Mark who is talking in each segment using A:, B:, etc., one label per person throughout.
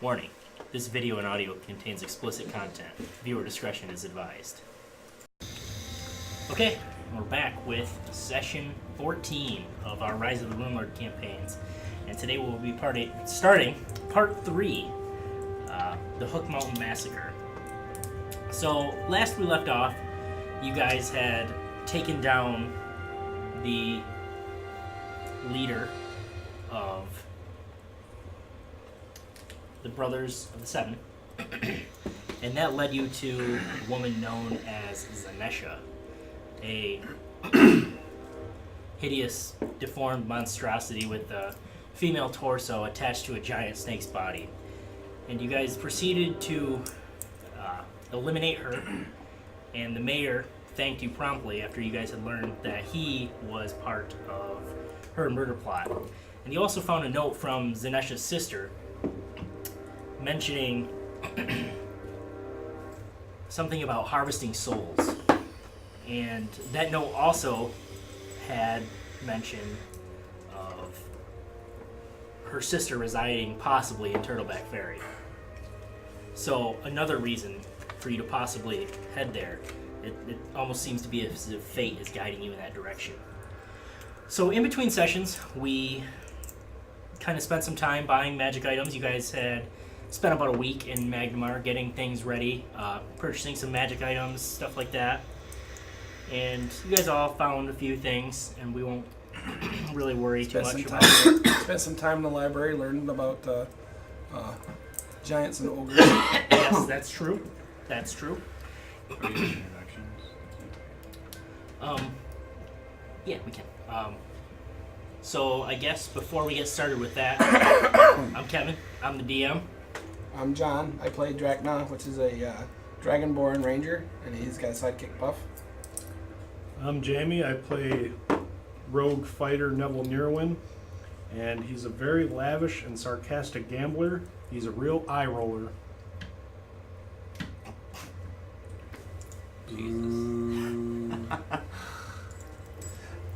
A: Warning, this video and audio contains explicit content. Viewer discretion is advised. Okay, we're back with session 14 of our Rise of the Runelord campaigns. And today we'll be starting part 3, the Hook Mountain Massacre. So, last we left off, you guys had taken down the leader of the Brothers of the Seven, and that led you to a woman known as Zanesha, a hideous, deformed monstrosity with a female torso attached to a giant snake's body. And you guys proceeded to eliminate her, and the mayor thanked you promptly after you guys had learned that he was part of her murder plot. And you also found a note from Zanesha's sister mentioning something about harvesting souls. And that note also had mention of her sister residing possibly in Turtleback Ferry. So another reason for you to possibly head there. It almost seems to be as if fate is guiding you in that direction. So in between sessions, we kind of spent some time buying magic items. You guys had spent about a week in Magnamar getting things ready, purchasing some magic items, stuff like that. And you guys all found a few things, and we won't really worry too much about it.
B: Spent some time in the library learning about giants and ogres.
A: Yes, that's true. That's true. Yeah, we can. So I guess before we get started with that, I'm Kevin. I'm the DM.
B: I'm John. I play Drakna, which is a Dragonborn Ranger, and he's got a sidekick Puff.
C: I'm Jamie. I play rogue fighter Nevel, and he's a very lavish and sarcastic gambler. He's a real eye roller.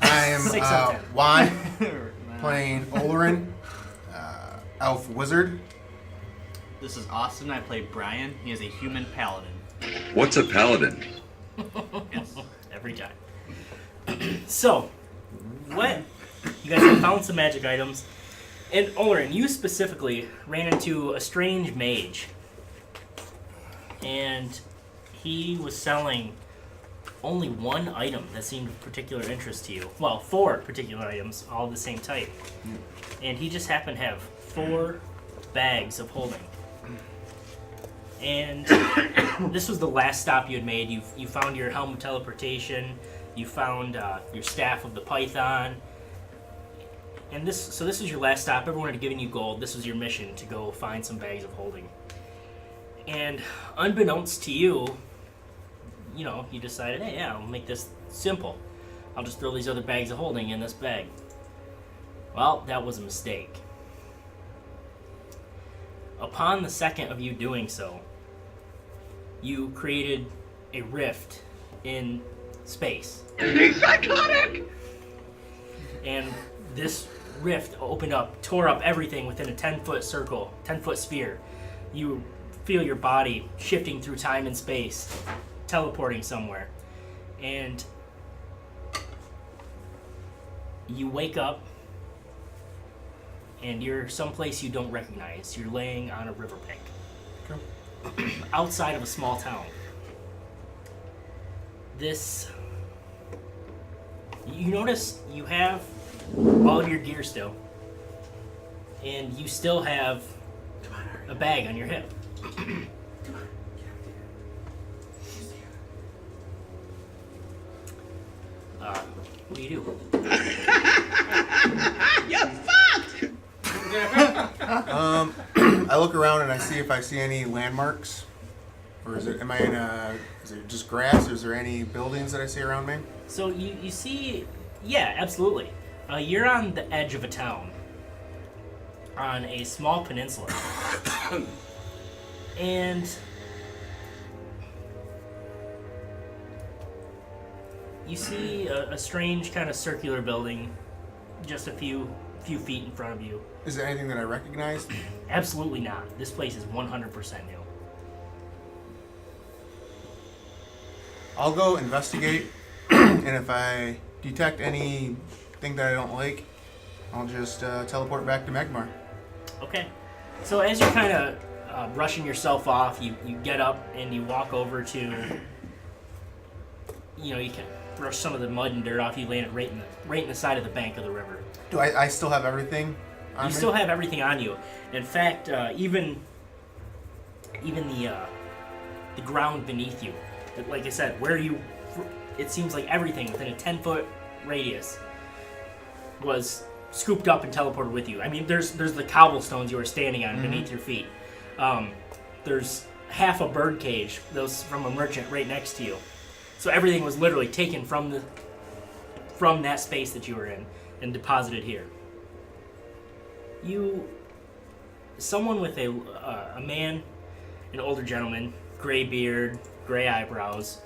D: I am Juan, playing Olorin, elf wizard.
E: This is Austin. I play Brian. He is a human paladin.
F: What's a paladin?
E: Yes.
A: Every time. So, what? You guys have found some magic items. And Olorin, you specifically ran into a strange mage. And he was selling only one item that seemed of particular interest to you. Well, 4 particular items, all the same type. And he just happened to have 4 bags of holding. And this was the last stop you had made. You found your helm of teleportation. You found your staff of the python. And this was your last stop. Everyone had given you gold. This was your mission, to go find some bags of holding. And unbeknownst to you, you decided, hey, yeah, I'll make this simple. I'll just throw these other bags of holding in this bag. Well, that was a mistake. Upon the second of you doing so, you created a rift in space.
F: He's psychotic!
A: And this rift opened up, tore up everything within a 10-foot circle, 10-foot sphere. You feel your body shifting through time and space, teleporting somewhere. And you wake up, and you're someplace you don't recognize. You're laying on a riverbank. Outside of a small town. You notice you have all of your gear still, and you still have a bag on your hip. What do you do?
F: You're fucked!
D: I look around and I see if I see any landmarks, or is it just grass? Is there any buildings that I see around me?
A: So you see, yeah, absolutely. You're on the edge of a town, on a small peninsula, and you see a strange kind of circular building just a few few feet in front of you.
D: Is there anything that I recognize?
A: Absolutely not. This place is 100% new.
D: I'll go investigate, and if I detect anything that I don't like, I'll just teleport back to Magmar.
A: Okay. So as you're kind of brushing yourself off, you get up and you walk over to, you can brush some of the mud and dirt off. You land it right in the side of the bank of the river.
D: Do I still have everything on
A: You
D: me?
A: still have everything on you. In fact, even the ground beneath you, like I said, it seems like everything within a 10-foot radius was scooped up and teleported with you. I mean, there's the cobblestones you were standing on beneath your feet. There's half a bird cage, those from a merchant right next to you. So everything was literally taken from that space that you were in and deposited here. Someone with a man, an older gentleman, gray beard, gray eyebrows,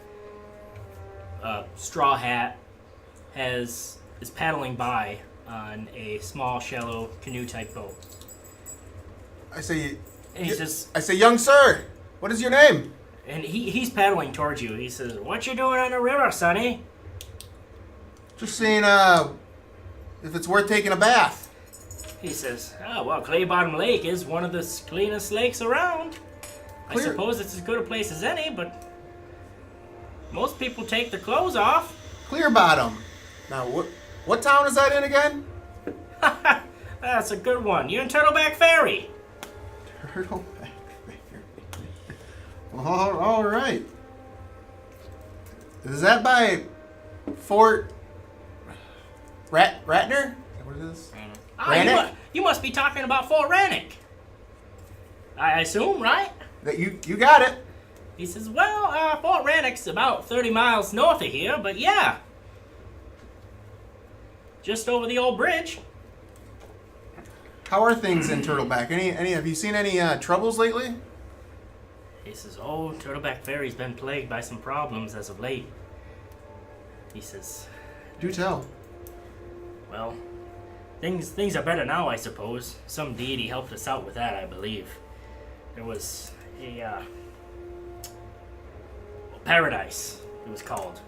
A: straw hat, is paddling by on a small, shallow canoe-type boat.
D: I say,
A: And he says,
D: young sir, what is your name?
A: and he's paddling towards you. He says, "What you doing on the river, Sonny?"
D: Just seeing if it's worth taking a bath.
A: He says, "Oh, well, Clay Bottom Lake is one of the cleanest lakes around. I
D: Clear-
A: suppose it's as good a place as any, but most people take their clothes off."
D: Clear Bottom. Now, what town is that in again?
A: That's a good one. You're in Turtleback Ferry.
D: Turtleback Ferry. All right. Is that by Fort Ratner? Is that what it is?
A: Ah,
D: Rannick?
A: you must be talking about Fort Rannick. I assume, right?
D: That you got it.
A: He says, "Well, Fort Rannick's about 30 miles north of here, but yeah. Just over the old bridge."
D: How are things in Turtleback? Any? Have you seen any troubles lately?
A: He says, "Oh, Turtleback Ferry's been plagued by some problems as of late." He says,
D: Do tell.
A: "Well, things are better now, I suppose. Some deity helped us out with that, I believe. There was a paradise, it was called.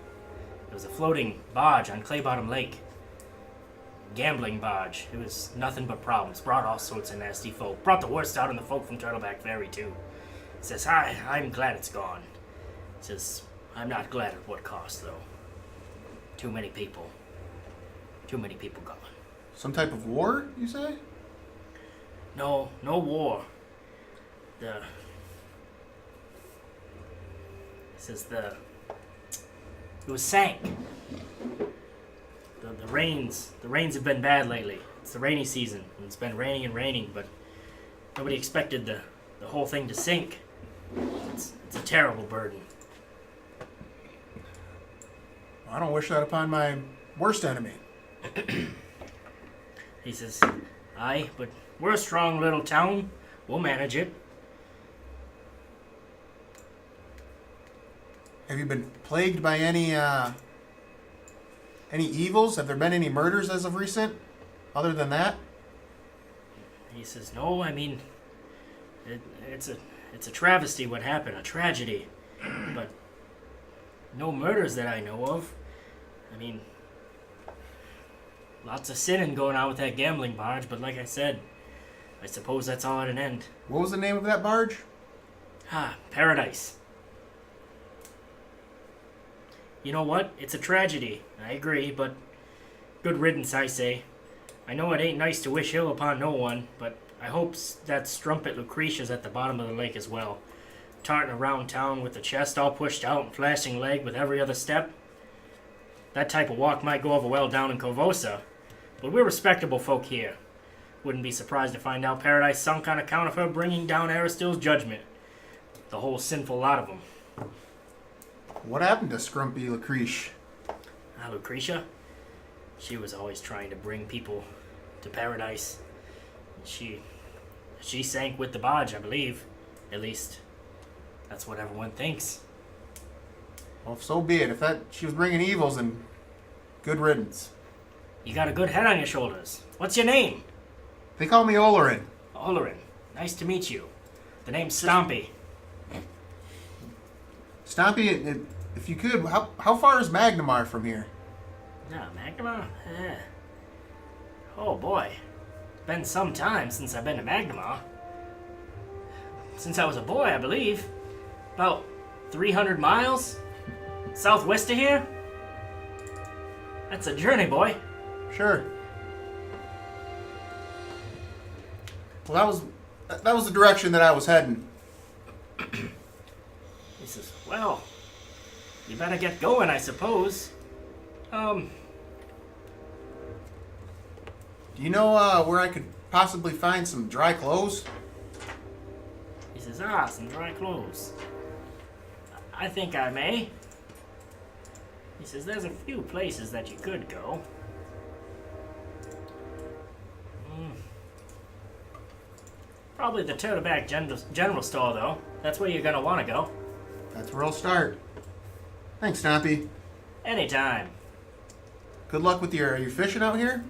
A: It was a floating barge on Clay Bottom Lake. Gambling barge. It was nothing but problems. Brought all sorts of nasty folk. Brought the worst out in the folk from Turtleback Ferry, too. He says, I'm glad it's gone. He says, I'm not glad at what cost, though. Too many people. Too many people gone.
D: Some type of war, you say?
A: No war. He says it was sank. The rains have been bad lately. It's the rainy season, and it's been raining and raining, but nobody expected the whole thing to sink. It's a terrible burden.
D: I don't wish that upon my worst enemy.
A: He says, aye, but we're a strong little town. We'll manage it.
D: Have you been plagued by any evils? Have there been any murders as of recent? Other than that?
A: He says, no, I mean, it's a travesty what happened, a tragedy. But no murders that I know of. I mean, lots of sinning going on with that gambling barge, but like I said, I suppose that's all at an end.
D: What was the name of that barge?
A: Paradise. You know what? It's a tragedy. I agree, but good riddance, I say. I know it ain't nice to wish ill upon no one, but I hope that strumpet Lucretia's at the bottom of the lake as well. Tarting around town with the chest all pushed out and flashing leg with every other step. That type of walk might go over well down in Corvosa, but we're respectable folk here. Wouldn't be surprised to find out Paradise sunk on account of her bringing down Aristil's judgment. The whole sinful lot of them.
D: What happened to Scrumpy Lucretia?
A: Lucretia? She was always trying to bring people to paradise. She sank with the barge, I believe. At least, that's what everyone thinks.
D: Well, so be it. If she was bringing evils, then good riddance.
A: You got a good head on your shoulders. What's your name?
D: They call me Olorin.
A: Olorin, nice to meet you. The name's Stompy.
D: Stompy, if you could, how far is Magnamar from here?
A: No, Magnamar? Oh boy. Been some time since I've been to Magnamar. Since I was a boy, I believe. About 300 miles? Southwest of here? That's a journey, boy.
D: Sure. Well, that was the direction that I was heading.
A: He says, well, you better get going, I suppose.
D: Do you know where I could possibly find some dry clothes?
A: He says, some dry clothes. I think I may. He says, there's a few places that you could go. Probably the Turtleback General Store, though. That's where you're gonna want to go.
D: That's where I'll start. Thanks, Stompy.
A: Anytime.
D: Good luck with your... Are you fishing out here?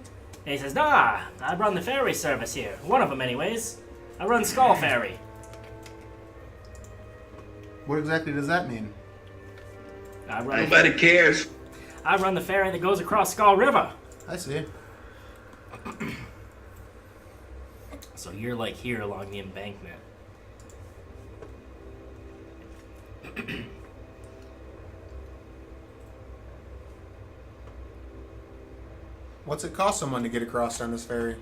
A: He says, nah, I run the ferry service here. One of them, anyways. I run Skull Ferry.
D: What exactly does that mean?
F: Nobody cares.
A: I run the ferry that goes across Skull River.
D: I see.
A: So you're like here along the embankment.
D: What's it cost someone to get across on this ferry?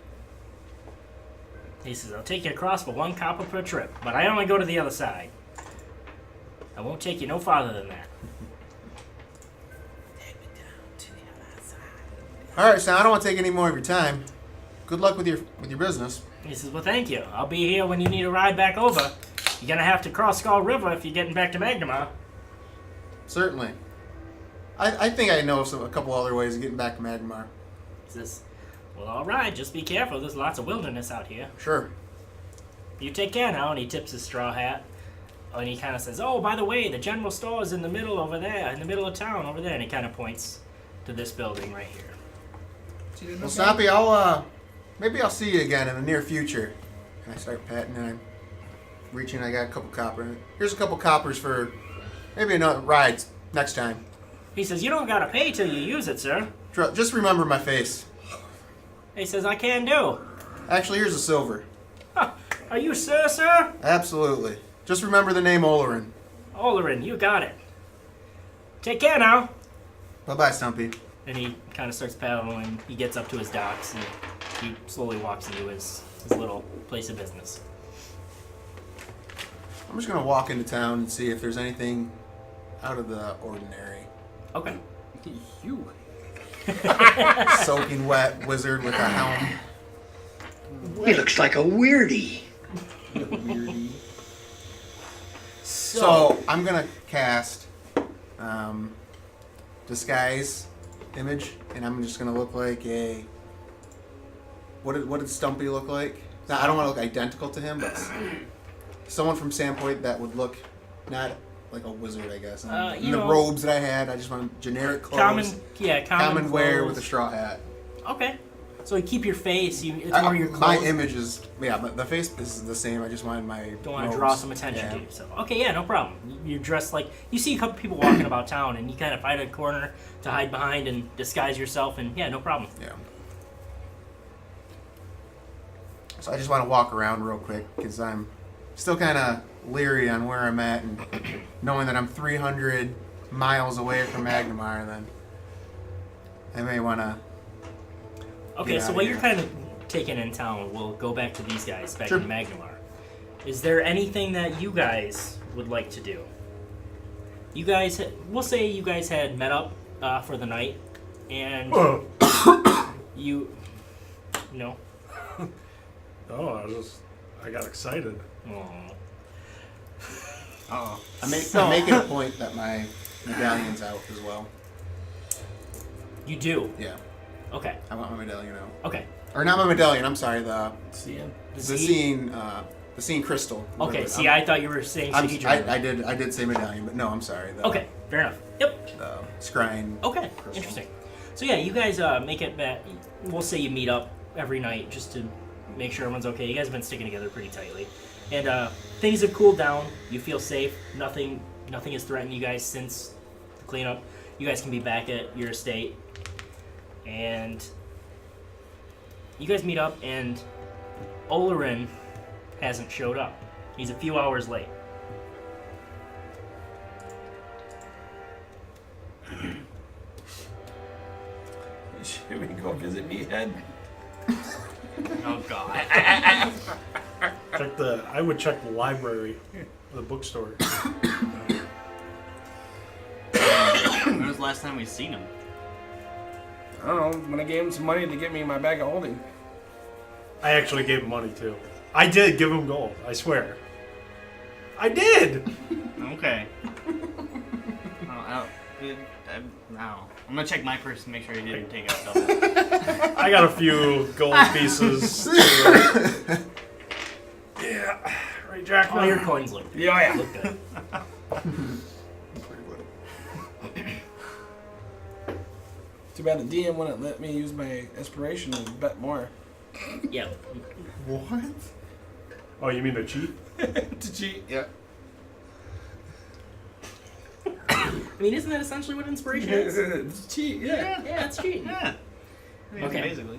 A: He says, I'll take you across for 1 copper per trip, but I only go to the other side. I won't take you no farther than that.
D: All right, son. I don't want to take any more of your time. Good luck with your business.
A: He says, well, thank you. I'll be here when you need a ride back over. You're gonna have to cross Skull River if you're getting back to Magnamar.
D: Certainly. I think I know a couple other ways of getting back to Magnamar.
A: He says, well, all right, just be careful. There's lots of wilderness out here.
D: Sure.
A: You take care now. And he tips his straw hat. And he kind of says, oh, by the way, the general store is in the middle over there, in the middle of town over there. And he kind of points to this building right here.
D: Well, Stompy, maybe I'll see you again in the near future. And I start patting and I'm reaching. I got a couple coppers. Here's a couple coppers for maybe another ride next time.
A: He says, you don't gotta pay till you use it, sir.
D: Just remember my face.
A: He says, I can do.
D: Actually, here's a silver.
A: Huh. Are you sir?
D: Absolutely. Just remember the name Olorin.
A: Olorin, you got it. Take care now.
D: Bye-bye, Stumpy.
A: And he kind of starts paddling. He gets up to his docks and he slowly walks into his little place of business.
D: I'm just going to walk into town and see if there's anything out of the ordinary.
A: Okay.
B: You.
D: Soaking wet wizard with a helm.
F: He looks like a weirdie.
D: So I'm going to cast disguise image, and I'm just going to look like a... What did Stumpy look like? Now, I don't want to look identical to him, but someone from Sandpoint that would look not like a wizard, I guess. And the robes that I had, I just want generic clothes. Common wear
A: clothes.
D: with a straw hat.
A: Okay. So you keep your face. It's more your clothes.
D: My image is, but the face is the same. I just wanted my
A: Don't want to draw some attention to you. So okay, yeah, no problem. You're dressed like you see a couple people walking about town, and you kind of find a corner to hide behind and disguise yourself, and yeah, no problem.
D: Yeah. So I just want to walk around real quick because I'm still kind of leery on where I'm at, and knowing that I'm 300 miles away from Magnamar, then I may want to.
A: Okay, so while you're kind of taking in town, we'll go back to these guys back
D: Sure.
A: in Magnamar. Is there anything that you guys would like to do? You guys, we'll say you guys had met up for the night, and you, no.
C: Oh, I got excited.
A: Oh.
D: I'm making a point that my medallion's out as well.
A: You do?
D: Yeah,
A: Okay.
D: I want my medallion out.
A: Okay.
D: Or not my medallion. I'm sorry. The
A: The
D: scene crystal.
A: Okay. See, I thought you were saying Shahidra.
D: I did say medallion, but no, I'm sorry.
A: Okay. Fair enough. Yep.
D: The scrying.
A: Okay.
D: crystal.
A: Interesting. So yeah, you guys make it back. We'll say you meet up every night just to, make sure everyone's okay. You guys have been sticking together pretty tightly, and things have cooled down. You feel safe. Nothing has threatened you guys since the cleanup. You guys can be back at your estate, and you guys meet up, and Olorin hasn't showed up. He's a few hours late.
B: Should we go visit Meathead?
E: Oh god.
C: I would check the library, the bookstore.
E: When was the last time we seen him?
B: I don't know. When I gave him some money to get me my bag of holding.
C: I actually gave him money too. I did give him gold. I swear. I did.
E: Okay. I'm gonna check my purse and make sure he didn't take out double.
C: I got a few gold pieces. Yeah, right, Jack.
A: All your coins look good.
B: Yeah.
A: Look good.
B: Too bad the DM wouldn't let me use my inspiration and bet more.
A: Yeah.
D: What?
C: Oh, you mean to cheat?
B: To cheat.
D: Yeah.
A: I mean, isn't that essentially what inspiration is?
B: It's cheat, yeah.
A: Yeah, it's cheating.
E: Yeah. I mean,
A: Okay.
E: basically.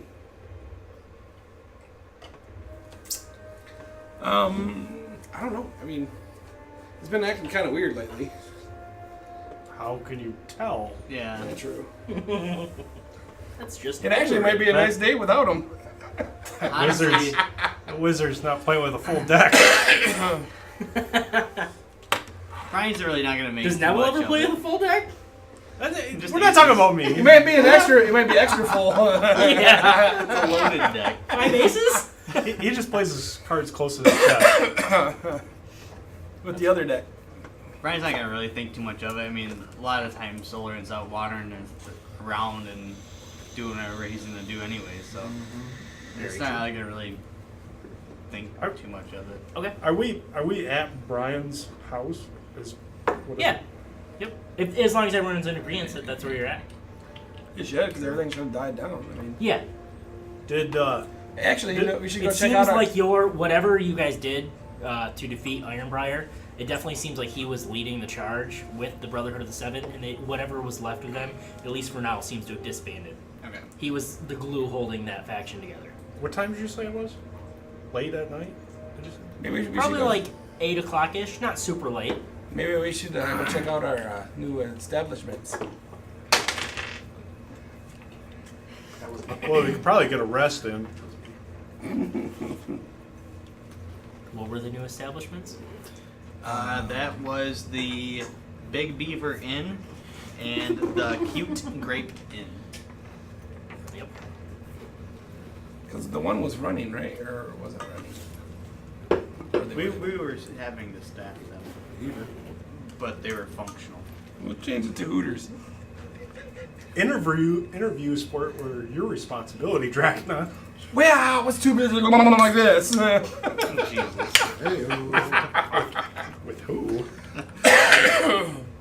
B: I don't know. I mean, it's been acting kind of weird lately.
C: How can you tell?
E: Yeah.
B: Not true.
A: That's just.
B: It actually might be a nice day without him.
E: Honestly,
C: The Wizard's not playing with a full deck.
E: Brian's really not gonna make.
A: Does
E: too
A: Nevel
E: much
A: ever
E: of
A: play
E: it.
A: with a full deck?
E: Just
C: We're not talking about me.
B: It might be an extra. It might be extra full.
A: Yeah.
E: It's a loaded deck.
A: 5 aces?
C: He just plays his cards close to his chest.
B: With the other deck.
E: Brian's not gonna really think too much of it. I mean, a lot of times Olorin's out watering and around and doing whatever he's gonna do anyway, so it's
A: Very
E: not like gonna really think too much of it.
A: Okay.
C: Are we at Brian's house?
A: Yeah. Yep. As long as everyone's in agreement that that's where you're at.
B: You should, because everything should have died down. I mean,
A: Yeah.
C: Did
B: actually, you know, we should go
A: It
B: check
A: seems
B: out our.
A: like whatever you guys did to defeat Ironbriar, it definitely seems like he was leading the charge with the Brotherhood of the Seven, and whatever was left of them, at least for now, seems to have disbanded.
E: Okay.
A: He was the glue holding that faction together.
C: what time did you say it was? Late at night?
B: Maybe we should
A: Probably
B: go,
A: like 8 o'clock-ish, not super late.
B: Maybe we should go check out our new establishments.
C: Well, we could probably get a rest in.
A: What were the new establishments?
E: That was the Big Beaver Inn and the Cute Grape Inn.
A: Yep.
B: Because the one was running, right? Or wasn't running? Or they
E: We
B: were-
E: were having to staff them, but they were functional.
B: We'll change it to Hooters.
C: Interviews were your responsibility, Drakna.
B: Well, I was too busy going like this.
E: Jesus.
C: With who?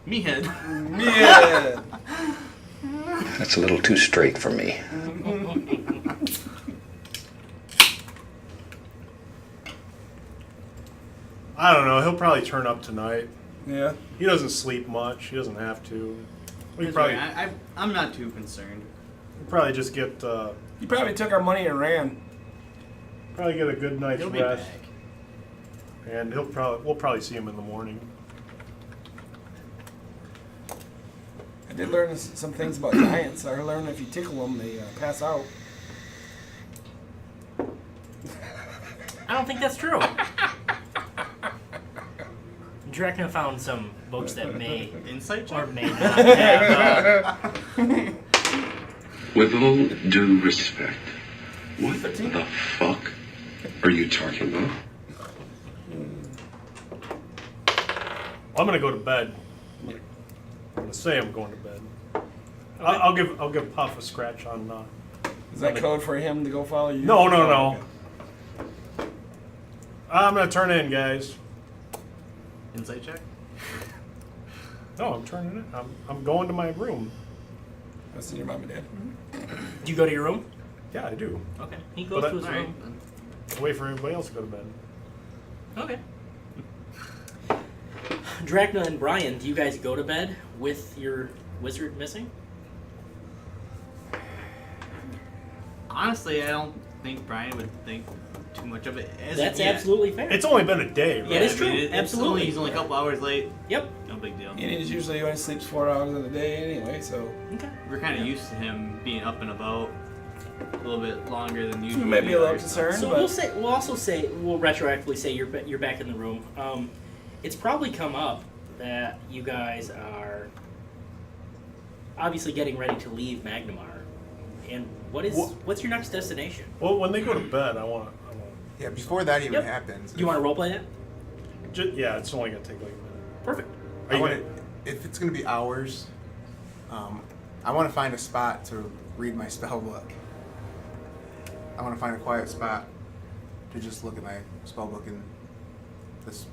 E: Meathead.
B: Yeah.
F: That's a little too straight for me.
C: I don't know. He'll probably turn up tonight.
B: Yeah.
C: He doesn't sleep much. He doesn't have to. We
E: That's
C: probably
E: right. I'm not too concerned.
C: just get
B: He probably took our money and ran.
C: a good night's
E: He'll be
C: rest,
E: back.
C: and we'll probably see him in the morning.
B: I did learn some things about giants. I learned if you tickle them, they pass out.
A: I don't think that's true. Drakna found some books that may
E: Insight
A: or
E: check?
A: may not have.
G: With all due respect, what the fuck are you talking about?
C: I'm gonna go to bed. I'm gonna say I'm going to bed. I'll give Puff a scratch on.
B: Is that code for him to go follow you?
C: No. I'm gonna turn in, guys.
E: Insight check?
C: No, I'm turning in. I'm going to my room.
B: I've seen your mom and dad.
A: Do you go to your room?
C: Yeah, I do.
A: Okay. He goes
C: But
A: to his
E: Alright.
A: room.
C: Wait for everybody else to go to bed.
A: Okay. Drakna and Brian, do you guys go to bed with your wizard missing?
E: Honestly, I don't think Brian would think too much of it.
A: That's absolutely fair.
C: It's only been a day, right?
A: Yeah, it is true. Absolutely.
E: He's only a couple hours late.
A: Yep.
E: No big deal.
B: And he's usually only sleeps 4 hours in a day anyway, so.
A: Okay.
E: We're kind of used to him being up and about a little bit longer than usual.
B: We might be a little concerned,
A: So
B: but
A: we'll retroactively say you're back in the room. It's probably come up that you guys are obviously getting ready to leave Magnamar. And what's your next destination?
C: Well, when they go to bed, I want.
D: Yeah, before that even
A: Yep.
D: happens.
A: Do you want to roleplay that?
C: Yeah, it's only gonna take like a minute.
A: Perfect.
C: Are you
D: if it's gonna be hours, I want to find a spot to read my spell book. I want to find a quiet spot to just look at my spell book in this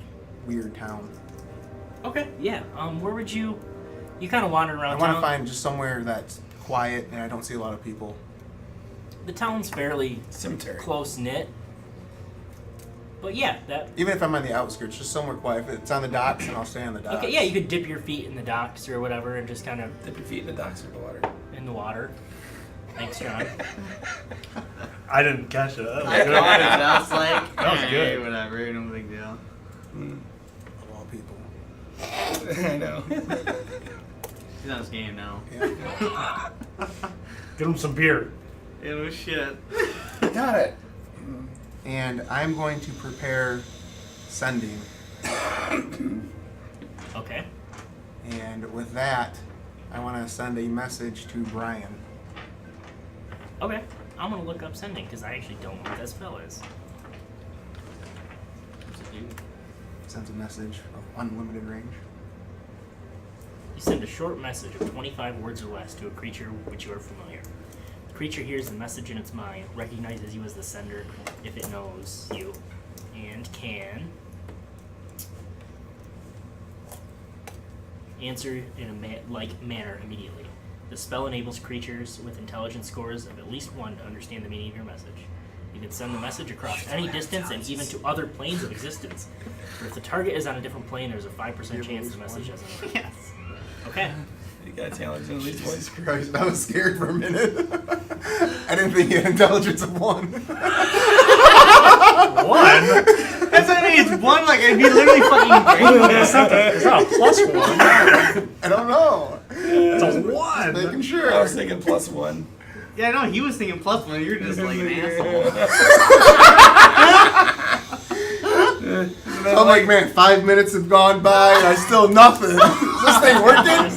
D: weird town.
A: Okay. Yeah. Where would you kind of wander around
D: I want
A: town?
D: to find just somewhere that's quiet and I don't see a lot of people.
A: The town's fairly
B: cemetery.
A: close knit. But yeah, that.
D: Even if I'm on the outskirts, just somewhere quiet. If it's on the docks, then I'll stay on the docks.
A: Okay. Yeah, you could dip your feet in the docks or whatever, and just kind of
B: Dip your feet in the docks or the water.
A: in the water. Thanks, John.
C: I didn't catch it. That was
E: I
C: good.
E: caught it, and I was like,
C: That was good.
E: Whatever, no big deal.
D: Of all people.
B: I know.
E: He's on his game now.
D: Yeah.
C: Give him some beer.
E: It was shit.
B: Got it.
D: And I'm going to prepare sending.
A: Okay.
D: And with that, I want to send a message to Brian.
A: Okay. I'm gonna look up sending because I actually don't know what that spell is. What's it do?
D: Sends a message of unlimited range.
A: You send a short message of 25 words or less to a creature with which you are familiar. The creature hears the message in its mind, recognizes you as the sender if it knows you, and can answer in a like manner immediately. The spell enables creatures with intelligence scores of at least 1 to understand the meaning of your message. You can send the message across any distance and even to other planes of existence. But if the target is on a different plane, there's a 5% chance the message has an
E: Yes.
A: Okay.
B: You got intelligence at least
D: Jesus
B: once.
D: Christ, I was scared for a minute. I didn't think you had intelligence of 1.
C: 1?
E: That's what I mean. It's one, like, I'd be literally fucking
C: It's not a plus 1.
D: I don't know.
C: It's a
D: Just
C: 1.
D: making sure.
B: I was thinking +1.
E: Yeah, no, he was thinking +1. You're just like an asshole.
D: I'm like, man, 5 minutes have gone by and I still nothing. Is this thing working?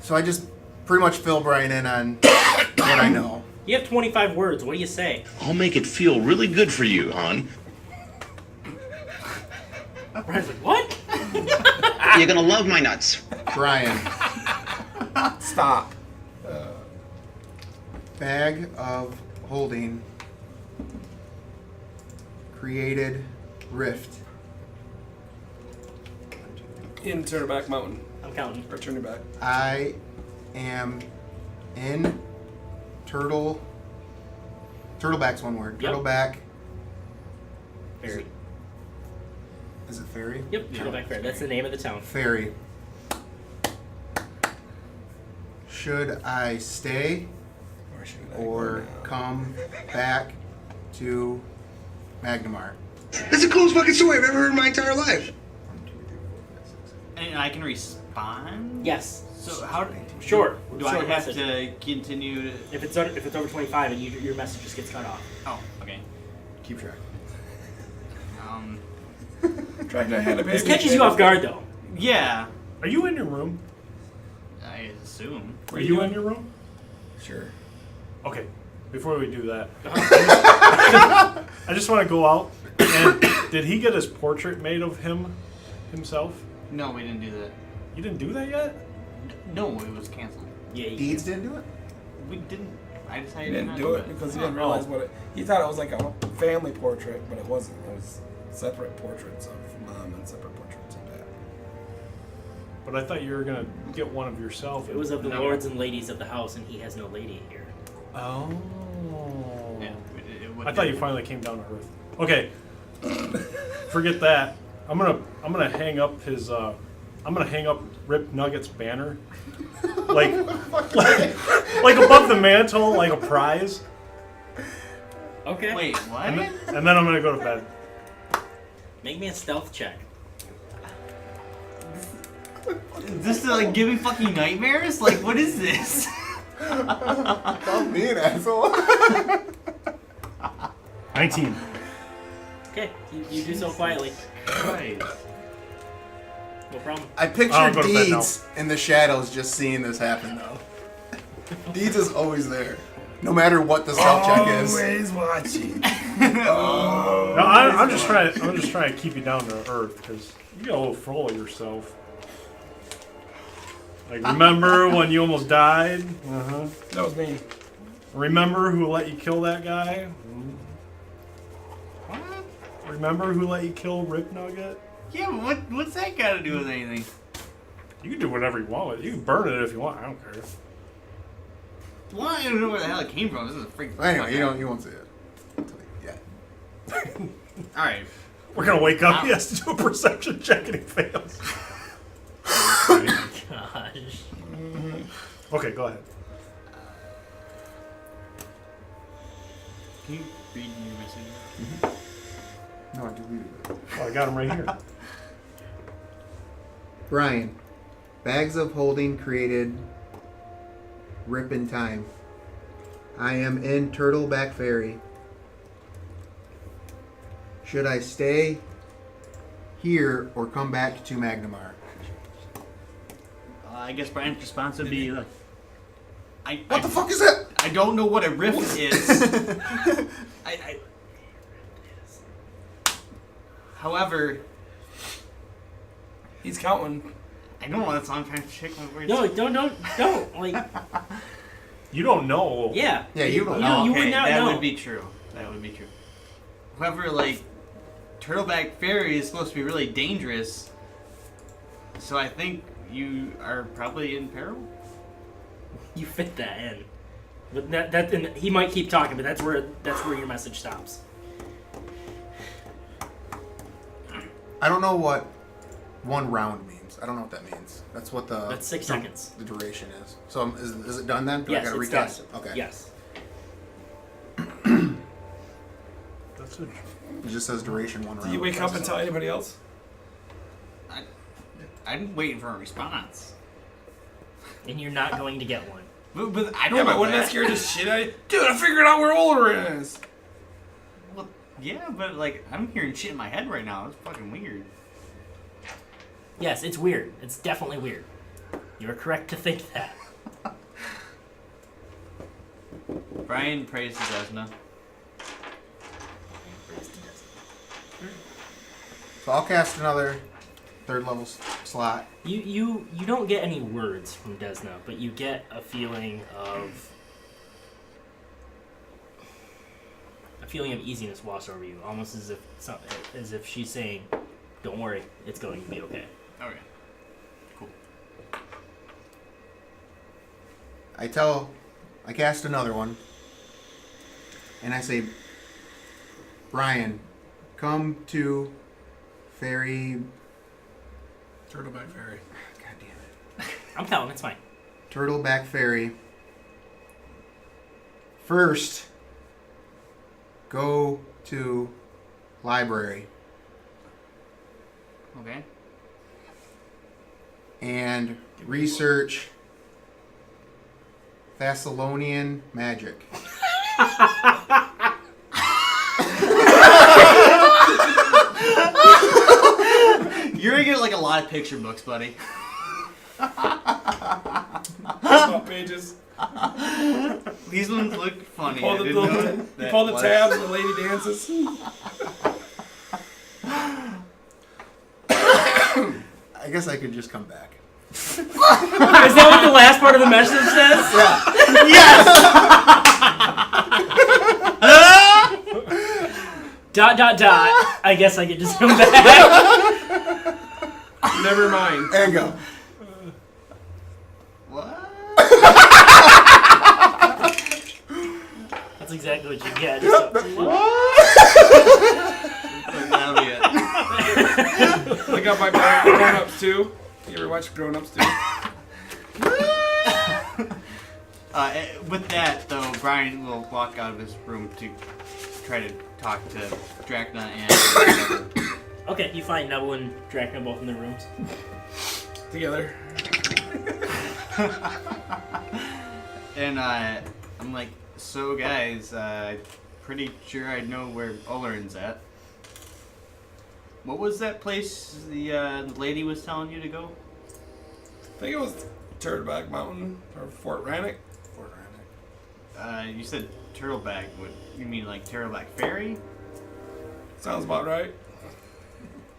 D: So I just pretty much fill Brian in on what I know.
A: You have 25 words. What do you say?
F: I'll make it feel really good for you, hon.
A: Brian's like, what?
F: You're gonna love my nuts.
D: Brian,
B: Stop.
D: bag of holding, created rift.
B: In Turtleback Mountain.
A: I'm counting.
B: Or turn your back.
D: I am in Turtleback's one word.
A: Yep.
D: Turtleback.
A: Ferry.
D: Is it Ferry?
A: Yep, Turtleback Ferry. That's the name of the town.
D: Ferry. Should I stay
B: Or should I go
D: or
B: now?
D: come back to Magnamar?
F: That's the coolest fucking story I've ever heard in my entire life.
E: And I can respond?
A: Yes.
E: So how
A: Sure.
E: do I
A: Short
E: have
A: message.
E: to continue to...
A: If it's over 25 and your message just gets cut off.
E: Oh, okay.
D: Keep track.
B: Trying to hand a
A: This
B: baby.
A: catches you off guard though.
E: Yeah,
C: Are you in your room?
E: I assume.
C: Are you in your room?
B: Sure.
C: Okay. Before we do that, I just want to go out. And did he get his portrait made of himself?
E: No, we didn't do that.
C: You didn't do that yet?
E: No, it was canceled.
A: Yeah.
D: Deeds didn't do it?
E: We didn't... I
B: He
E: decided
B: didn't
E: not
B: do
E: to
B: it because he didn't realize what it. He thought it was like a family portrait, but it wasn't. It was separate portraits of mom and separate portraits of dad.
C: But I thought you were gonna get one of yourself.
A: It was of the lords and ladies of the house, and he has no lady here.
C: Oh.
E: Yeah,
C: I thought you finally came down to earth. Okay. Forget that. I'm gonna hang up his. I'm gonna hang up Rip Nugget's banner, like above the mantle, like a prize.
A: Okay.
E: Wait, what?
C: And then I'm gonna go to bed.
A: Make me a stealth check.
E: Is this like giving fucking nightmares? Like, what is this?
D: Call me an asshole.
C: 19.
A: Okay, you do so quietly.
E: Right.
A: No problem.
D: I
C: I'll
D: picture
C: go to bed now.
D: Deeds in the shadows just seeing this happen, though. Deeds is always there, no matter what the stealth check is.
B: Always watching.
C: No, I'm just trying to keep you down to earth because you get a little full of yourself. Like, remember when you almost died? Uh-huh.
B: That was me.
C: Remember who let you kill that guy?
E: What?
C: Remember who let you kill Rip Nugget?
E: Yeah, but what's that got to do with anything?
C: You can do whatever you want with it. You can burn it if you want. I don't care.
E: Well, I don't know where the hell it came from. This is a freaking.
D: Anyway, you won't see it. Yeah.
E: All right.
C: We're gonna wake up. He has to do a perception check and he fails.
A: Gosh.
C: Okay, go ahead.
E: Can you read your message?
D: No, I deleted it.
C: Oh, I got him right here.
D: Brian, bags of holding created Rip in time. I am in Turtleback Ferry. Should I stay here or come back to Magnamar?
E: I guess Brian's response would be like,
D: What the fuck is that?
E: I don't know what a rift is. However,
B: He's counting.
E: I don't know. That's why I'm trying to check my words.
A: No, don't. Like,
C: You don't know.
A: yeah.
D: Yeah, you don't
A: know. You would not
E: that
A: know.
E: would be true. That would be true. However, like, Turtleback Ferry is supposed to be really dangerous, so I think you are probably in peril.
A: You fit that in. But and he might keep talking, but that's where your message stops.
D: I don't know what one round means. I don't know what that means. That's what the
A: That's 6 seconds.
D: The duration is. So is it done then? Do
A: Yes,
D: I gotta
A: it's
D: recast
A: done.
D: it? Okay.
A: Yes.
C: That's it.
D: It just says duration one round.
B: Do you wake up and tell anybody else?
E: I'm waiting for a response.
A: And you're not going to get one.
E: But I don't
B: Yeah,
E: know
B: but wouldn't that
E: that.
B: scare the shit out of you? Dude, I figured out where Olorin is.
E: Well, yeah, but like I'm hearing shit in my head right now. It's fucking weird.
A: Yes, it's weird. It's definitely weird. You're correct to think that.
E: Brian prays to Desna.
D: So I'll cast another third level slot.
A: You don't get any words from Desna, but you get a feeling of easiness wash over you, almost as if she's saying, "Don't worry, it's going to be okay."
E: Okay. Cool.
D: I cast another one, and I say, Brian, come to Ferry.
B: Turtleback Ferry.
D: God damn it.
A: I'm counting. It's fine.
D: Turtleback Ferry. First, go to library
E: Okay.
D: and research Thessalonian magic.
E: You're gonna get like a lot of picture books, buddy.
B: About pages.
E: These ones look funny.
B: Pull
E: I
B: the,
E: didn't know
B: you
E: that
B: pull the
E: was-
B: tabs and the lady dances.
D: I guess I could just come back.
A: Is that what the last part of the message says? Yes. ... I guess I could just come back.
B: Never mind.
D: There you go.
A: That's exactly what you get. So,
E: That'll be it.
B: I got my Grown Ups too. You ever watch Grown Ups too?
E: With that, though, Brian will walk out of his room to try to talk to Drakna and...
A: okay, you find Nevel and Drakna both in their rooms.
B: Together.
E: And I'm like, so guys, pretty sure I know where Olorin's at. What was that place the lady was telling you to go?
B: I think it was Turtleback Mountain or Fort Rannoch.
D: Fort Rannoch.
E: You said Turtleback. What you mean, like Turtleback Ferry?
B: Sounds about right.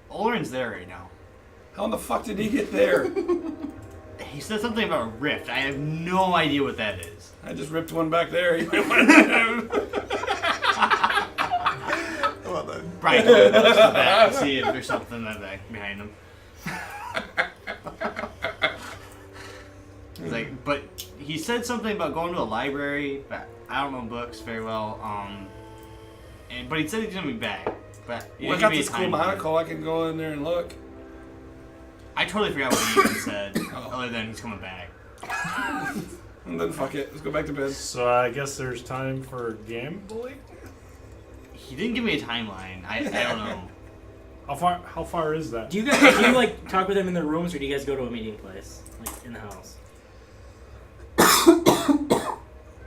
E: Olorin's there right now.
B: How in the fuck did he get there?
E: He said something about a rift. I have no idea what that is.
B: I just ripped one back there.
D: Well then.
E: Brian goes to the back to see if there's something in the back behind him. He's like, but he said something about going to a library, but I don't know books very well. But he said he's gonna be back. But he
B: Well, I
E: didn't
B: got
E: give me a
B: this cool
E: timeline.
B: monocle. I can go in there and look.
E: I totally forgot what he even said,
B: Oh.
E: other than he's coming back.
B: And then fuck it. Let's go back to bed.
C: So I guess there's time for gambling.
E: He didn't give me a timeline. I don't know.
C: How far is that?
A: Do you guys like talk with them in their rooms, or do you guys go to a meeting place, like in the house?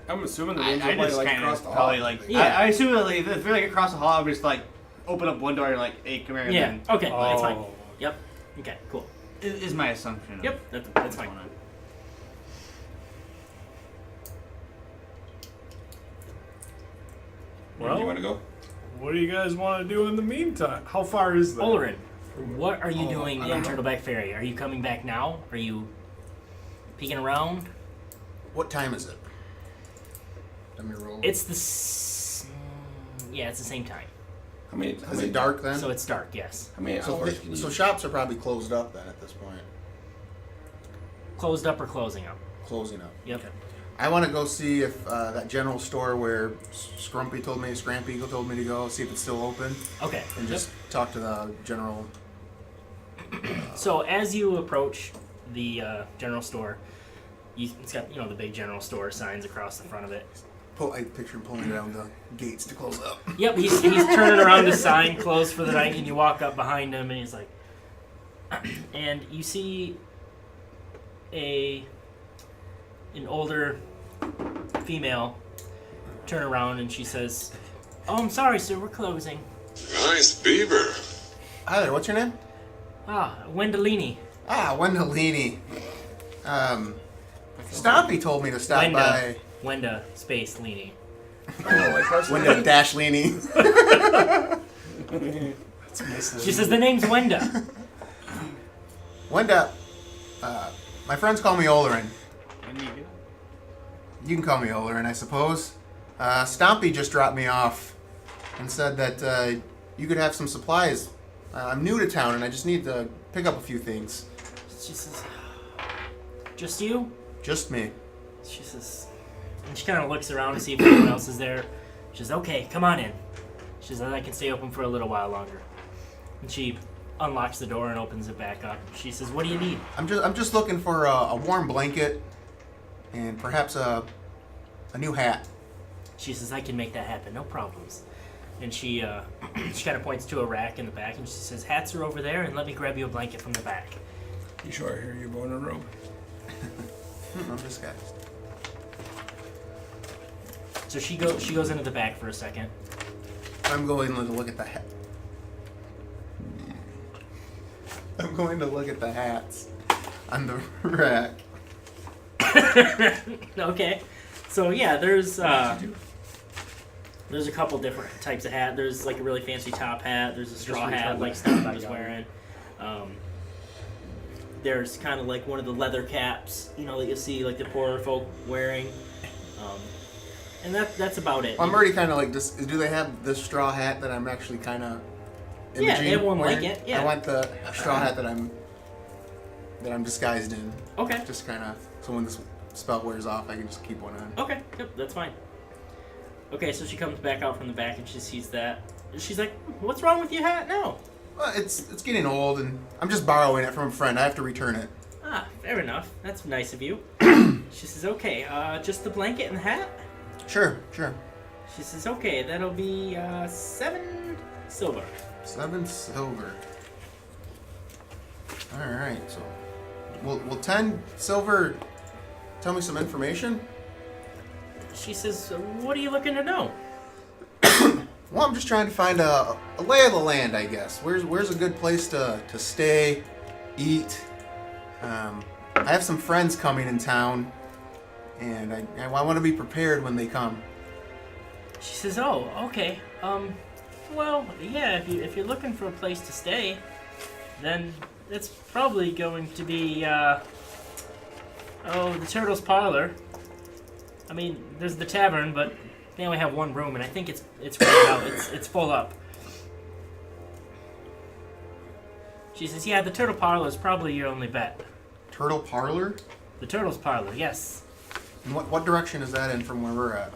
B: I'm assuming the
E: I
B: rooms are
E: just
B: like
E: kind
B: across
E: of
B: the
E: probably
B: hall.
E: like
A: Yeah.
E: I assume that like, if they're like across the hall, I would just like open up one door and like, hey, come here. And
A: Yeah.
E: then,
A: Okay. That's fine.
C: Oh.
A: Yep. Okay. Cool.
E: is my assumption. of
A: Yep. That's
E: what's
A: fine.
E: going on.
B: Where do you
C: Well,
B: want to go?
C: what do you guys want to do in the meantime? How far is that?
A: Olorin, what are you
B: Oh,
A: doing
B: I
A: in
B: don't know.
A: Turtleback Ferry? Are you coming back now? Are you peeking around?
D: What time is it? Let me roll.
A: It's yeah, it's the same time.
B: How many?
D: Is it dark then?
A: So it's dark. Yes.
B: How many
D: So,
B: hours can you?
D: so shops are probably closed up then at this point.
A: Closed up or closing up?
D: Closing up.
A: Yep.
D: I want to go see if that general store where Scrampy told me to go, see if it's still open,
A: Okay.
D: and just talk to the general.
A: So as you approach the general store, it's got the big general store signs across the front of it.
D: I picture him pulling down the gates to close up.
A: Yep, he's turning around the sign, closed for the night, and you walk up behind him, and he's like, and you see an older female turn around, and she says, "Oh, I'm sorry, sir, we're closing."
G: Nice beaver.
D: Hi there, what's your name?
A: Wendolini.
D: Wendolini. Stompy told me to stop by.
A: Wenda space Lini.
D: Wenda dash Leany.
A: She says the name's Wenda.
D: Wenda, my friends call me Olorin.
E: And you do?
D: You can call me Olorin, I suppose. Stompy just dropped me off and said that you could have some supplies. I'm new to town and I just need to pick up a few things.
A: She says, "Just you?"
D: Just me.
A: She says, and she kind of looks around to see if anyone else is there. She says, "Okay, come on in." She says, "I can stay open for a little while longer." And she unlocks the door and opens it back up. She says, "What do you need?"
D: I'm just looking for a warm blanket and perhaps a new hat.
A: She says, "I can make that happen, no problems." And she kind of points to a rack in the back, and she says, "Hats are over there, and let me grab you a blanket from the back."
B: You sure I hear you born a robe?
D: I'm disguised.
A: So she goes into the back for a second.
D: I'm going to look at the hat. I'm going to look at the hats on the rack.
A: Okay. So yeah, there's a couple different types of hat. There's like a really fancy top hat. There's a straw hat like Stompy was wearing. There's kind of like one of the leather caps, that you see like the poorer folk wearing. And that's about it.
D: Well, I'm already kind of like this. Do they have this straw hat that I'm actually kind of?
A: Yeah, they have one like it, yeah.
D: I want the straw hat that I'm disguised in.
A: Okay.
D: Just kind of so when this spell wears off, I can just keep one on.
A: Okay. Yep, that's fine. Okay, so she comes back out from the back and she sees that. She's like, "What's wrong with your hat now?"
D: Well, it's getting old, and I'm just borrowing it from a friend. I have to return it.
A: Ah, fair enough. That's nice of you. She says, "Okay, just the blanket and the hat?"
D: Sure.
A: She says, "Okay, that'll be 7 silver."
D: 7 silver. All right. So, will 10 silver tell me some information?
A: She says, "What are you looking to know?"
D: Well, I'm just trying to find a lay of the land, I guess. Where's a good place to stay, eat? I have some friends coming in town, and I want to be prepared when they come.
A: She says, "Oh, okay. Well, yeah. If you're looking for a place to stay, then it's probably going to be the Turtle's Parlor. I mean, there's the tavern, but they only have one room, and I think it's rented out. It's full up." She says, "Yeah, the Turtle Parlor is probably your only bet."
D: Turtle Parlor?
A: The Turtle's Parlor, yes.
D: And what direction is that in from where we're at?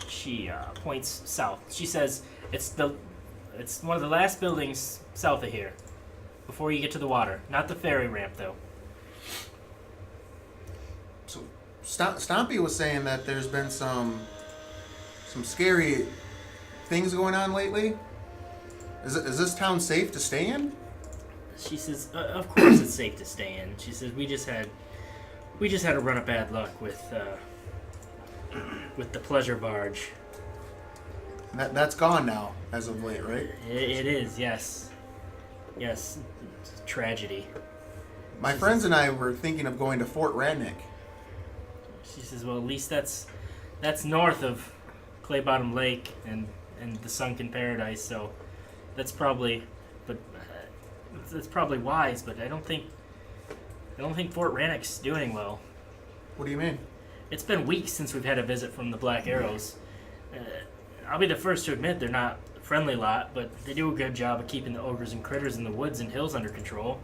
A: She points south. She says, it's one of the last buildings south of here, before you get to the water. Not the ferry ramp, though."
D: So, Stompy was saying that there's been some scary things going on lately. Is this town safe to stay in?
A: She says, "Of course it's safe to stay in." She says, "We just had a run of bad luck with the pleasure barge."
D: That's gone now, as of late, right?
A: It is, yes. Yes, it's a tragedy.
D: My friends and I were thinking of going to Fort Radnick.
A: She says, "Well, at least that's north of Clay Bottom Lake and the Sunken Paradise, so that's probably wise. But I don't think Fort Radnick's doing well.
D: What do you mean?
A: It's been weeks since we've had a visit from the Black Arrows. I'll be the first to admit they're not a friendly lot, but they do a good job of keeping the ogres and critters in the woods and hills under control.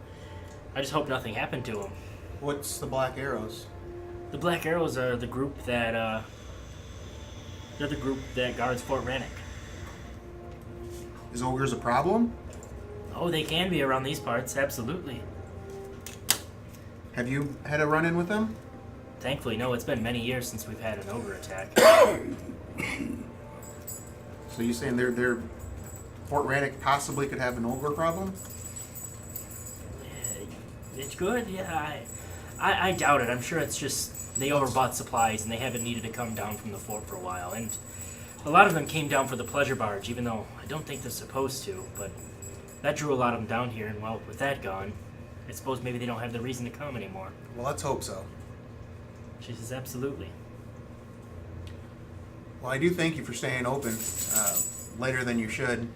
A: I just hope nothing happened to them."
D: What's the Black Arrows?
A: The Black Arrows are the group that guards Fort Radnick.
D: Is ogres a problem?
A: Oh, they can be around these parts, absolutely.
D: Have you had a run-in with them?
A: Thankfully, no. It's been many years since we've had an ogre attack.
D: So you saying they're Fort Radnick possibly could have an ogre problem?
A: It's good, yeah. I doubt it. I'm sure it's just they overbought supplies and they haven't needed to come down from the fort for a while. And a lot of them came down for the pleasure barge, even though I don't think they're supposed to. But that drew a lot of them down here, and well, with that gone, I suppose maybe they don't have the reason to come anymore.
D: Well, let's hope so.
A: She says, "Absolutely."
D: Well, I do thank you for staying open later than you should.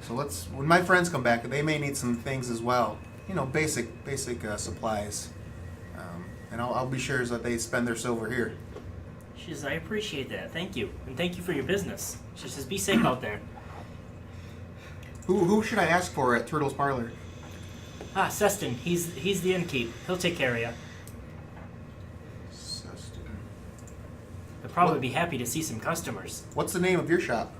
D: So when my friends come back, they may need some things as well. You know, basic supplies. And I'll be sure that they spend their silver here.
A: She says, "I appreciate that. Thank you. And thank you for your business." She says, "Be safe out there."
D: Who should I ask for at Turtle's Parlor?
A: Ah, Seston. He's the innkeep. He'll take care of you. He'll probably be happy to see some customers.
D: What's the name of your shop?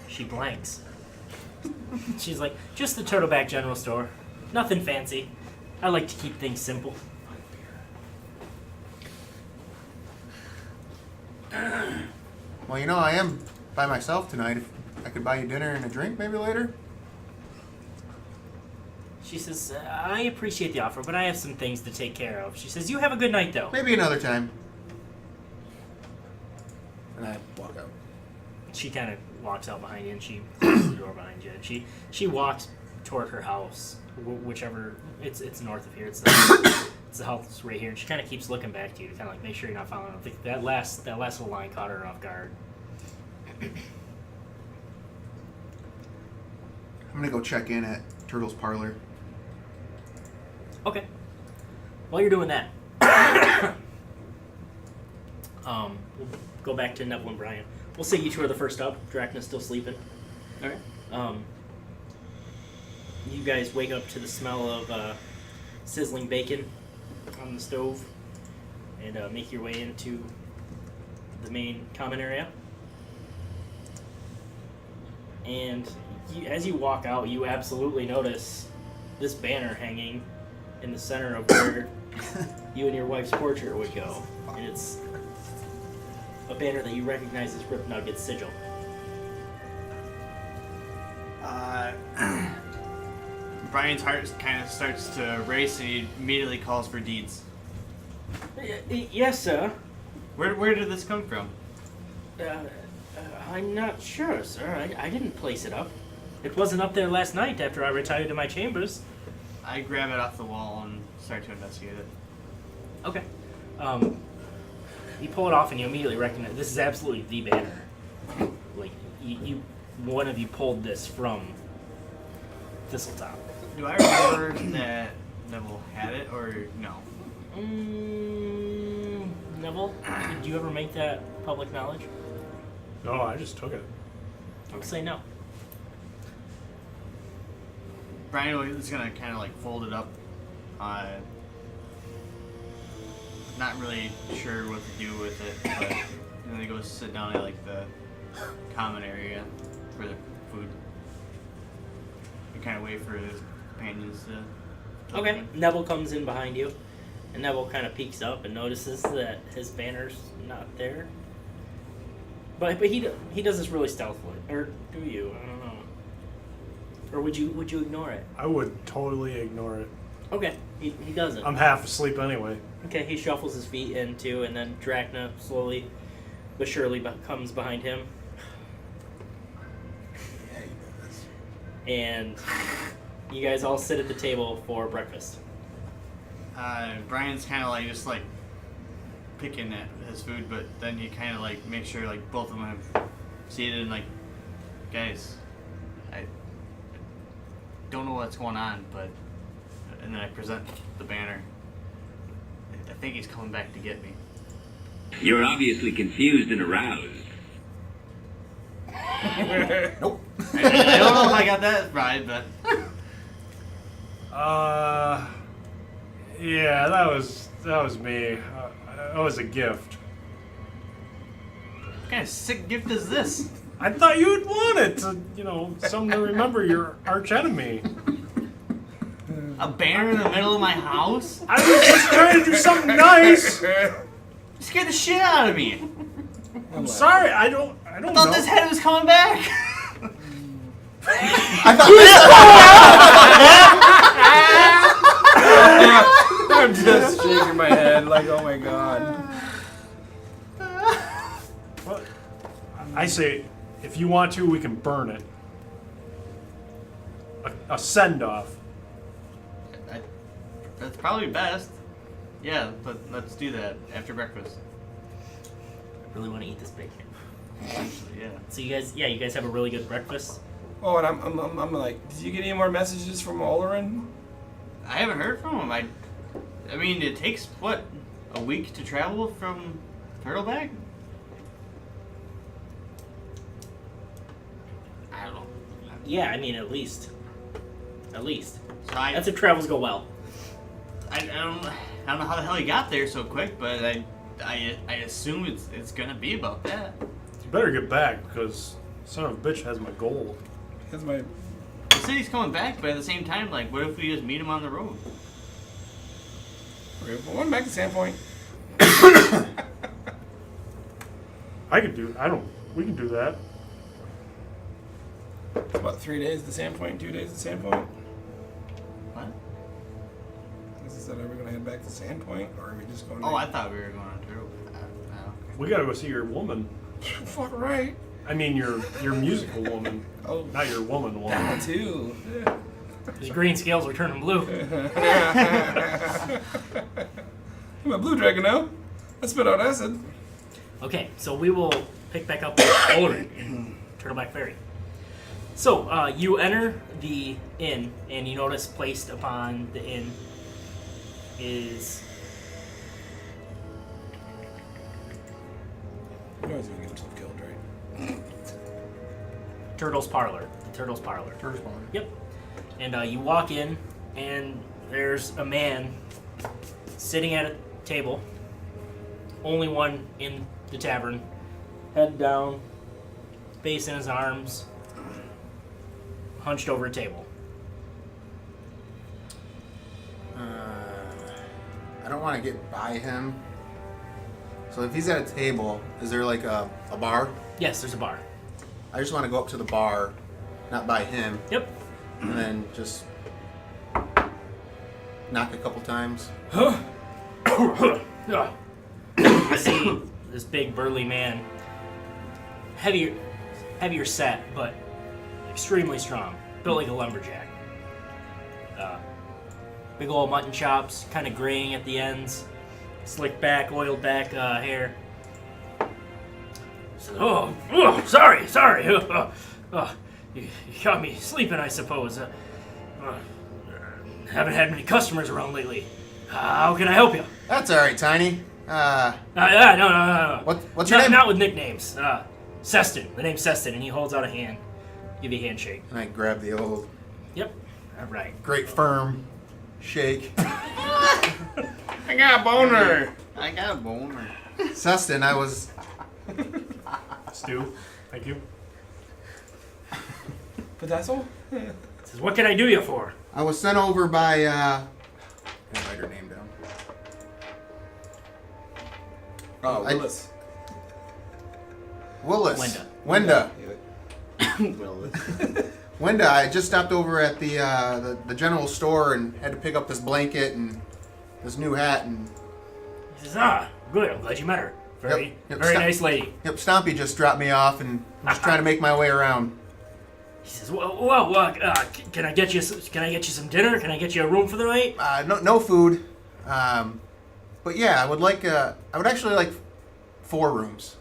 A: She blanks. She's like, "Just the Turtleback General Store. Nothing fancy. I like to keep things simple."
D: Well, you know, I am by myself tonight. If I could buy you dinner and a drink maybe later?
A: She says, "I appreciate the offer, but I have some things to take care of." She says, "You have a good night, though."
D: Maybe another time. And I walk out.
A: She kind of walks out behind you, and she closes the door behind you. And she walks toward her house, whichever it's north of here. It's the house right here, and she kind of keeps looking back to you to kind of like make sure you're not following. I think that last little line caught her off guard.
D: I'm gonna go check in at Turtle's Parlor.
A: Okay. While you're doing that, we'll go back to Nevel and Brian. We'll say you two are the first up. Drakna's still sleeping.
E: All right.
A: You guys wake up to the smell of sizzling bacon on the stove and make your way into the main common area. And as you walk out, you absolutely notice this banner hanging in the center of where you and your wife's portrait would go. And it's a banner that you recognize as Rip Nugget's sigil.
E: Brian's heart kind of starts to race, and he immediately calls for deeds.
A: Yes, sir.
E: Where did this come from?
A: I'm not sure, sir. I didn't place it up. It wasn't up there last night after I retired to my chambers.
E: I grab it off the wall and start to investigate it.
A: Okay. You pull it off and you immediately recognize this is absolutely the banner. Like, you one of you pulled this from Thistletop.
E: Do I remember that Nevel had it, or no?
A: Nevel, did you ever make that public knowledge?
C: No, I just took it.
A: I would say no.
E: Brian is gonna kind of like fold it up. Not really sure what to do with it, but then he goes sit down at like the common area for the food. And kind of wait for his companions to.
A: Okay. Neville comes in behind you, and Neville kind of peeks up and notices that his banner's not there. But he does this really stealthily, or do you? I don't know. Or would you ignore it?
C: I would totally ignore it.
A: Okay, he doesn't.
C: I'm half asleep anyway.
A: Okay, he shuffles his feet in too, and then Drakna slowly but surely comes behind him.
D: Yeah, you know this.
A: And you guys all sit at the table for breakfast.
E: Brian's kind of like just like picking at his food, but then he kind of like makes sure like both of them have seated and like, guys, I don't know what's going on, but and then I present the banner. I think he's coming back to get me.
G: You're obviously confused and aroused.
D: Nope.
E: I don't know if I got that right, but
C: Yeah, that was me. That was a gift.
E: what kind of sick gift is this?
C: I thought you'd want it to, something to remember your arch enemy.
E: A banner in the middle of my house?
C: I was just trying to do something nice.
E: You scared the shit out of me.
C: I'm sorry. I don't
E: I
C: know.
E: thought this head was coming back.
B: I'm just shaking my head like, oh my god.
C: Well, I say, if you want to, we can burn it. A send-off.
E: That's probably best. Yeah, but let's do that after breakfast.
A: I really want to eat this bacon.
E: Yeah.
A: So you guys have a really good breakfast.
B: Oh, and I'm like, did you get any more messages from Olorin?
E: I haven't heard from him. I mean, it takes what, a week to travel from Turtleback? I don't know.
A: Yeah, I mean at least.
E: So
A: That's if travels go well.
E: I don't know how the hell he got there so quick, but I assume it's gonna be about that.
C: You better get back, because son of a bitch has my gold.
B: That's my.
E: The city's coming back, but at the same time, like, what if we just meet him on the road?
B: Okay, well, one back to Sandpoint.
C: We can do that.
B: It's about 3 days to Sandpoint, 2 days to Sandpoint.
E: What?
B: Is that, are we going to head back to Sandpoint, or are we just going to...
E: Oh, I thought we were going on Turtleback.
C: We gotta go see your woman.
B: Fuck right.
C: I mean, your musical woman,
B: Oh,
C: not your woman woman.
B: that too. Yeah.
A: His green scales were turning blue.
B: I'm a blue dragon now. I spit out acid.
A: Okay, so we will pick back up with Olorin, Turtleback Ferry. So you enter the inn, and you notice placed upon the inn is
B: You always gonna get himself killed, right?
A: Turtle's Parlor. The Turtle's Parlor.
D: Turtle's Parlor.
A: Yep. And you walk in, and there's a man sitting at a table, only one in the tavern, head down, face in his arms, hunched over a table.
D: I don't want to get by him. So if he's at a table, is there like a bar?
A: Yes, there's a bar.
D: I just want to go up to the bar, not by him,
A: Yep.
D: and then just knock a couple times.
A: I see this big burly man, heavier set, but extremely strong, built like a lumberjack. Big old mutton chops, kind of graying at the ends, slicked back, oiled back hair. Says, sorry. You caught me sleeping, I suppose. Haven't had many customers around lately. How can I help you?
D: That's all right, Tiny.
A: No.
D: What's your name?
A: Not with nicknames. Seston. The name's Seston, and he holds out a hand. Give you a handshake.
D: And I grab the old
A: Yep. All right.
D: great firm shake.
E: I got a boner.
D: Seston, I was.
C: Stu, thank you.
B: Potasso?
A: Says, what can I do you for?
D: I was sent over by. Can I write her name down?
B: Oh,
D: I-
B: Willis.
D: Willis.
A: Wenda.
D: Wenda, I just stopped over at the general store and had to pick up this blanket and this new hat and.
A: He says, good. I'm glad you met her. Very
D: Yep,
A: nice lady.
D: Yep, Stompy just dropped me off and I'm just trying to make my way around.
A: He says, can I get you some dinner? Can I get you a room for the night?
D: No food, but yeah, I would actually like 4 rooms.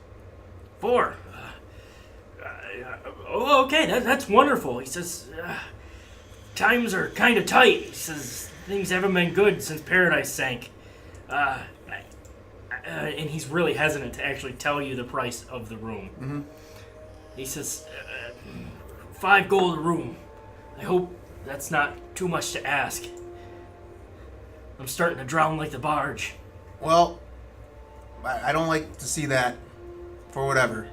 A: 4. Okay, that's wonderful. He says, times are kind of tight. He says, things haven't been good since Paradise sank. And he's really hesitant to actually tell you the price of the room.
D: Mm-hmm.
A: He says, 5 gold a room. I hope that's not too much to ask. I'm starting to drown like the barge.
D: Well, I don't like to see that for whatever.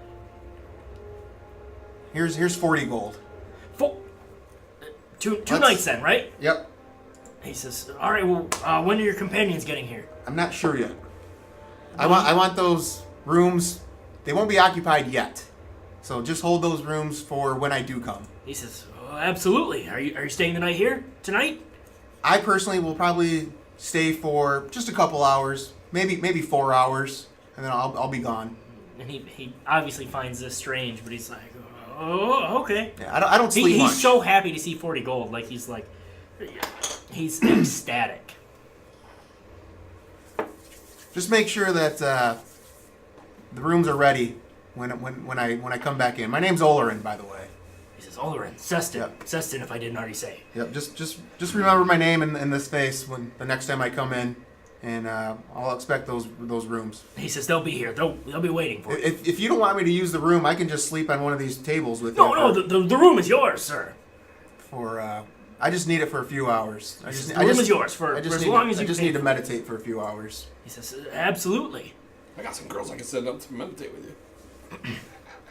D: Here's 40 gold.
A: Two
D: Let's-
A: nights then, right?
D: Yep.
A: He says, all right, well, when are your companions getting here?
D: I'm not sure yet. I want those rooms. They won't be occupied yet, so just hold those rooms for when I do come.
A: He says, absolutely. Are you staying the night here tonight?
D: I personally will probably stay for just a couple hours, maybe 4 hours, and then I'll be gone.
A: And he obviously finds this strange, but he's like, oh, okay.
D: Yeah, I don't sleep much.
A: He's so happy to see 40 gold. Like, he's ecstatic.
D: Just make sure that the rooms are ready when I come back in. My name's Olorin, by the way.
A: He says, Olorin, Seston.
D: Yep.
A: Seston, if I didn't already say.
D: Yep. Just remember my name in this face when the next time I come in, and I'll expect those rooms.
A: He says, they'll be here. They'll be waiting for you.
D: If you don't want me to use the room, I can just sleep on one of these tables with you.
A: No, the room is yours, sir.
D: I just need it for a few hours.
A: The room is yours for as long as you
D: I just
A: pay
D: need to
A: for it.
D: meditate for a few hours.
A: He says, absolutely.
B: I got some girls I can send up to meditate with you.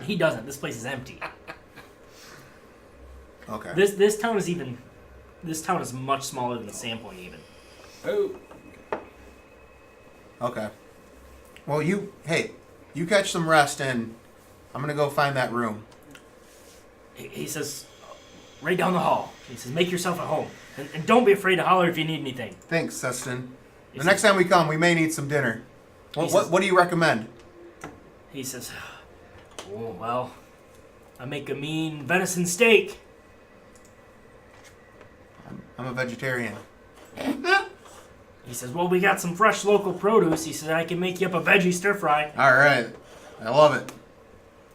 A: He doesn't. This place is empty.
D: Okay.
A: This town is much smaller than Sandpoint even.
B: Oh.
D: Okay. Well, you catch some rest, and I'm gonna go find that room.
A: He says, right down the hall. He says, make yourself at home. And don't be afraid to holler if you need anything.
D: Thanks, Seston.
A: He
D: The
A: says-
D: next time we come, we may need some dinner. What do you recommend?
A: He says, oh, well, I make a mean venison steak.
D: I'm a vegetarian.
A: He says, well, we got some fresh local produce. He says, I can make you up a veggie stir fry.
D: All right. I love it.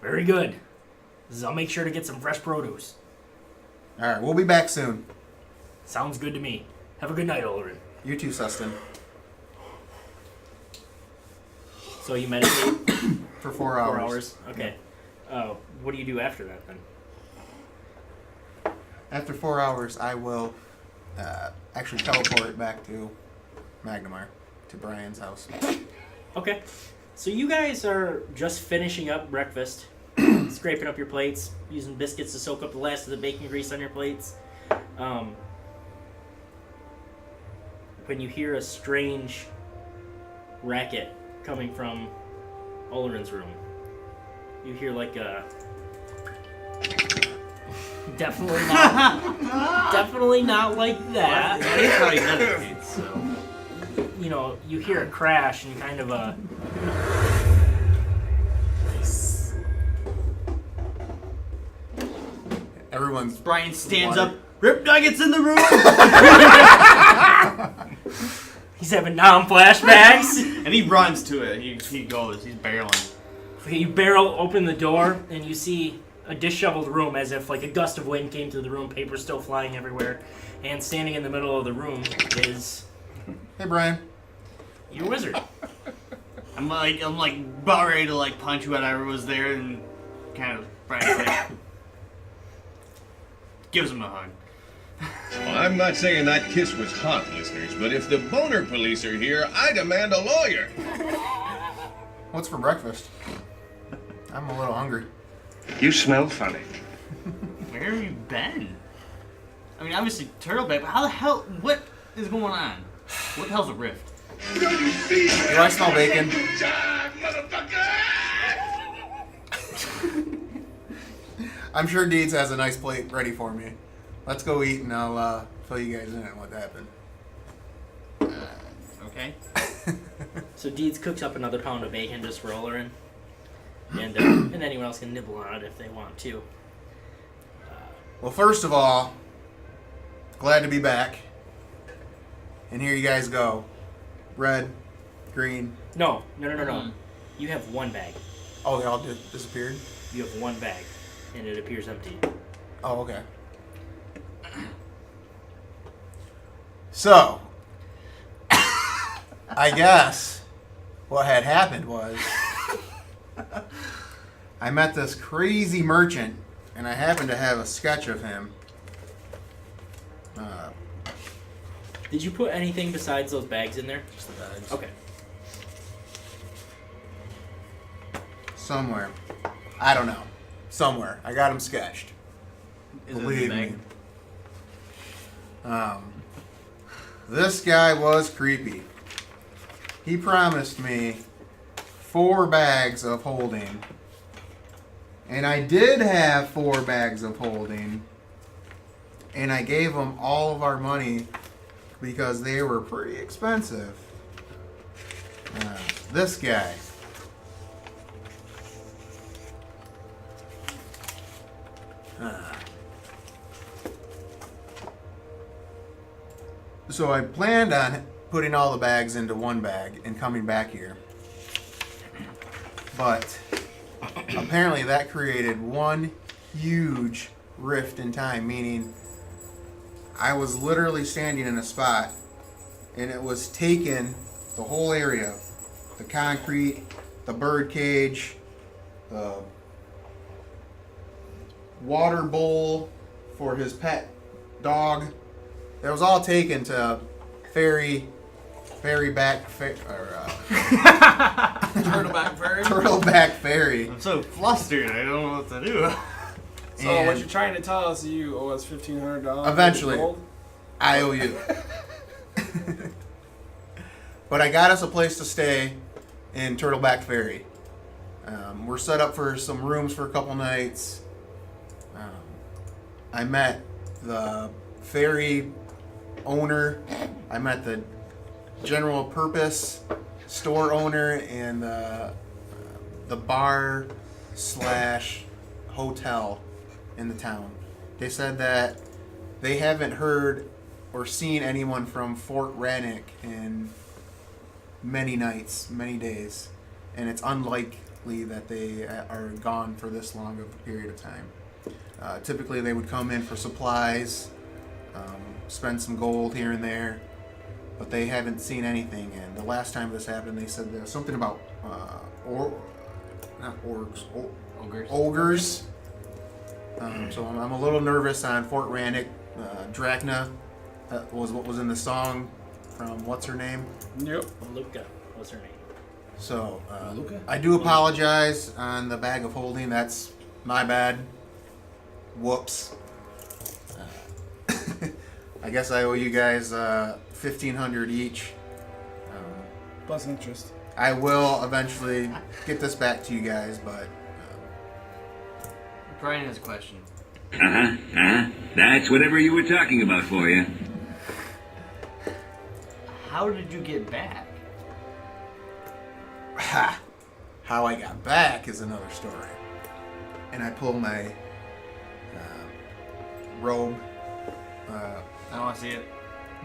A: Very good. He says, I'll make sure to get some fresh produce.
D: All right. We'll be back soon.
A: Sounds good to me. Have a good night, Olorin.
D: You too, Seston.
A: So you meditate
D: For 4 hours.
A: 4 hours? Okay. What do you do after that, then?
D: After 4 hours, I will actually teleport back to Magnamar to Brian's house.
A: Okay. So you guys are just finishing up breakfast, scraping up your plates, using biscuits to soak up the last of the bacon grease on your plates. When you hear a strange racket coming from Olorin's room, you hear like a... Definitely not like that.
E: That is how he meditates, so.
A: You know, you hear a crash and kind of a...
D: Everyone's
E: Brian stands up. Rip Nuggets in the room!
A: He's having flashbacks.
E: And he runs to it. He goes. He's barreling.
A: You barrel open the door and you see a disheveled room as if like a gust of wind came through the room, paper still flying everywhere. And standing in the middle of the room is
D: Hey, Brian.
A: your wizard.
E: I'm like about ready to like punch whatever was there, and kind of Brian's like gives him a hug.
H: Well, I'm not saying that kiss was hot, listeners, but if the boner police are here, I demand a lawyer.
D: What's for breakfast? I'm a little hungry.
F: You smell funny.
E: Where have you been? I mean, obviously Turtleback, but how the hell? What is going on? What the hell's a rift?
D: Do I smell bacon? I'm sure Deeds has a nice plate ready for me. Let's go eat and I'll fill you guys in on what happened.
E: Okay.
A: So Deeds cooks up another pound of bacon just for Olorin. And anyone else can nibble on it if they want to.
D: Well, first of all, glad to be back. And here you guys go. Red, green.
A: No. You have one bag.
D: Oh, they all disappeared?
A: You have one bag, and it appears empty.
D: Oh, okay. So, I guess what had happened was I met this crazy merchant, and I happened to have a sketch of him.
A: Did you put anything besides those bags in there?
D: Just the bags.
A: Okay.
D: Somewhere. I don't know. Somewhere. I got him sketched.
E: Is it
D: Believe
E: the
D: me.
E: bag?
D: This guy was creepy. He promised me 4 bags of holding. And I did have 4 bags of holding. And I gave him all of our money because they were pretty expensive. This guy. So I planned on putting all the bags into one bag and coming back here. But apparently that created one huge rift in time, meaning I was literally standing in a spot and it was taking the whole area. The concrete, the bird cage, the water bowl for his pet dog. It was all taken to Turtleback Ferry.
E: I'm so flustered. I don't know what to do.
B: So what you're trying to tell us, you owe us $1,500.
D: Eventually.
B: Gold?
D: I owe you. But I got us a place to stay in Turtleback Ferry. We're set up for some rooms for a couple nights. I met the ferry owner. I met the general purpose store owner and the bar / hotel in the town. They said that they haven't heard or seen anyone from Fort Rannoch in many nights, many days, and it's unlikely that they are gone for this long of a period of time. Typically they would come in for supplies, spend some gold here and there, but they haven't seen anything. And the last time this happened, they said there's something about ogres. So I'm a little nervous on Fort Rannoch. Drakna was what was in the song. from what's her name.
B: Yep.
A: Luca. What's her name?
D: So
B: Luca?
D: I do apologize on the bag of holding. That's my bad. Whoops. I guess I owe you guys $1,500 each.
B: Plus interest.
D: I will eventually get this back to you guys, but
E: Brian has a question.
G: That's whatever you were talking about for you.
E: How did you get back?
D: how I got back is another story. And I pull my robe,
E: I don't want to see it.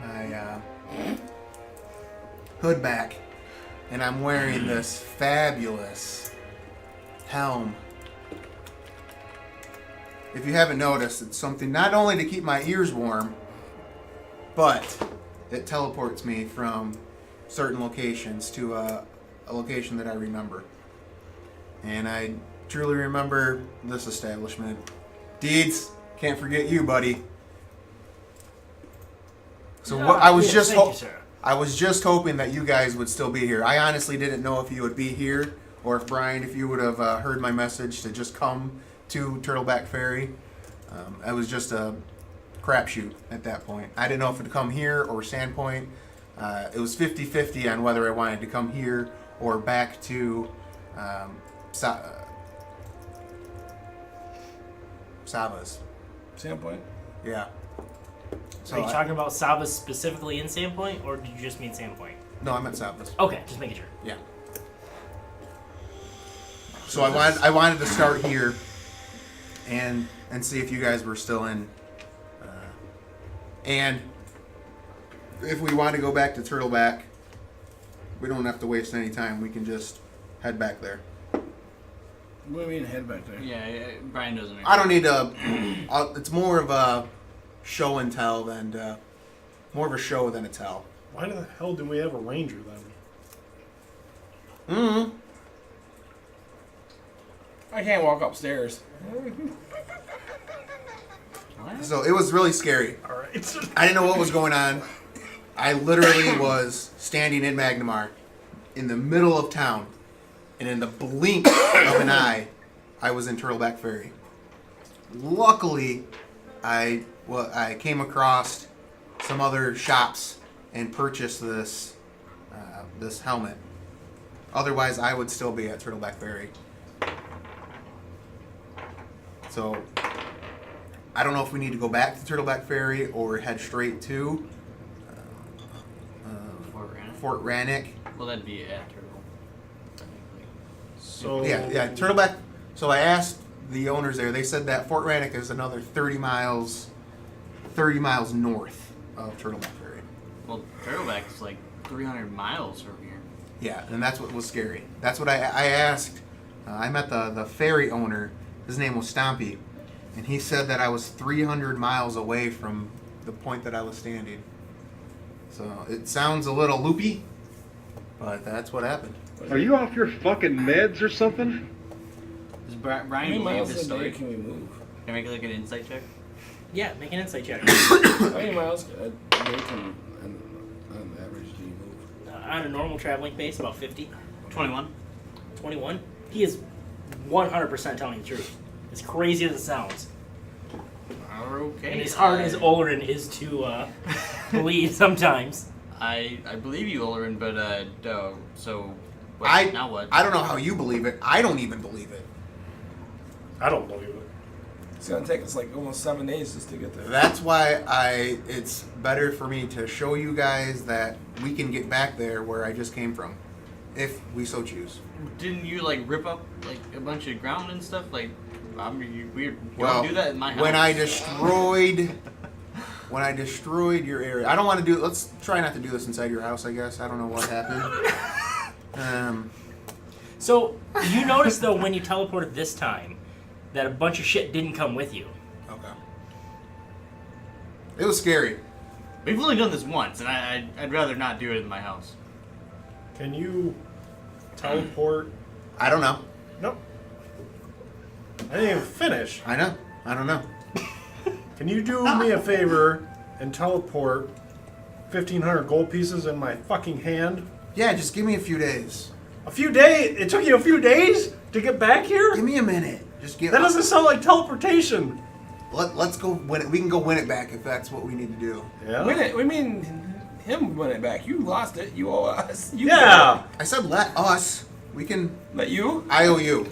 D: my hood back, and I'm wearing this fabulous helm. If you haven't noticed, it's something not only to keep my ears warm, but it teleports me from certain locations to a location that I remember. And I truly remember this establishment. Deeds, can't forget you, buddy. So what I was
A: Yes,
D: just
A: thank you, sir.
D: I was just hoping that you guys would still be here. I honestly didn't know if you would be here, or if Brian, if you would have heard my message to just come to Turtleback Ferry. It was just a crapshoot at that point. I didn't know if it would come here or Sandpoint. It was 50-50 on whether I wanted to come here or back to Sava's.
B: Sandpoint?
D: Yeah. So
A: Are you talking about Sava's specifically in Sandpoint, or did you just mean Sandpoint?
D: No, I meant Sava's.
A: Okay, just making sure.
D: Yeah. So I wanted to start here and see if you guys were still in. And if we want to go back to Turtleback, we don't have to waste any time. We can just head back there.
B: What do you mean head back there?
E: Yeah, Brian doesn't.
D: I don't need to. It's more of a show and tell than more of a show than a tell.
C: Why the hell do we have a ranger then?
B: I can't walk upstairs.
D: So it was really scary.
C: All right.
D: I didn't know what was going on. I literally was standing in Magnamar in the middle of town, and in the blink of an eye, I was in Turtleback Ferry. Luckily, I came across some other shops and purchased this this helmet. Otherwise, I would still be at Turtleback Ferry. So I don't know if we need to go back to Turtleback Ferry or head straight to Fort Rannick.
E: Well, that'd be at Turtle. Technically.
C: So
D: Yeah, Turtleback. So I asked the owners there. They said that Fort Rannick is another 30 miles north of Turtleback Ferry.
E: Well, Turtleback is like 300 miles from here.
D: Yeah, and that's what was scary. That's what I asked. I met the ferry owner. His name was Stompy, and he said that I was 300 miles away from the point that I was standing. So it sounds a little loopy, but that's what happened.
I: Are you off your fucking meds or something?
E: Does
B: How
E: Brian
B: many
E: believe
B: miles
E: this
B: a day
E: story?
B: can we move?
E: Can I make like an insight check?
A: Yeah, make an insight check.
B: How many miles a day can, on average, do you move?
A: On a normal traveling pace, about 50.
E: 21.
A: 21. He is 100% telling the truth. As crazy as it sounds.
E: Okay.
A: And as hard as Olorin is to believe sometimes.
E: I believe you, Olorin, but so now what?
D: I don't know how you believe it. I don't even believe it.
C: I don't believe it.
B: It's gonna take us like almost 7 days just to get there.
D: That's why it's better for me to show you guys that we can get back there where I just came from, if we so choose.
E: Didn't you like rip up like a bunch of ground and stuff? Like, I mean, we
D: Well,
E: don't do that in my house.
D: when I destroyed your area, I don't want to do. Let's try not to do this inside your house. I guess I don't know what happened.
A: So, you notice though when you teleported this time that a bunch of shit didn't come with you.
D: Okay. It was scary.
E: We've only done this once, and I'd rather not do it in my house.
C: Can you teleport?
D: I don't know.
C: Nope. I didn't even finish.
D: I know. I don't know.
C: Can you do me a favor and teleport 1,500 gold pieces in my fucking hand.
D: Yeah, just give me a few days.
C: A few days? It took you a few days to get back here?
D: Give me a minute. Just get.
C: That doesn't sound like teleportation.
D: Let's go win it. We can go win it back if that's what we need to do.
C: Yeah.
B: Win it. We mean him win it back. You lost it. You owe us. You
C: Yeah.
D: I said let us. We can.
B: Let you?
D: I owe you.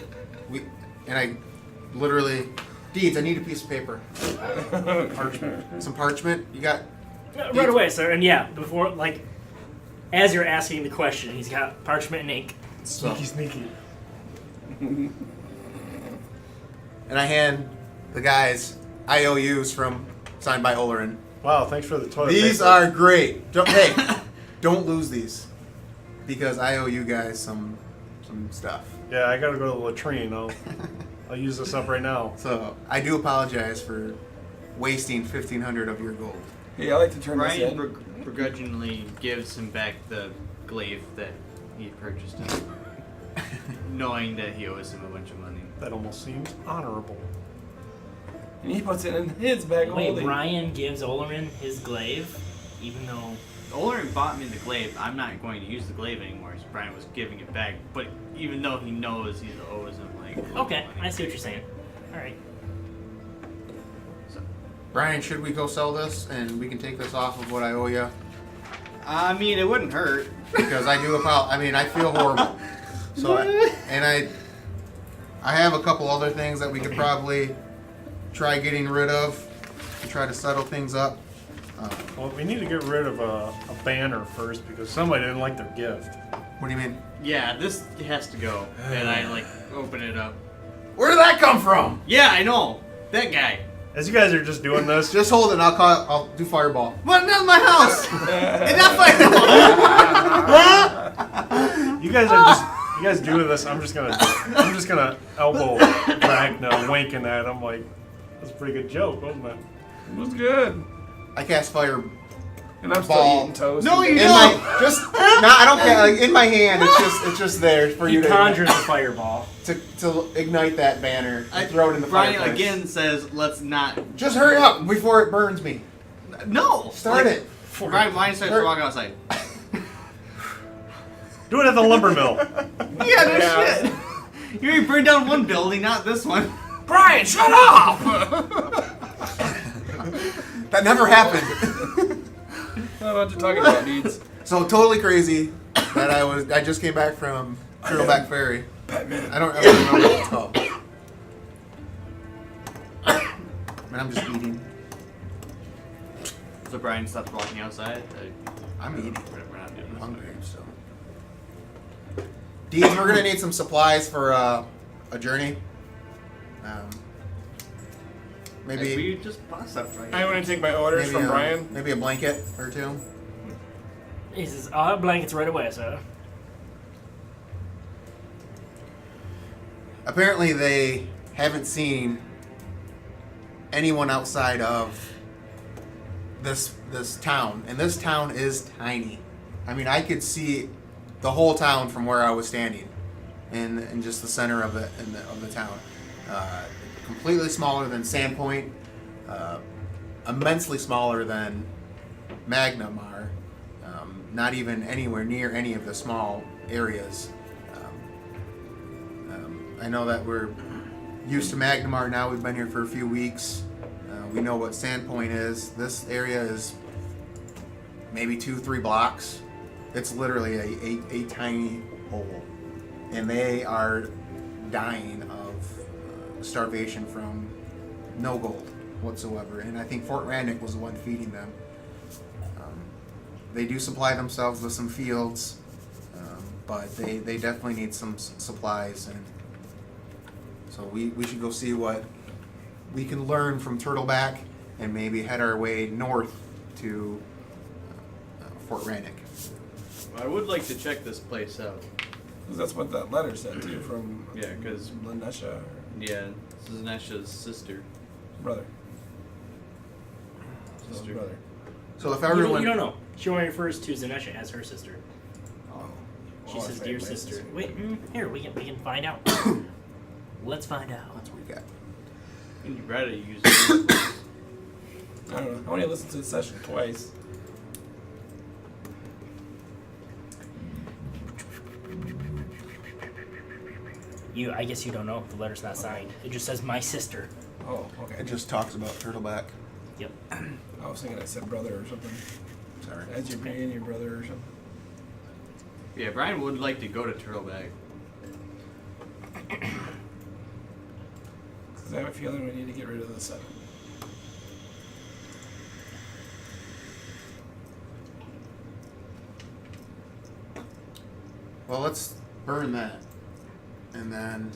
D: I literally. Deeds, I need a piece of paper.
C: Parchment.
D: Some parchment. You got.
A: Right away, sir. And yeah, before, like, as you're asking the question, he's got parchment and ink.
C: Sneaky.
D: And I hand the guys IOUs from signed by Olorin.
C: Wow, thanks for the toilet
D: These
C: paper.
D: are great. Hey, don't lose these because I owe you guys some stuff.
C: Yeah, I gotta go to the latrine. I'll use this up right now.
D: So I do apologize for wasting 1,500 of your gold.
B: Yeah, I like to turn this
E: Brian
B: in.
E: begrudgingly gives him back the glaive that he purchased him, knowing that he owes him a bunch of money.
C: That almost seems honorable.
B: And he puts it in his bag.
A: Wait,
B: holding.
A: Brian gives Olorin his glaive, even though...
E: Olorin bought me the glaive. I'm not going to use the glaive anymore, so Brian was giving it back. But even though he knows he owes him, like...
A: Okay,
E: money.
A: I see what you're saying. Alright.
E: So,
D: Brian, should we go sell this and we can take this off of what I owe you?
E: I mean, it wouldn't hurt.
D: Because I do I mean, I feel horrible. So I have a couple other things that we could probably try getting rid of to try to settle things up.
C: Well, we need to get rid of a banner first because somebody didn't like their gift.
D: What do you mean?
E: Yeah, this has to go. And I, like, open it up.
D: Where did that come from?
E: Yeah, I know. That guy.
C: As you guys are just doing this,
D: Just hold it. I'll do fireball.
E: But not my house. It's not fireball.
C: you guys doing this. I'm just gonna elbow Drakna, winking at him like that's a pretty good joke, wasn't it?
B: It was good.
D: I cast fire.
B: And I'm still
D: Ball.
B: eating toast.
E: No, you
D: In
E: don't.
D: my I don't care. Like in my hand, it's just there for you
A: He
D: to
A: conjures a fireball.
D: to ignite that banner
E: I
D: and throw it in the
E: Brian
D: fireplace.
E: again says, let's not.
D: Just hurry up before it burns me.
E: No.
D: Start
E: Like,
D: it.
E: Brian starts to walk outside.
C: Do it at the lumber mill.
E: Yeah, no shit. You already burned down one building, not this one.
B: Brian, shut up!
D: That never happened.
B: I don't know what you're talking about, Needs.
D: So totally crazy that I just came back from Turtleback Ferry. I don't ever remember what it's called. And I'm just eating.
E: So Brian stops walking outside.
D: I'm eating.
E: We're not doing
D: I'm
E: this.
D: hungry, so. Deeds, we're gonna need some supplies for a journey. Maybe
E: We just bought stuff right
B: I'm going to take my orders from Brian.
D: Maybe a blanket or two.
A: He says, I'll have blankets right away, sir.
D: Apparently, they haven't seen anyone outside of this town, and this town is tiny. I mean, I could see the whole town from where I was standing, in just the center of the town. Completely smaller than Sandpoint, immensely smaller than Magnamar. Not even anywhere near any of the small areas. I know that we're used to Magnamar now. We've been here for a few weeks. We know what Sandpoint is. This area is maybe 2-3 blocks. It's literally a tiny hole. And they are dying of starvation from no gold whatsoever. And I think Fort Rannick was the one feeding them. They do supply themselves with some fields, but they definitely need some supplies. And so we should go see what we can learn from Turtleback and maybe head our way north to Fort Rannick.
E: I would like to check this place out.
B: That's what that letter said, too, from
E: Yeah, because
B: Lanesha.
E: yeah, this is Nesha's sister.
B: Brother.
E: Sister.
B: Brother.
D: So if
A: You
D: everyone...
A: don't know. She only refers to Zanesha as her sister.
B: Oh.
A: She
B: Well,
A: says,
B: I
A: dear
B: say my
A: sister. Wait, here, we can find out. Let's find out.
D: That's what we got.
E: And you rather use this place.
B: I don't know. I only listened to the session twice.
A: I guess you don't know. The letter's not signed. It just says my sister.
B: Oh, okay.
D: It just talks about Turtleback.
A: Yep.
B: I was thinking I said brother or something.
D: Sorry.
B: As your being your brother or something.
E: Yeah, Brian would like to go to Turtleback.
B: Because I have a feeling we need to get rid of the 7.
D: Well, let's burn that. And then,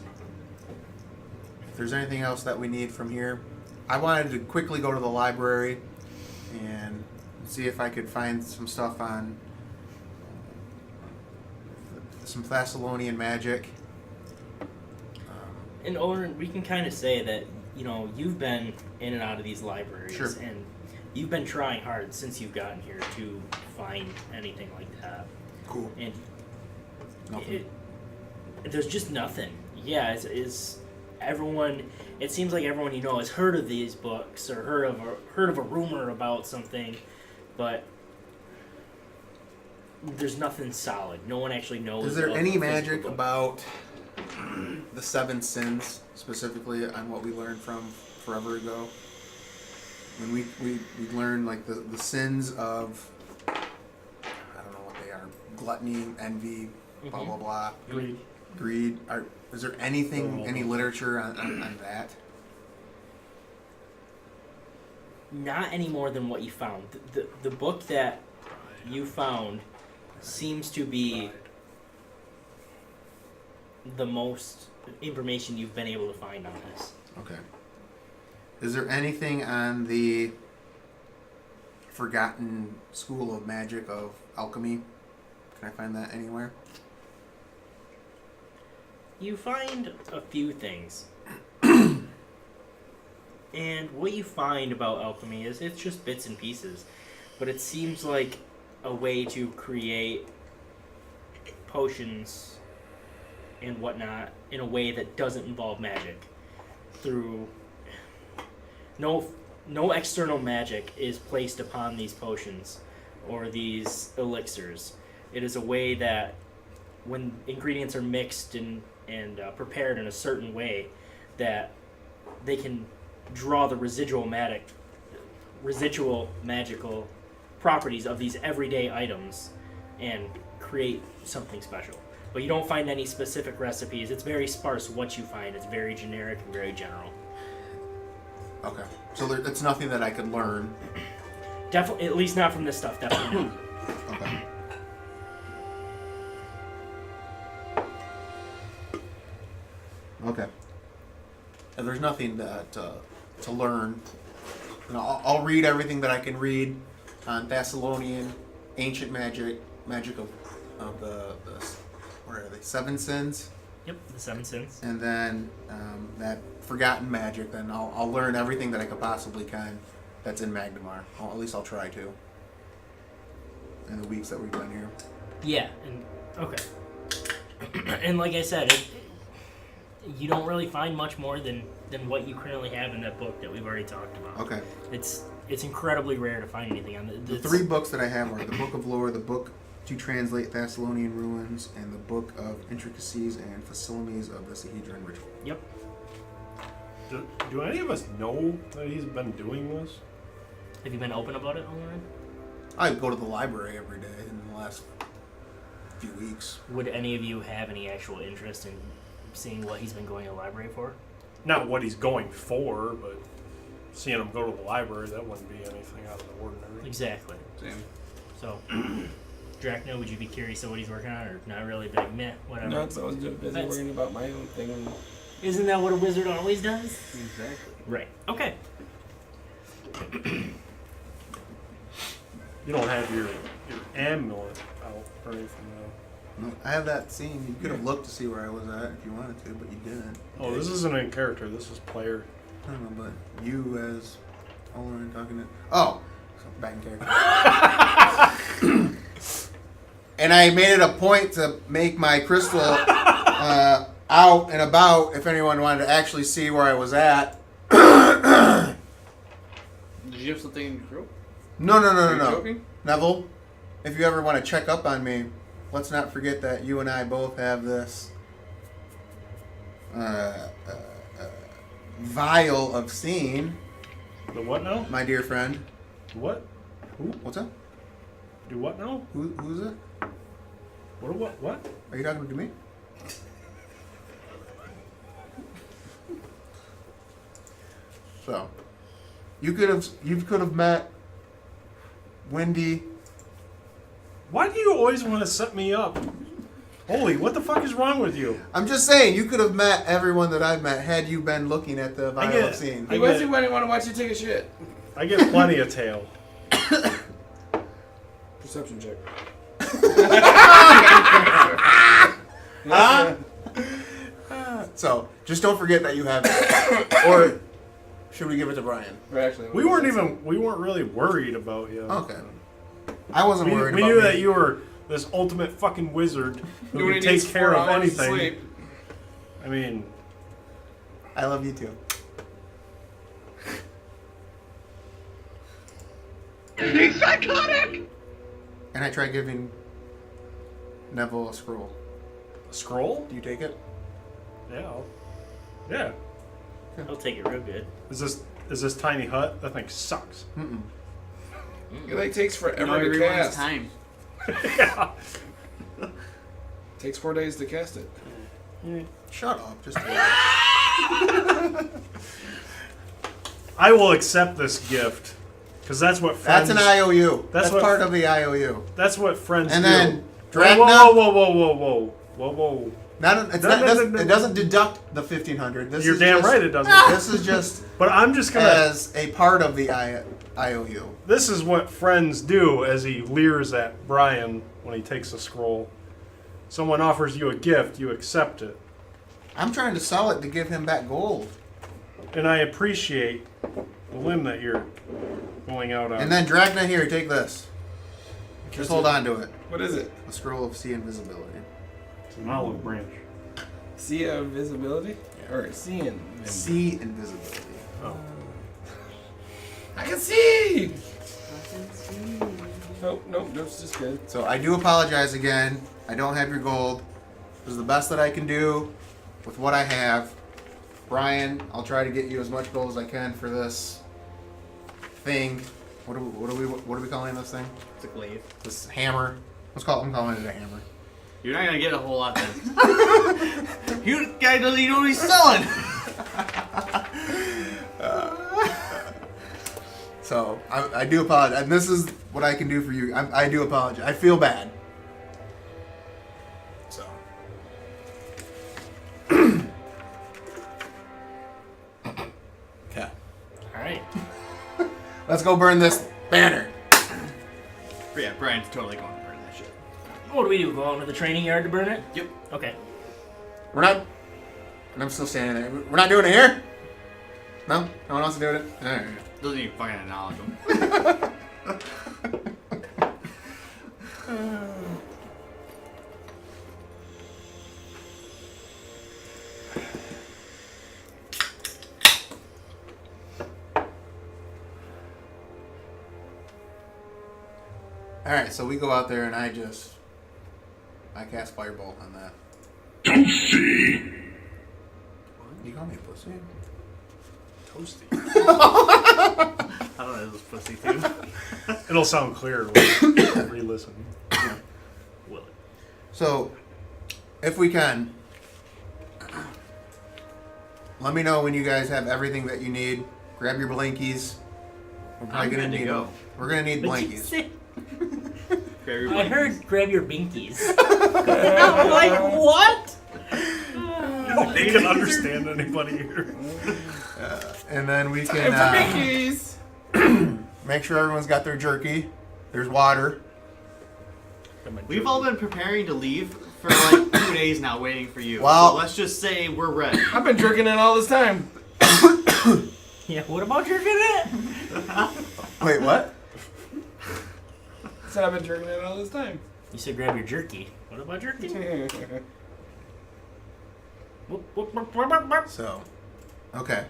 D: if there's anything else that we need from here, I wanted to quickly go to the library and see if I could find some stuff on some Thessalonian magic.
A: And Olorin, we can kind of say that, you've been in and out of these libraries.
D: Sure.
A: And you've been trying hard since you've gotten here to find anything like that.
D: Cool.
A: And
D: Nothing.
A: there's just nothing. Yeah, is everyone? It seems like everyone has heard of these books or heard of a rumor about something, but there's nothing solid. No one actually knows.
D: Is there
A: of
D: any
A: the
D: magic
A: physical book.
D: about the 7 sins, specifically on what we learned from forever ago? When we learned like the sins of, I don't know what they are, gluttony, envy, blah blah blah, greed. Is there anything, any literature on that?
A: Not any more than what you found. The book that you found seems to be the most information you've been able to find on this.
D: Okay. Is there anything on the forgotten school of magic of alchemy? Can I find that anywhere?
A: You find a few things. And what you find about alchemy is it's just bits and pieces. But it seems like a way to create potions and whatnot in a way that doesn't involve magic. Through no external magic is placed upon these potions or these elixirs. It is a way that when ingredients are mixed and prepared in a certain way, that they can draw the residual magical properties of these everyday items and create something special. But you don't find any specific recipes. It's very sparse what you find. It's very generic and very general.
D: Okay. So it's nothing that I could learn.
A: Definitely, at least not from this stuff. Definitely not.
D: Okay. Okay. And there's nothing to learn. I'll read everything that I can read on Thessalonian, ancient magic of the what are they, 7 sins?
A: Yep, the 7 sins.
D: And then that forgotten magic. Then I'll learn everything that I could possibly can that's in Magnemar. At least I'll try to. In the weeks that we've been here.
A: Yeah, and okay. And like I said, you don't really find much more than what you currently have in that book that we've already talked about.
D: Okay.
A: It's incredibly rare to find anything on
D: The 3 books that I have are the Book of Lore, the Book to Translate Thessalonian Ruins, and the Book of Intricacies and Facilities of the Sahedron Ritual.
A: Yep.
C: Do any of us know that he's been doing this?
A: Have you been open about it, Olorin?
D: I go to the library every day in the last few weeks.
A: Would any of you have any actual interest in seeing what he's been going to the library for?
C: Not what he's going for, but seeing him go to the library, that wouldn't be anything out of the ordinary.
A: Exactly.
E: Same.
A: So, Drakna, would you be curious of what he's working on, or not really big? Meh, whatever.
B: No, I was busy worrying about my own thing.
A: Isn't that what a wizard always does?
E: Exactly.
A: Right. Okay.
C: You don't have your amulet out or anything, though.
D: No, I have that scene. You could have looked to see where I was at if you wanted to, but you didn't.
C: Oh, this isn't in character. This is player.
D: I don't know, but you as Olorin talking to... Oh! So back in character. And I made it a point to make my crystal out and about if anyone wanted to actually see where I was at.
E: Did you have something in your throat?
D: No.
E: Are you joking?
D: Nevel, if you ever want to check up on me, let's not forget that you and I both have this vial of seeing,
C: The what now?
D: my dear friend.
C: What? Who?
D: What's up?
C: Do what now?
D: Who's it?
C: What?
D: Are you talking to me? So, you could have met Wendy.
C: Why do you always want to set me up? Holy, what the fuck is wrong with you?
D: I'm just saying, you could have met everyone that I've met had you been looking at the vial of scene.
B: He wasn't want to watch you take a shit.
C: I get plenty of tail.
B: Perception check.
D: So, just don't forget that you have it. Or should we give it to Brian?
C: We weren't really worried about you.
D: Okay. I wasn't worried
C: We
D: about
C: knew
D: me.
C: that you were this ultimate fucking wizard who
B: You only
C: could take
B: needs
C: care
B: 4
C: of
B: hours
C: anything.
B: sleep.
C: I mean,
D: I love you too.
G: He's psychotic!
D: And I tried giving Nevel a scroll.
C: a scroll?
D: Do you take it?
C: Yeah.
A: I'll take it real good.
C: Is this tiny hut? That thing sucks.
D: Mm-mm.
B: It like takes forever to
E: Everyone's
B: cast.
E: time.
C: Yeah.
B: Takes 4 days to cast it.
D: Shut up. Just
C: I will accept this gift because that's what friends.
D: That's an IOU.
C: That's
D: That's
C: what-
D: part of the IOU.
C: That's what friends
D: And
C: do.
D: then
C: Whoa,
D: Drakna.
C: whoa.
D: It doesn't deduct the 1500. This
C: You're
D: is
C: damn
D: just,
C: right it doesn't.
D: This is just
C: But I'm just gonna.
D: as a part of the IOU.
C: This is what friends do as he leers at Brian when he takes a scroll. Someone offers you a gift, you accept it.
D: I'm trying to sell it to give him back gold.
C: And I appreciate the limb that you're going out on.
D: And then Drakna, here, take this. Just hold on to it.
B: What is it?
D: A scroll of sea invisibility.
C: It's an olive branch.
B: See invisibility? Or seeing.
D: Sea invisibility.
C: Oh.
B: I can see! Nope, it's just good.
D: So I do apologize again. I don't have your gold. This is the best that I can do with what I have. Brian, I'll try to get you as much gold as I can for this thing. What are we calling this thing?
E: It's a glaive.
D: This hammer. I'm calling it a hammer.
E: You're not gonna get a whole lot then. You guy doesn't even know what he's selling.
D: So I do apologize, and this is what I can do for you. I do apologize. I feel bad. So. Okay.
A: Alright.
D: Let's go burn this banner.
E: But yeah, Brian's totally going to burn that shit.
A: What do we do? Go out into the training yard to burn it?
E: Yep.
A: Okay.
D: We're not. And I'm still standing there. We're not doing it here. No, no one else is doing it. All right.
E: Doesn't even fucking acknowledge him.
D: All right. So we go out there, and I cast Firebolt on that.
G: Don't see.
D: You call me a pussy?
C: Toasty.
E: I don't know, this is pussy too.
C: It'll sound clearer when you re-listen.
A: Will it?
D: So, if we can, let me know when you guys have everything that you need. Grab your blankies. We're probably
E: I'm
D: gonna
E: good to
D: need
E: go.
D: them. We're gonna need
A: What'd you
D: blankies.
A: say?
E: Grab your
A: I
E: blankies.
A: heard grab your binkies. I'm like, what?
C: Nobody can understand anybody here.
D: And then we
B: Time
D: can
B: for Mickey's!
D: make sure everyone's got their jerky. There's water.
E: We've all been preparing to leave for like 2 days now, waiting for you.
D: Well-
E: so let's just say we're ready.
B: I've been drinking it all this time.
A: Yeah, what about drinking it?
D: Wait, what?
B: I said I've been drinking it all this time.
A: You said grab your jerky. What about jerky?
D: So, okay.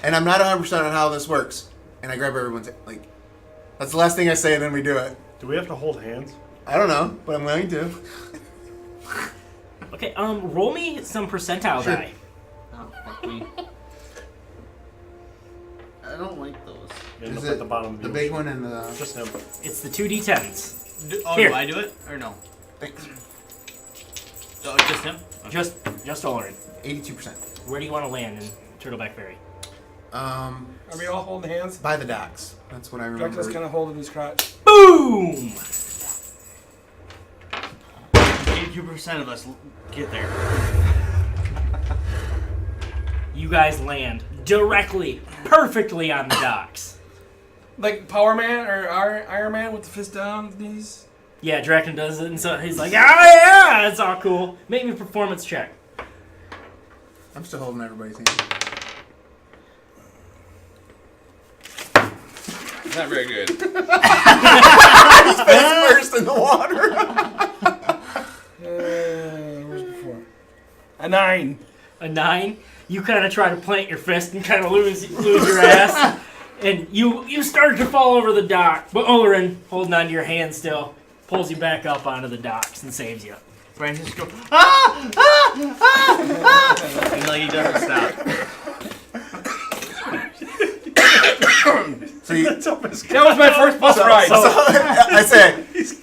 D: And I'm not 100% on how this works. And I grab everyone's, like, that's the last thing I say, and then we do it.
C: Do we have to hold hands?
D: I don't know, but I'm going to.
A: Okay, roll me some percentile
D: Sure.
A: die.
E: Oh, fuck me. I don't like those.
C: And
D: Is
C: up at
D: it
C: the bottom of
D: the
C: the
D: big
C: ocean.
D: one and the...
C: Just him.
A: It's the 2d10s.
E: Do
A: Here.
E: I do it? Or no?
D: Thanks.
E: Oh, just him? Okay.
A: Just Olorin.
D: 82%.
A: Where do you want to land in Turtleback Ferry?
B: Are we all holding hands?
D: By the docks. That's what I remember.
B: Dracula's kind of holding his crotch.
A: Boom!
E: 82% of us get there.
A: You guys land directly, perfectly on the docks.
B: Like Power Man or Iron Man with the fist down, knees.
A: Yeah, Drakna does it, and so he's like, yeah, it's all cool. Make me a performance check.
D: I'm still holding everybody's hand.
J: Not very good.
D: He's face first in the water.
B: Where's before? A 9.
A: A 9. You kind of try to plant your fist and kind of lose your ass, and you start to fall over the dock. But Olorin, holding onto your hand still, pulls you back up onto the docks and saves you.
E: Brian just go, ah, ah, ah, ah, and like he doesn't stop.
D: So you,
B: That was my first bus ride.
D: I say, is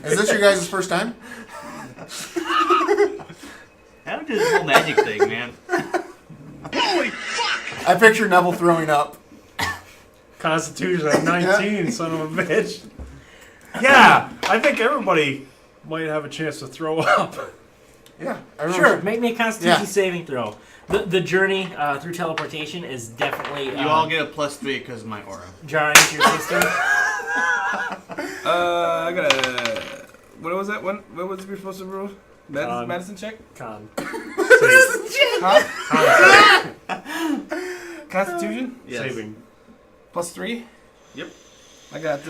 D: this your guys' first time?
E: How did this whole magic thing, man?
H: Holy fuck!
D: I picture Nevel throwing up.
C: Constitution at 19, son of a bitch. Yeah, I think everybody might have a chance to throw up.
D: Yeah, I remember.
A: Sure, make me a Constitution
D: Yeah.
A: saving throw. The journey through teleportation is definitely
E: You all get a +3 because of my aura.
A: jarring to your system.
B: I got a. What was that one? What was we supposed to roll? Medicine check?
C: Con.
B: Huh? Constitution?
E: Yes.
C: Saving.
B: +3?
E: Yep.
B: I got,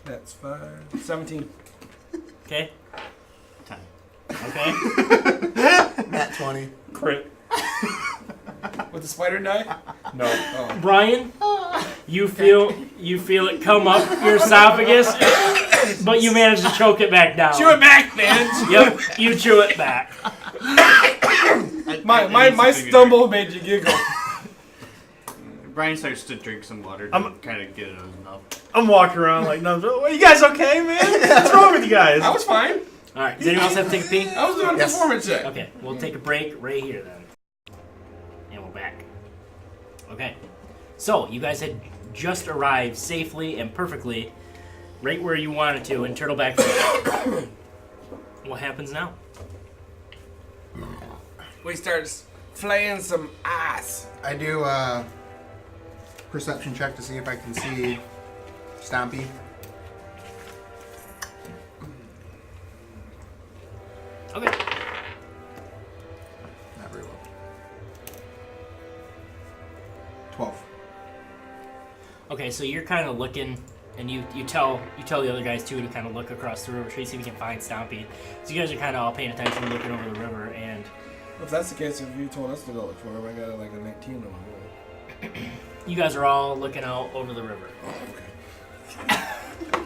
B: that's 5. 17.
A: Okay.
E: 10.
A: Okay.
D: Nat 20.
C: Crit.
B: With the spider die?
C: No.
B: Oh.
A: Brian, you feel it come up your esophagus, but you manage to choke it back down.
B: Chew it back, man!
A: Yep, you chew it back.
B: My stumble made you giggle.
E: Brian starts to drink some water to kind of get it out of his mouth.
C: I'm walking around like, no, are you guys okay, man? What's wrong with you guys?
B: I was fine.
A: All right, does anyone else have to take a pee?
B: I was doing a performance check.
A: Okay, we'll take a break right here then. And we're back. Okay. So, you guys had just arrived safely and perfectly right where you wanted to in Turtleback Ferry. What happens now?
B: We start flaying some ass.
D: I do a perception check to see if I can see Stompy.
A: Okay.
D: Not very well. 12.
A: Okay, so you're kind of looking, and you tell the other guys too to kind of look across the river, try to see if you can find Stompy. So you guys are kind of all paying attention, looking over the river, and
B: If that's the case, if you told us to go look for him, I got like a 19 on my roll.
A: you guys are all looking out over the river.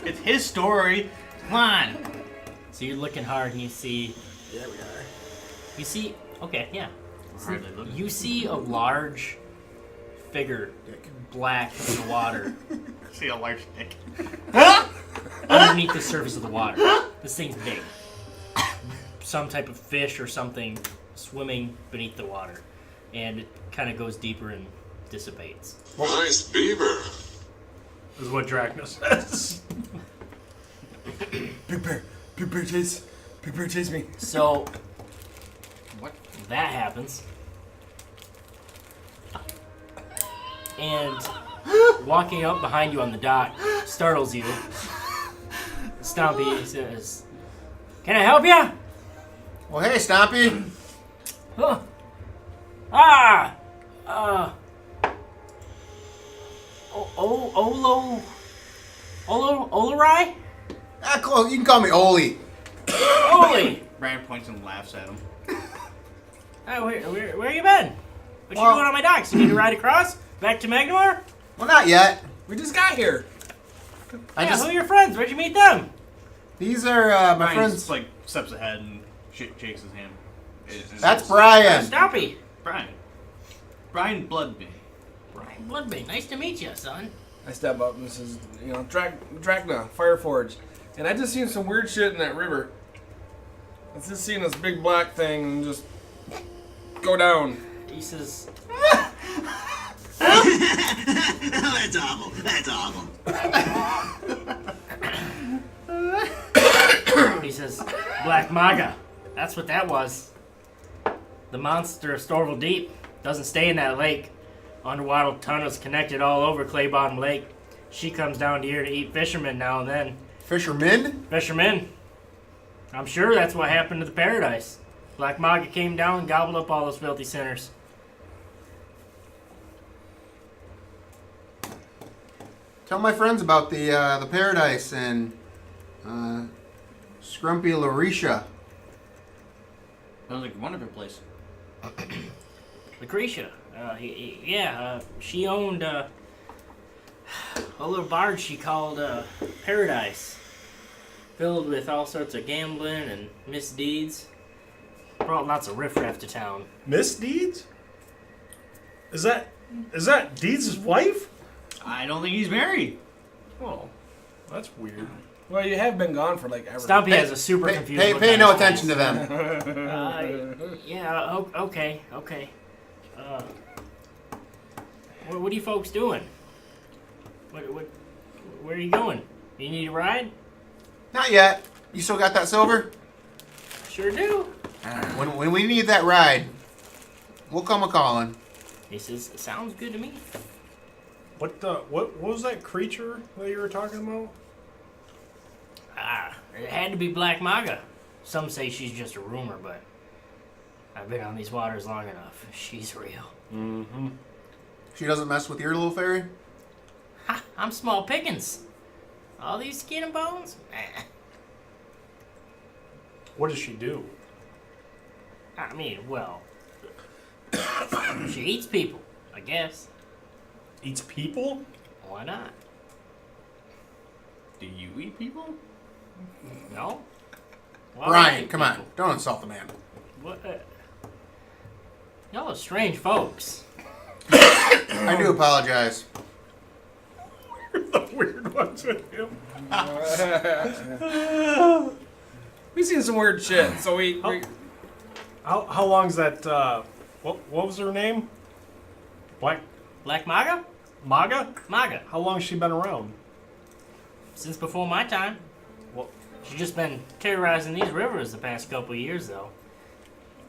E: It's his story. Come on.
A: So you're looking hard, and you see.
D: Yeah, we are.
A: You see. Okay, yeah.
E: Hardly look.
A: You see a large figure, black in the water,
E: See a large dick.
A: underneath the surface of the water. This thing's big. Some type of fish or something swimming beneath the water, and it kind of goes deeper and dissipates.
G: Nice beaver.
C: Is what Drakna says.
B: Big bear chase. Big bear chase me.
A: So
E: What?
A: that happens, and walking up behind you on the dock startles you. Stompy says, "Can I help you?"
D: Well, hey, Stompy.
A: Huh. Olorai?
D: Ah, close. You can call me Oli.
A: Oli!
E: Brian points and laughs at him.
A: Where you been? What you
D: Well-
A: doing on my docks? You need to ride across? Back to Magnor?
D: Well, not yet.
B: We just got here.
D: I
A: Yeah,
D: just
A: who are your friends? Where'd you meet them?
D: These are my
E: Brian
D: friends.
E: like steps ahead and shakes his hand.
D: That's Brian.
A: Stompy!
E: Brian Bloodbane.
A: Brian Bloodbane, nice to meet you, son.
B: I step up and this is, Drakna, Fireforge. And I just seen some weird shit in that river. I just seen this big black thing and just go down.
A: He says,
J: That's awful. That's awful.
A: he says, Black Maga. That's what that was. The monster of Storval Deep doesn't stay in that lake. Underwater tunnels connected all over Clay Bottom Lake. She comes down here to eat fishermen now and then.
D: Fishermen?
A: Fishermen. I'm sure that's what happened to the paradise. Black Maga came down and gobbled up all those filthy sinners.
D: Tell my friends about the paradise and Scrumpy Larisha.
E: Sounds like a wonderful place.
A: Lucretia. She owned a little barge she called Paradise. Filled with all sorts of gambling and misdeeds. Brought lots of riffraff to town.
C: Misdeeds? Is that Deeds' wife?
E: I don't think he's married.
C: Oh, that's weird.
B: Well, you have been gone for like ever.
A: Stumpy has a super confused look
D: Pay
A: on
D: no
A: his face.
D: attention to them.
A: Okay. What are you folks doing? Where are you going? You need a ride?
D: Not yet. You still got that silver?
A: Sure do.
D: When we need that ride, we'll come a-calling.
A: He says, sounds good to me.
C: What was that creature that you were talking about?
A: It had to be Black Maga. Some say she's just a rumor, but I've been on these waters long enough. She's real.
C: Mm-hmm.
D: She doesn't mess with your little fairy?
A: Ha! I'm small pickings. All these skin and bones?
C: What does she do?
A: I mean, well, she eats people, I guess.
C: Eats people?
A: Why not?
E: Do you eat people?
A: No? Why would I
D: Brian,
A: eat
D: come on.
A: people?
D: Don't insult the man.
A: What? Y'all are strange folks.
D: I do apologize.
C: The weird ones with him.
B: We've seen some weird shit, so we
C: How long's that? What was her name? Black
A: Maga?
C: Maga?
A: Maga.
C: How long's she been around?
A: Since before my time.
C: Well,
A: She's just been terrorizing these rivers the past couple of years, though.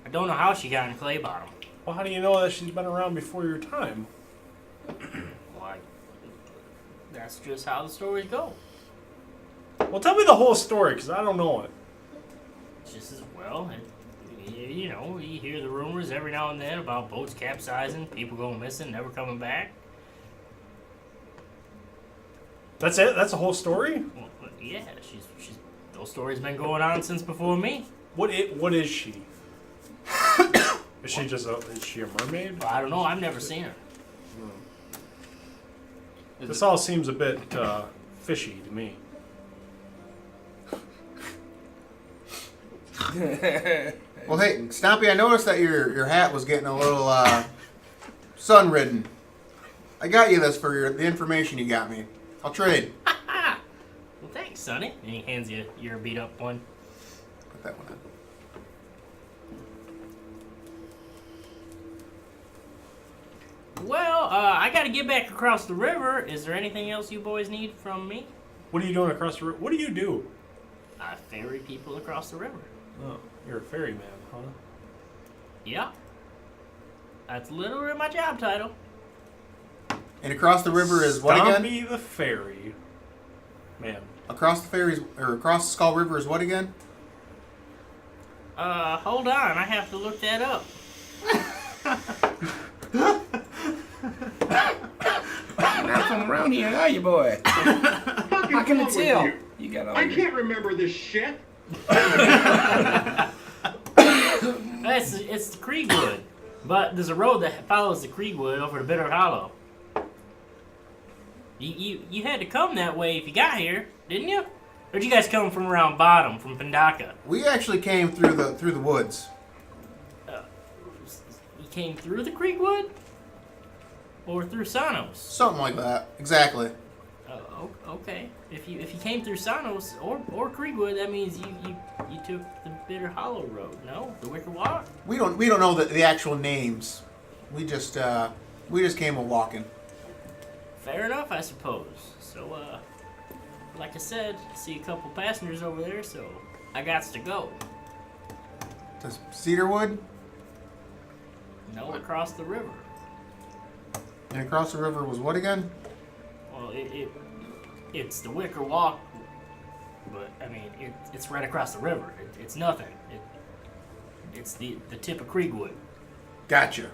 A: I don't know how she got in Clay Bottom.
C: well, how do you know that she's been around before your time?
A: Why? That's just how the stories go.
C: Well, tell me the whole story, because I don't know it.
A: It's just as well. You hear the rumors every now and then about boats capsizing, people going missing, never coming back.
C: That's it? That's the whole story?
A: Well, yeah, she's those stories been going on since before me.
C: What is she? Is she a mermaid?
A: Well, I don't know. I've never seen her.
C: This all seems a bit fishy to me.
D: Well, hey, Stompy, I noticed that your hat was getting a little sun-ridden. I got you this for the information you got me. I'll trade.
A: Well, thanks, Sonny. And he hands you your beat-up one.
D: Put that one on.
A: Well, I got to get back across the river. Is there anything else you boys need from me?
C: What are you doing across the river? What do you do?
A: I ferry people across the river.
C: Oh, you're a ferryman, huh?
A: Yeah. That's literally my job title.
D: And across the river is what again?
C: Stompy the ferry. Man.
D: Across the Skull River is what again?
A: Hold on. I have to look that up.
B: not from around here, are you, boy? How can it tell? You got all
I: I can't remember this shit.
A: It's the Kriegwood. But there's a road that follows the Kriegwood over to Bitter Hollow. You had to come that way if you got here, didn't you? Where'd you guys come from around bottom, from Pandaka?
D: We actually came through the woods.
A: You came through the Creekwood? Or through Sanos?
D: Something like that. Exactly.
A: Okay. If you came through Sanos or Creekwood, that means you took the Bitter Hollow Road. No, the Wicker Walk.
D: We don't know the actual names. We just came a walking.
A: Fair enough, I suppose. So, like I said, I see a couple passengers over there, so I gots to go.
D: To Cedarwood?
A: No, across the river.
D: And across the river was what again?
A: Well, it's the Wicker Walk, but I mean it's right across the river. It's nothing. It's the tip of Creekwood.
D: Gotcha.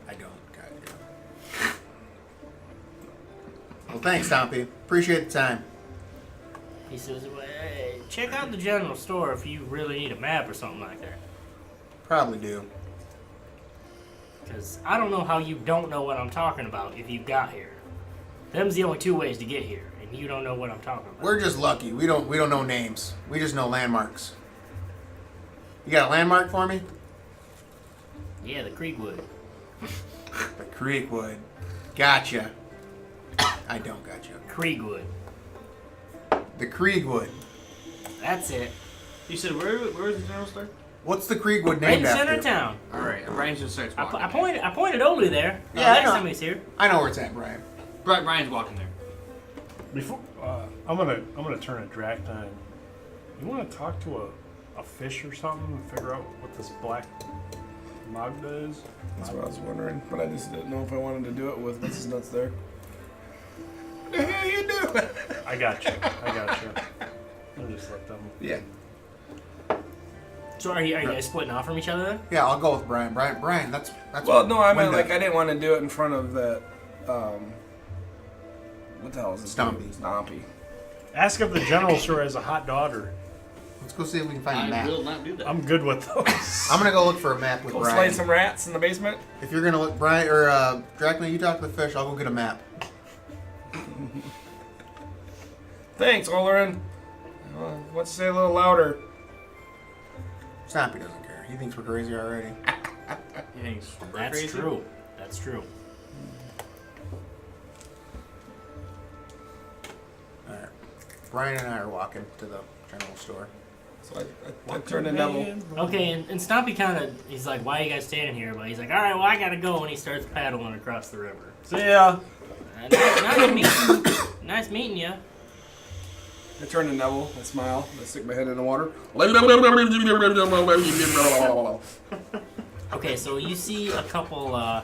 D: I don't. Gotcha. Well, thanks, Stompy. Appreciate the time.
A: He says, well, hey, check out the general store if you really need a map or something like that.
D: Probably do.
A: Because I don't know how you don't know what I'm talking about if you got here. Them's the only two ways to get here, and you don't know what I'm talking about.
D: We're just lucky. We don't know names. We just know landmarks. You got a landmark for me?
A: Yeah, the Creekwood.
D: The Creekwood. Gotcha. I don't gotcha.
A: Creekwood.
D: The Creekwood.
A: That's it.
E: You said where's the general store?
D: What's the Creekwood
A: Right in
D: named
A: the center
D: after?
A: of town.
E: All right, Brian just starts walking.
A: I pointed Oli there.
D: Yeah, I
A: next
D: know.
A: time he's here.
D: I know where it's at, Brian.
E: Brian's walking there.
C: Before I'm gonna turn to Drakna. You want to talk to a fish or something and figure out what this black Magda is?
B: That's what I was wondering, but I just didn't know if I wanted to do it with Mrs. Nuts there. What the hell you doing?
C: I got you. I'll just let them.
B: Yeah.
A: So are you guys splitting off from each other then?
D: Yeah, I'll go with Brian. Brian, that's.
B: Well, no, I meant
D: window.
B: like I didn't want to do it in front of that. What the hell is it?
D: Stompy.
B: Stompy.
C: Ask if the general store has a hot daughter.
D: Let's go see if we can find a
E: I
D: map.
E: will not do that.
C: I'm good with those.
D: I'm gonna go look for a map with
B: Go
D: Brian.
B: slay some rats in the basement.
D: If you're gonna look, Brian or Drakna, you talk to the fish. I'll go get a map.
B: Thanks, Olorin. Let's say a little louder.
D: Stompy doesn't care. He thinks we're crazy already.
E: You think it's
A: That's
E: crazy?
A: true. That's true.
D: All right. Brian and I are walking to the general store.
B: So I turned to Nevel.
A: Okay, and Stompy he's like, why are you guys standing here? But he's like, all right, well, I gotta go, and he starts paddling across the river.
C: See ya.
A: Nice meeting you.
B: I turn to Nevel. I smile. I stick my head in the water.
A: Okay, so you see a couple,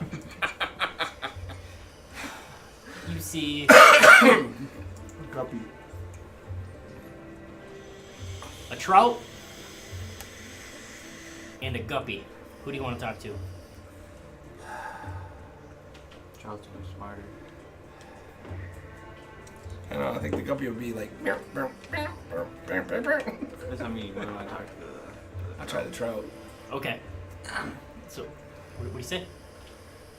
A: you see
D: Guppy.
A: a trout and a guppy. Who do you want to talk to?
E: Trout's much smarter.
B: I don't know. I think the guppy would be like.
E: What does that mean? What do I talk to?
B: I'll try the trout.
A: Okay. So, what do you say?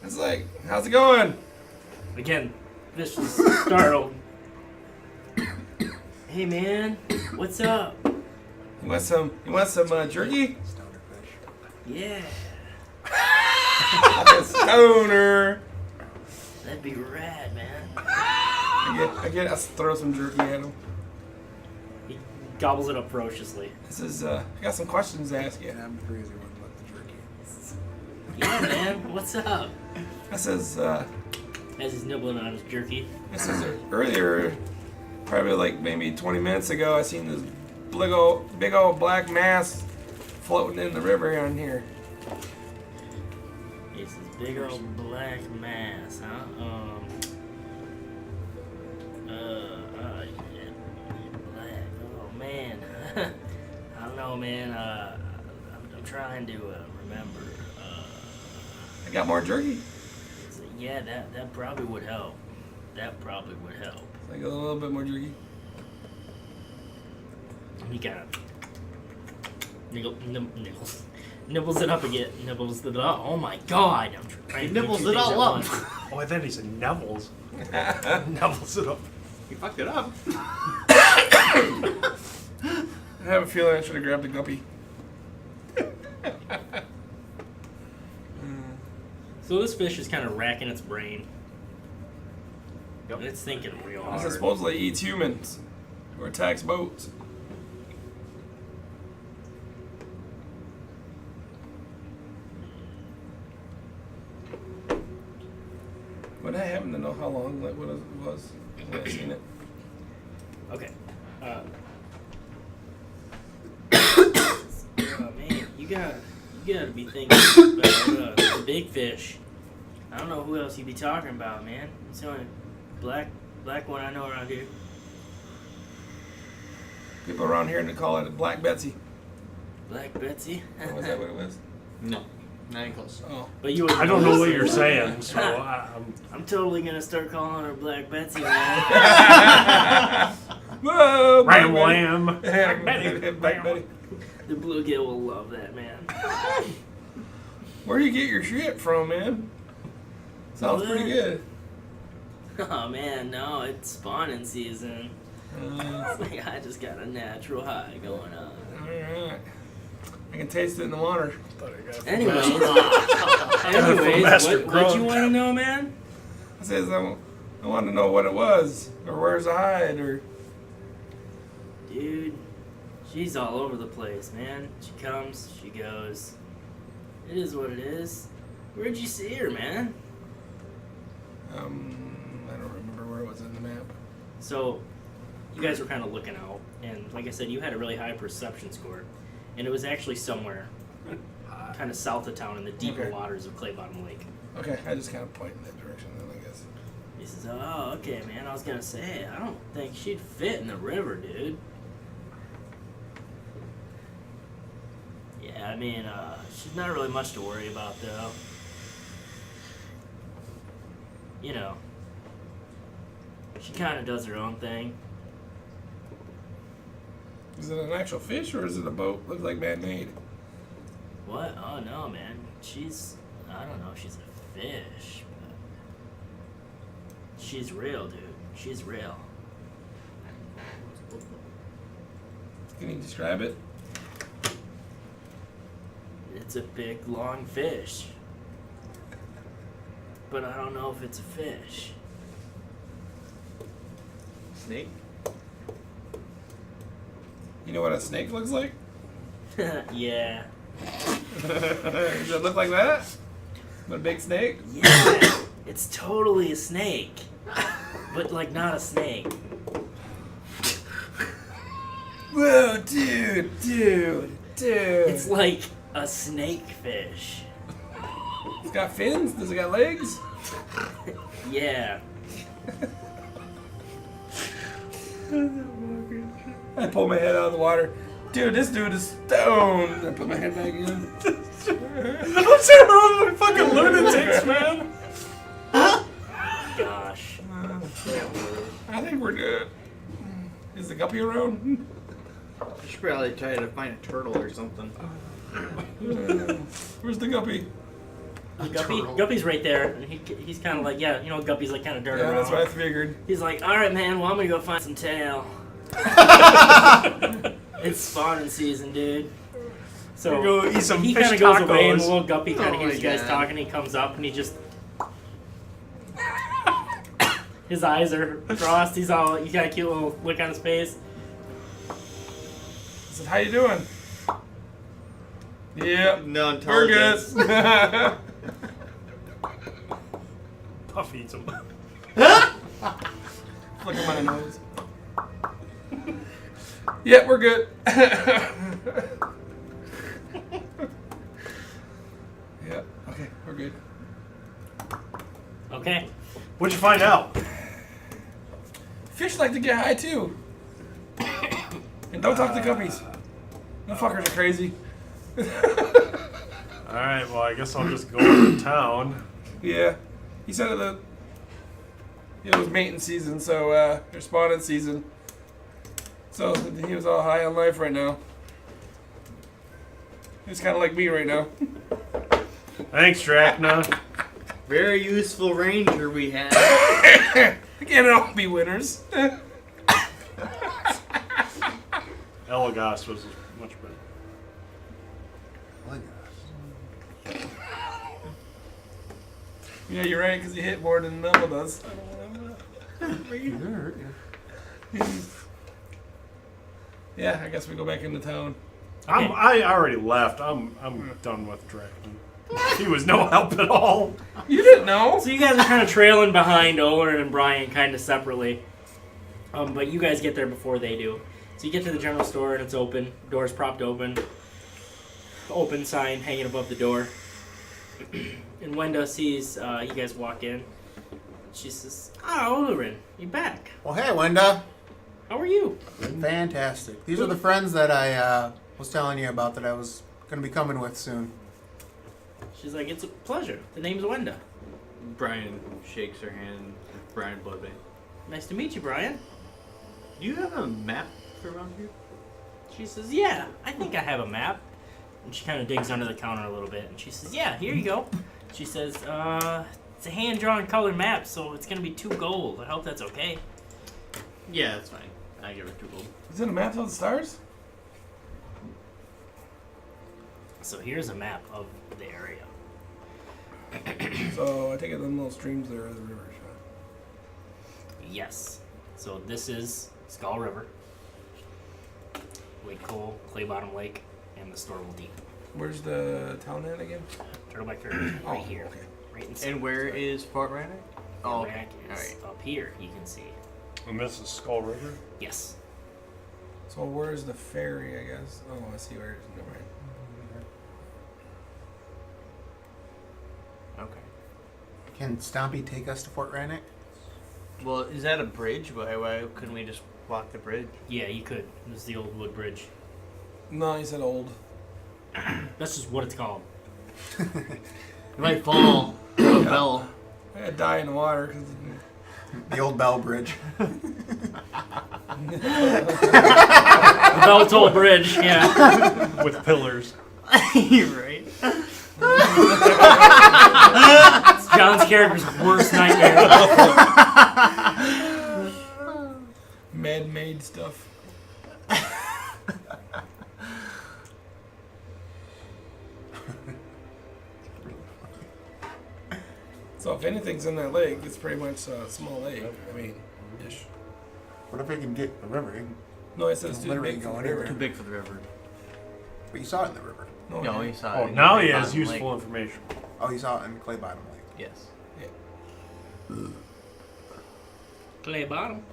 B: It's like, how's it going?
A: Again, this is startled. Hey man, what's up?
B: You want some jerky?
D: Stoner fish.
A: Yeah,
B: Stoner.
A: that'd be rad, man.
B: I'll throw some jerky at him.
A: He gobbles it up ferociously.
B: This is, I got some questions to ask you.
D: Yeah, I'm the crazy one about the jerky.
A: Yeah, man, what's up?
B: This is,
A: As he's nibbling on his jerky.
B: earlier, probably like maybe 20 minutes ago, I seen this big old black mass floating in the river on here.
A: It's this big old black mass, huh? Yeah, black. Oh man, I don't know, man. I'm trying to remember.
B: I got more jerky.
A: Yeah, that probably would help. That probably would help.
B: Like a little bit more jerky.
A: He kind of nibbles it up again. Nibbles it up. Oh my god! I'm trying to do
E: nibbles
A: two
E: it
A: things
E: all
A: at
E: up.
A: once.
C: Oh, I thought he said Neville's. Neville's it up.
E: You fucked it up.
B: I have a feeling I should have grabbed a guppy.
A: So this fish is kind of racking its brain. And it's thinking real
B: This
A: hard.
B: supposedly eats humans or attacks boats. Would I happen to know how long that what it was? Have I seen it?
A: Okay. Oh man, you gotta be thinking about the big fish. I don't know who else you'd be talking about, man. It's the only black one I know around here.
B: People around here to call it Black Betsy.
A: Black Betsy.
B: Or was that what it was?
E: No, not even close.
B: Oh.
A: But you would
C: I don't know what you're saying, so
A: I'm totally gonna start calling her Black Betsy, man.
B: Whoa!
C: Ram
B: Black
C: lamb.
B: Betty. Black Betty.
A: The bluegill will love that, man.
B: Where do you get your shit from, man? Sounds pretty good.
A: Oh man, no, it's spawning season. It's like I just got a natural high going on.
B: Alright. I can taste it in the water.
A: Anyways,
C: Master
A: what you want to know, man?
B: I says I want to know what it was, or where's the hide, or
A: Dude, she's all over the place, man. She comes, she goes. It is what it is. Where'd you see her, man?
B: I don't remember where it was in the map.
A: So, you guys were kind of looking out, and like I said, you had a really high perception score, and it was actually somewhere kind of south of town in the deeper
B: Okay.
A: waters of Clay Bottom Lake.
B: Okay, I just kind of point in that direction then, I guess.
A: He says, "Oh, okay, man. I was gonna say, I don't think she'd fit in the river, dude." Yeah, I mean, she's not really much to worry about, though. You know, she kind of does her own thing.
B: Is it an actual fish, or is it a boat? Looks like man-made.
A: What? Oh no, man. I don't know if she's a fish, but she's real, dude. She's real.
B: Can you describe it?
A: It's a big, long fish. But I don't know if it's a fish.
E: Snake?
B: You know what a snake looks like?
A: Yeah.
B: Does it look like that? A big snake?
A: Yeah. It's totally a snake. But, like, not a snake.
B: Whoa, dude.
A: It's like a snake fish.
B: It's got fins? Does it got legs?
A: Yeah.
B: I pull my head out of the water. Dude, this dude is stoned. I put my head back in.
C: Don't say we're all fucking lunatics, man.
A: Gosh.
B: I think we're good. Is the guppy around?
E: I should probably try to find a turtle or something.
B: Where's the guppy?
A: Guppy's right there. And he's kind of like, yeah, you know, Guppy's like kind of dirt
B: Yeah,
A: around.
B: that's what I figured.
A: He's like, all right, man. Well, I'm gonna go find some tail. It's spawning season, dude. So
C: Go eat some
A: he
C: fish
A: kind of goes away, and
C: tacos.
A: the little Guppy kind of
E: Oh
A: hears you
E: my
A: guys
E: God.
A: talking. He comes up and he just his eyes are crossed. He's all he got a cute little look on his face.
B: I said, how you doing? Yep.
E: No
B: We're good.
E: intelligence.
C: Puff eats him.
B: Look at my nose. Yep, we're good. Yep. Okay, we're good.
A: Okay.
C: What'd you find out?
B: Fish like to get high too. And don't talk to guppies. Them fuckers are crazy.
C: Alright, well, I guess I'll just go to town.
B: Yeah. He said it was mating season, so or spawning season. So he was all high on life right now. He's kind of like me right now.
C: Thanks, Drakna.
E: Very useful ranger we had.
B: Can't all be winners.
C: Elagos was much better.
B: Yeah, you're right, because you hit more than Nevel does. Yeah, I guess we go back into town.
C: I already left. I'm done with Drakna. He was no help at all.
B: You didn't know?
A: So you guys are kind of trailing behind Olorin and Brian kind of separately. But you guys get there before they do. So you get to the general store and it's open. Door's propped open. Open sign hanging above the door. And Wenda sees you guys walk in. She says, Olorin, you back.
D: Well, hey, Wenda.
A: How are you?
D: Fantastic. These are the friends that I was telling you about that I was going to be coming with soon.
A: She's like, it's a pleasure. The name's Wenda.
E: Brian shakes her hand. Brian Bloodbane.
A: Nice to meet you, Brian.
E: Do you have a map for around here?
A: She says, yeah, I think I have a map. And she kind of digs under the counter a little bit. And she says, yeah, here you go. She says, it's a hand-drawn colored map, so it's going to be 2 gold. I hope that's okay.
E: Yeah, that's fine. I give her 2 gold.
B: Is it a map of the stars?
A: So here's a map of the area.
B: So I take it them little streams there are the rivers, huh?
A: Yes. So this is Skull River, Lake Cole, Clay Bottom Lake, and the Storable Deep.
B: Where's the town at again?
A: Turtleback Ferry, right here.
B: Okay.
A: Right in
E: And where is Fort Rannoch? Oh, okay.
A: All right. Up here, you can see.
C: And this is Skull River?
A: Yes.
B: So where's the ferry, I guess? Oh, I see where it is. Never mind.
E: Okay.
D: Can Stompy take us to Fort Rannoch?
E: Well, is that a bridge? Why couldn't we just walk the bridge?
A: Yeah, you could. This is the old wood bridge.
B: No, he said old.
A: That's just what it's called.
E: You might fall. A bell.
B: I gotta die in the water because
D: The old Bell Bridge.
A: The Bell Toll Bridge, yeah.
C: With pillars.
E: You're right.
A: It's John's character's worst nightmare.
B: man-made stuff. So if anything's in that lake, it's pretty much a small lake. I mean, ish.
D: What if I can get the river? You can-
B: No, I said it's too
D: Literally
B: big
D: go
B: for the
D: anywhere.
B: river.
E: Too big for the river.
D: But you saw it in the river.
E: No, he saw
C: Oh,
E: it.
C: now he
E: Clay
C: has
E: Bottom
C: useful
E: Lake.
C: information.
D: Oh, you saw it in Clay Bottom Lake.
E: Yes.
A: Clay Bottom.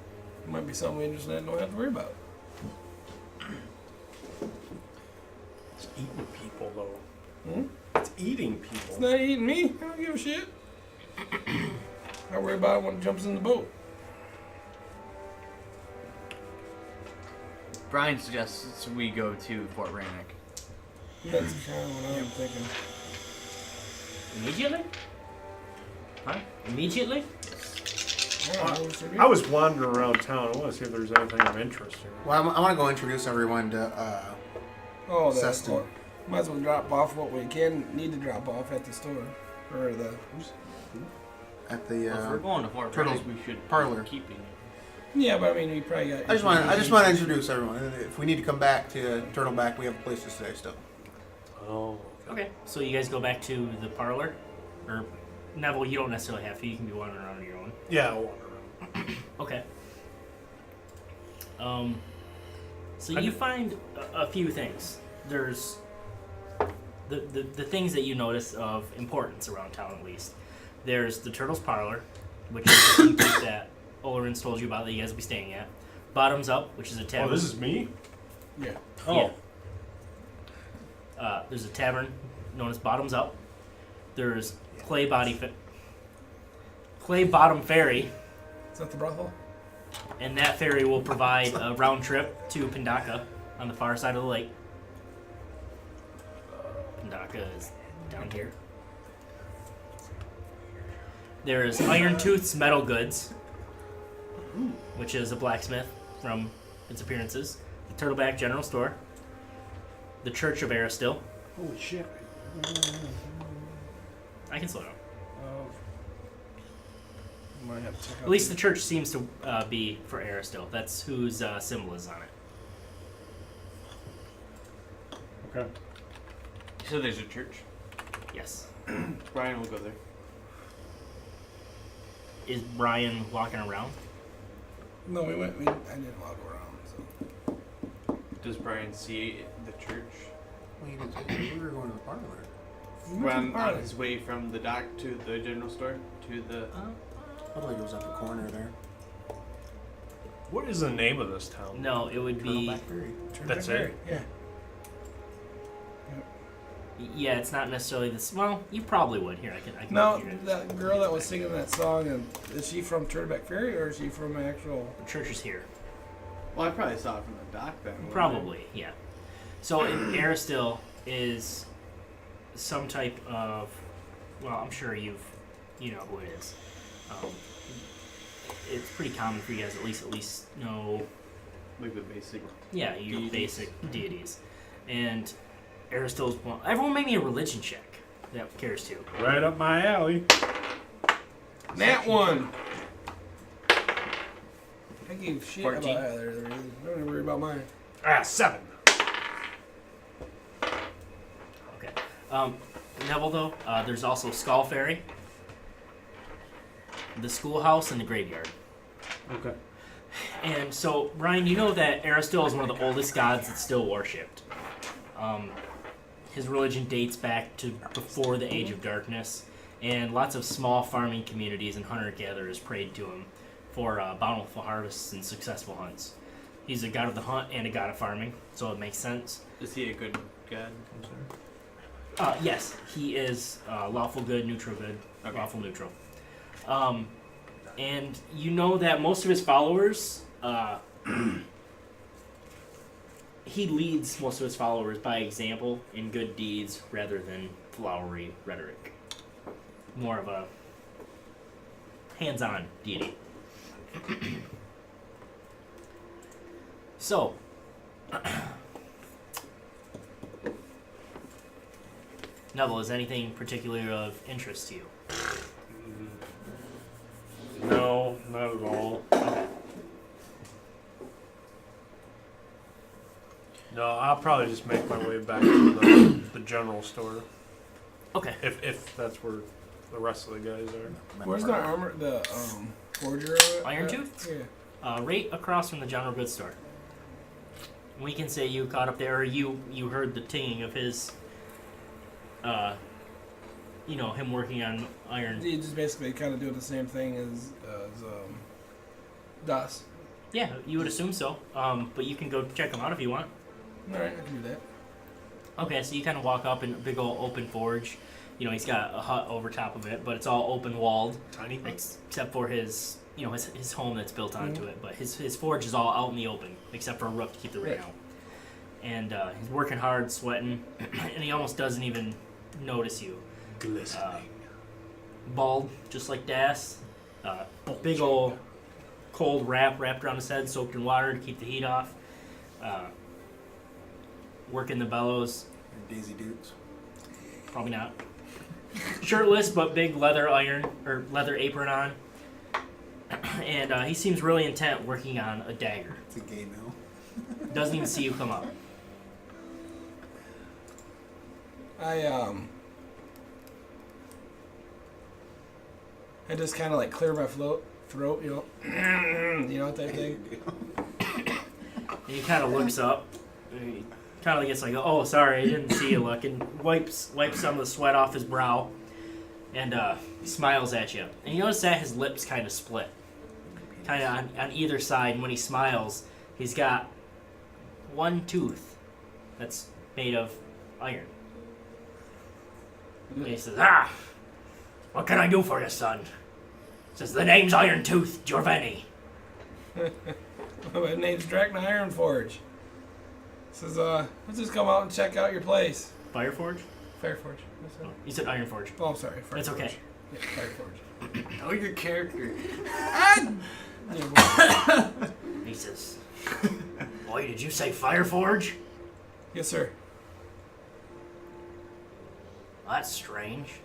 B: Might be something we just don't have to worry about.
C: It's eating people, though.
B: Hmm?
C: It's eating
B: It's
C: people.
B: not eating me. I don't give a shit. I worry about it when it jumps in the boat.
E: Brian suggests we go to Fort Rannoch.
B: That's kind of what I'm thinking.
A: Immediately?
E: Huh?
A: Immediately?
C: I was wandering around town. I want to see if there's anything of interest here.
D: Well, I want to go introduce everyone to
B: Oh,
D: Seston.
B: well, might as well drop off what we need to drop off at the store. Or the...
D: at the
E: Well, if we're going to Fort
D: Turtles
E: Rannoch, we should
D: parlor.
E: be keeping it.
B: Yeah, but I mean, we probably got...
D: I just want to introduce everyone. If we need to come back to Turtleback, we have a place to stay still.
C: Oh.
A: Okay. So you guys go back to the parlor? Or, Neville, you don't necessarily have to. You can be wandering around on your own.
C: Yeah, I'll wander around.
A: Okay. So you find a few things. There's the things that you notice of importance around town, at least. There's the Turtles Parlor, which is the place that Olorin's told you about that you guys will be staying at. Bottoms Up, which is a tavern.
C: Oh, this is me?
B: Yeah.
C: Oh.
A: Yeah. There's a tavern known as Bottoms Up. There's Clay Bottom Ferry,
B: Is that the brothel?
A: and that ferry will provide a round trip to Pindaka on the far side of the lake. Pindaka is down here. There is Iron Tooth's Metal Goods, which is a blacksmith from its appearances. The Turtleback General Store. The Church of Aristil.
C: Holy shit.
A: I can slow down.
C: Might have to check out
A: At least the church seems to be for Aristil. That's whose symbol is on it.
C: Okay.
E: So there's a church.
A: Yes.
E: Brian will go there.
A: Is Brian walking around?
B: No, I didn't walk around. So.
E: Does Brian see the church?
D: Well, you did. We were going to the parlor.
E: On his way from the dock to the general store to the.
D: I thought it was at the corner there.
C: What is the name of this town?
A: No, it would be.
D: Turtleback Ferry.
C: That's it?
B: Yeah.
A: Yeah, it's not necessarily this. Well, you probably would. Here, I can
B: No,
A: hear it.
B: that girl that was singing that song, is she from Turtleback Ferry or is she from actual?
A: The church is here.
E: Well, I probably saw it from the dock then. wouldn't
A: Probably, yeah. So Aristil is some type of. Well, I'm sure you know who it is. It's pretty common for you guys at least know.
E: Like the basic.
A: Yeah, your
E: deities.
A: basic deities, and Aristil's one. Everyone, make me a religion check. That cares too.
C: Right up my alley.
B: Nat 1. I gave shit
A: 14.
B: about either. Don't worry about mine.
C: 7.
A: Okay. Nevel, though, there's also Skull Ferry, the schoolhouse, and the graveyard.
C: Okay.
A: And so, Brian, you know that Aristil is one of the oldest gods that's still worshipped. His religion dates back to before the Age of Darkness, and lots of small farming communities and hunter-gatherers prayed to him for bountiful harvests and successful hunts. He's a god of the hunt and a god of farming, so it makes sense.
E: Is he a good god? I'm sorry.
A: Yes, he is lawful good, neutral good, lawful neutral. And you know that most of his followers, he leads most of his followers by example in good deeds rather than flowery rhetoric. More of a hands-on deity. So, Nevel, is anything particularly of interest to you?
C: No, not at all.
A: Okay.
C: No, I'll probably just make my way back to the general store.
A: Okay.
C: If that's where the rest of the guys are.
B: Where's the armor, the forger?
A: Iron Tooth?
B: Yeah.
A: Right across from the general goods store. We can say you caught up there, or you heard the tinging of his, him working on iron.
B: You just basically kind of doing the same thing as Das.
A: Yeah, you would assume so. But you can go check him out if you want.
B: All right, I can do that.
A: Okay, so you kind of walk up in a big old open forge. You know, he's got a hut over top of it, but it's all open walled.
C: Tiny.
A: Except for his home that's built onto it. But his forge is all out in the open, except for a roof to keep the rain out. And he's working hard, sweating, and he almost doesn't even notice you.
C: Glistening.
A: Bald, just like Das. Big old cold wrapped around his head, soaked in water to keep the heat off. Working the bellows.
D: Daisy Dukes.
A: Probably not. Shirtless, but big leather apron on. And he seems really intent working on a dagger.
D: It's a gay mill.
A: Doesn't even see you come up.
B: I just kind of like clear my throat, type thing.
A: And he kind of looks up. He kind of gets like, "Oh, sorry, I didn't see you." Look, and wipes some of the sweat off his brow, and smiles at you. And you notice that his lips kind of split, kind of on either side. And when he smiles, he's got one tooth that's made of iron. And he says, what can I do for you, son?" Says, "The name's Iron Tooth Jorveni."
B: My name's Drakna Iron Forge. Says, let's just come out and check out your place.
A: Fireforge?
B: Fireforge.
A: Oh, you said Iron Forge.
B: Oh, I'm sorry.
A: That's okay.
B: Yeah, Fireforge.
E: Know your character.
A: He says, "Boy, did you say Fireforge?"
B: Yes, sir.
A: That's strange.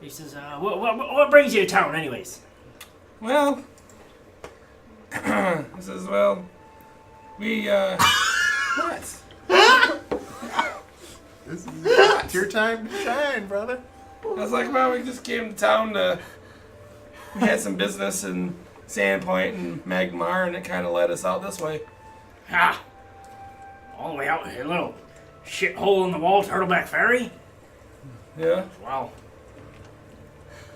A: He says, what brings you to town, anyways?"
B: Well, he says, well, we
D: your time to shine, brother.
B: I was like, well, we just came to town to. We had some business in Sandpoint and Magmar, and it kind of led us out this way.
A: Ah, all the way out here, little shithole in the wall, Turtleback Ferry.
B: Yeah.
A: Wow.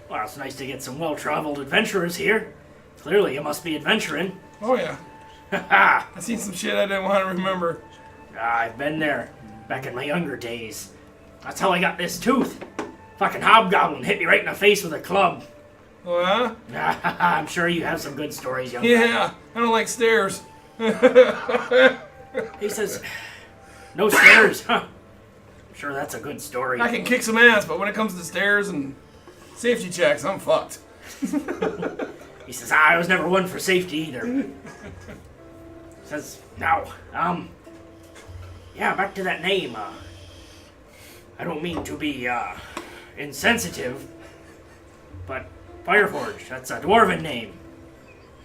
A: Well, it's nice to get some well-traveled adventurers here. Clearly, you must be adventuring.
B: Oh yeah.
A: Ha!
B: I seen some shit I didn't want to remember.
A: I've been there back in my younger days. That's how I got this tooth. Fucking hobgoblin hit me right in the face with a club.
B: Oh yeah?
A: I'm sure you have some good stories, young man.
B: Yeah. I don't like stairs.
A: He says, no stairs, huh? I'm sure that's a good story.
B: I can kick some ass, but when it comes to stairs and safety checks, I'm fucked.
A: He says, I was never one for safety either. He says, now, yeah, back to that name. I don't mean to be, insensitive, but Fireforge, that's a dwarven name.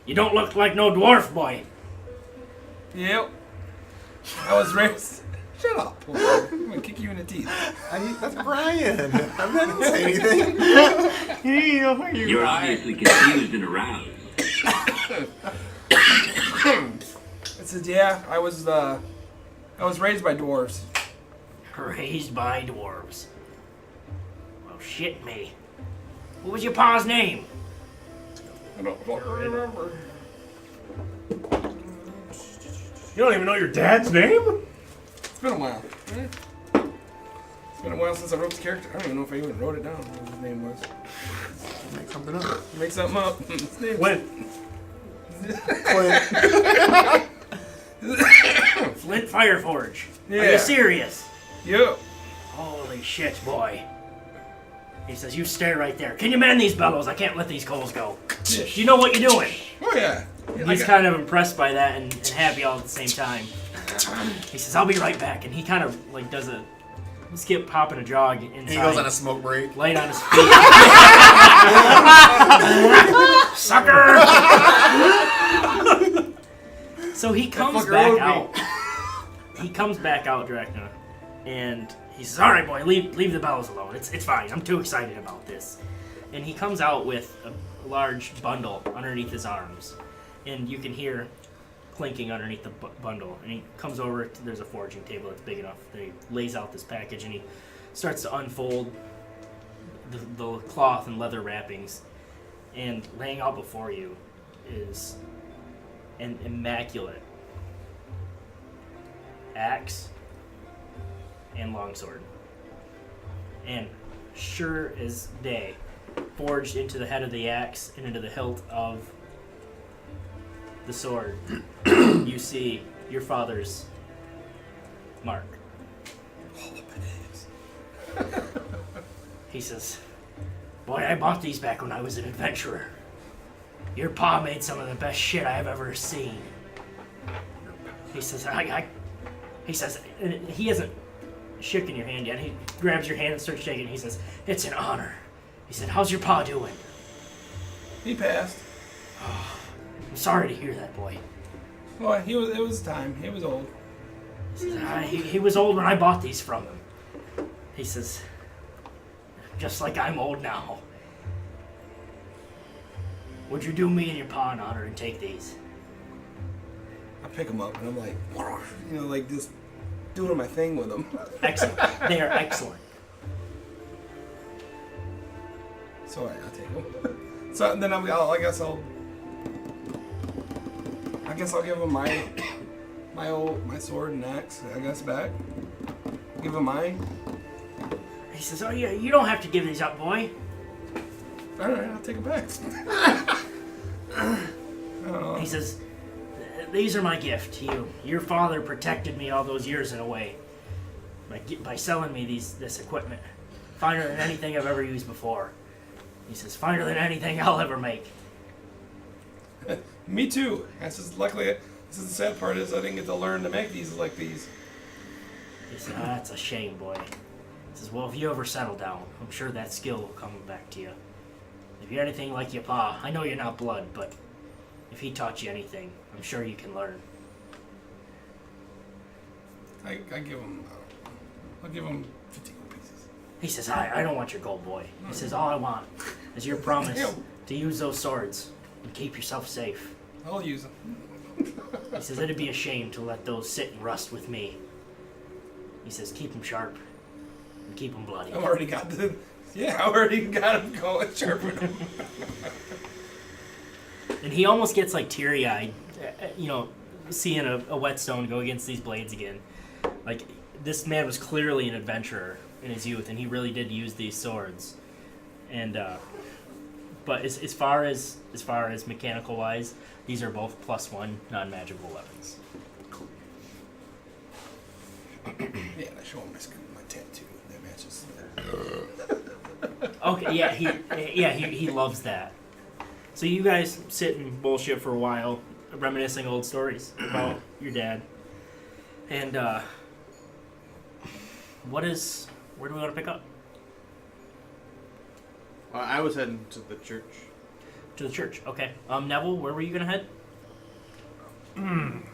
A: You don't look like no dwarf boy.
B: Yep. I was raised. Shut up. I'm gonna kick you in the teeth.
D: That's Brian. I didn't say anything.
I: You're obviously confused and aroused.
B: It says, yeah, I was raised by dwarves.
A: Raised by dwarves. Well, shit me. What was your pa's name?
B: I don't fucking remember.
C: You don't even know your dad's name?
B: It's been a while. It's been a while since I wrote the character. I don't even know if I even wrote it down, what his name was.
D: Make something up.
B: Make something up. His name's
C: Flint.
A: Flint Fireforge. Are
B: Yeah.
A: you serious?
B: Yep.
A: Holy shit, boy. He says, you stay right there. Can you man these bellows? I can't let these coals go. Do you know what you're doing?
B: Oh, yeah.
A: He's kind of impressed by that and happy all at the same time. He says, I'll be right back. And he kind of like does a skip, hop, and a jog inside.
D: He goes on a smoke break.
A: Light on his feet. Sucker! So he comes back out. He comes back out, Drakna, and he says, all right, boy, leave the bellows alone. It's fine. I'm too excited about this. And he comes out with a large bundle underneath his arms. And you can hear clinking underneath the bundle. And he comes over, there's a foraging table that's big enough that he lays out this package, and he starts to unfold the cloth and leather wrappings. And laying out before you is an immaculate axe and longsword. And sure as day, forged into the head of the axe and into the hilt of the sword, you see your father's mark. He says, boy, I bought these back when I was an adventurer. Your pa made some of the best shit I have ever seen. He says, he says, he hasn't shaken your hand yet. He grabs your hand and starts shaking. He says, it's an honor. He said, how's your pa doing?
B: He passed.
A: I'm sorry to hear that, boy.
B: Well, it was time. He was old.
A: He says, he was old when I bought these from him. He says, just like I'm old now. Would you do me and your pa an honor and take these?
B: I pick them up and I'm like, like just doing my thing with them.
A: Excellent. They are excellent.
B: So I'll take them. So then I guess I'll give him my sword and axe. I guess back. Give him mine.
A: He says, oh yeah, you don't have to give these up, boy.
B: All right, I'll take it back.
A: He says, these are my gift to you. Your father protected me all those years in a way by selling me this equipment. Finer than anything I've ever used before. He says, finer than anything I'll ever make.
B: Me too. Luckily, this is the sad part is I didn't get to learn to make these like these.
A: He said, that's a shame, boy. He says, well, if you ever settle down, I'm sure that skill will come back to you. If you're anything like your pa, I know you're not blood, but if he taught you anything, I'm sure you can learn.
B: I'll give him 50 gold pieces.
A: He says, I don't want your gold, boy. He says, all I want is your promise to use those swords and keep yourself safe.
B: I'll use them.
A: He says, it'd be a shame to let those sit and rust with me. He says, keep them sharp and keep them bloody.
B: I already got him going sharpen him.
A: And he almost gets like teary-eyed, seeing a whetstone go against these blades again. Like, this man was clearly an adventurer in his youth, and he really did use these swords. And but as far as mechanical wise, these are both +1 non-magical weapons.
B: Yeah, I show him my tattoo that matches.
A: Okay, he loves that. So you guys sit and bullshit for a while, reminiscing old stories about your dad. And where do we want to pick up?
E: Well, I was heading to the church.
A: To the church, okay. Nevel, where were you gonna head?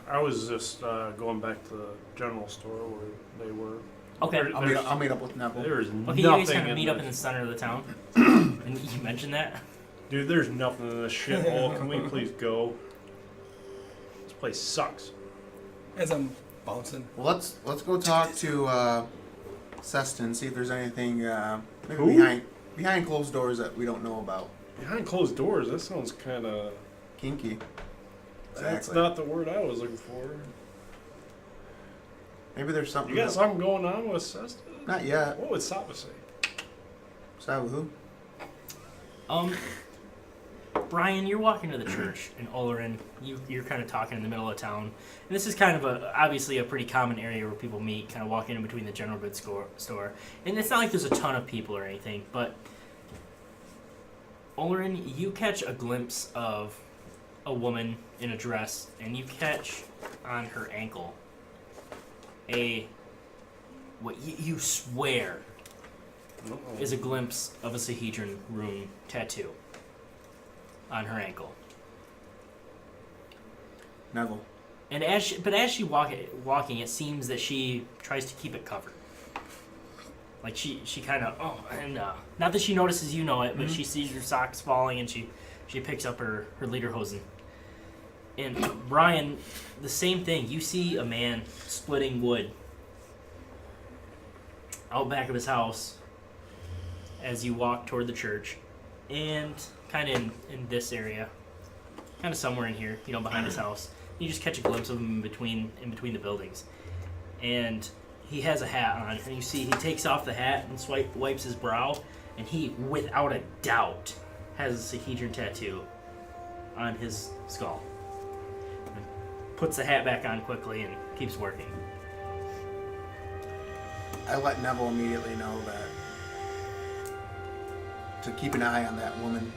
C: I was just going back to the general store where they were.
A: Okay.
D: I'll meet up with Nevel.
C: There's
A: Okay,
C: nothing
A: you guys kind of
C: in
A: meet
C: this.
A: up in the center of the town. And you mentioned that?
C: Dude, there's nothing in this shithole. Can we please go? This place sucks.
B: As I'm bouncing.
D: Well, let's go talk to Seston, see if there's anything maybe
C: Who?
D: behind closed doors that we don't know about.
C: Behind closed doors, that sounds kind of...
D: Kinky.
C: That's
D: Exactly.
C: not the word I was looking for.
D: Maybe there's something.
C: You got something going on with Seston?
D: Not yet.
C: What would Saba say?
D: Saba who?
A: Brian, you're walking to the church in Olorin. You're kind of talking in the middle of town. And this is kind of obviously a pretty common area where people meet, kind of walking in between the general goods store. And it's not like there's a ton of people or anything, but Olorin, you catch a glimpse of a woman in a dress, and you catch on her ankle what you swear is a glimpse of a Sahedron rune tattoo on her ankle.
D: Nevel.
A: And as she walking, it seems that she tries to keep it covered. Like she kind of not that she notices you know it, but she sees your socks falling and she picks up her lederhosen. And Brian, the same thing. You see a man splitting wood out back of his house as you walk toward the church, and kind of in this area, kind of somewhere in here, behind his house. You just catch a glimpse of him in between the buildings, and he has a hat on, and you see he takes off the hat and wipes his brow, and he, without a doubt, has a Sahedron tattoo on his skull. And puts the hat back on quickly and keeps working.
D: I let Nevel immediately know that to keep an eye on that woman.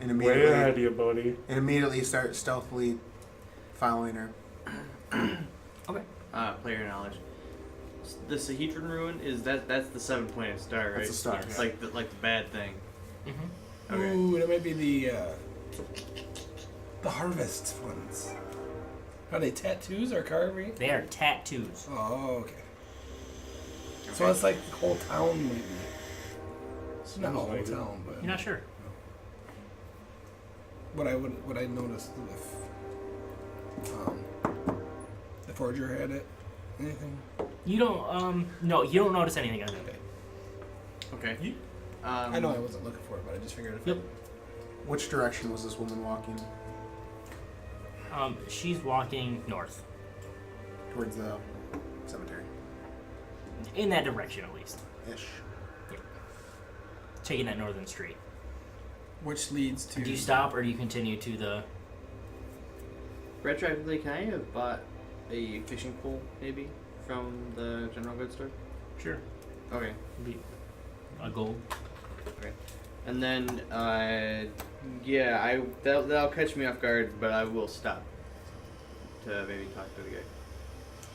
D: And
C: Way ahead of you, buddy.
D: And immediately start stealthily following her.
A: Okay.
E: Player knowledge. The Sahedron rune that's the 7-pointed star, right?
D: That's the star.
E: It's like the bad thing.
A: Mm-hmm.
E: Okay.
B: Ooh, that might be the harvest ones. Are they tattoos or carving?
A: They are tattoos.
B: Oh, okay. So it's like the whole town, maybe. It's not the whole town, but
A: You're not sure.
B: what I noticed if the forger had it, anything.
A: You don't no, you don't notice anything on it.
E: Okay.
B: I know I wasn't looking for it, but I just figured if
A: Yep.
D: Which direction was this woman walking?
A: She's walking north.
D: Towards the cemetery.
A: In that direction, at least.
D: Ish.
A: Taking that northern street.
B: which leads to.
A: Do you stop or do you continue to the...
E: Retroactively, can I have bought a fishing pole, maybe, from the general goods store?
A: Sure.
E: Okay.
A: Be a gold.
E: Okay. And then, yeah, that'll catch me off guard, but I will stop to maybe talk to the guy.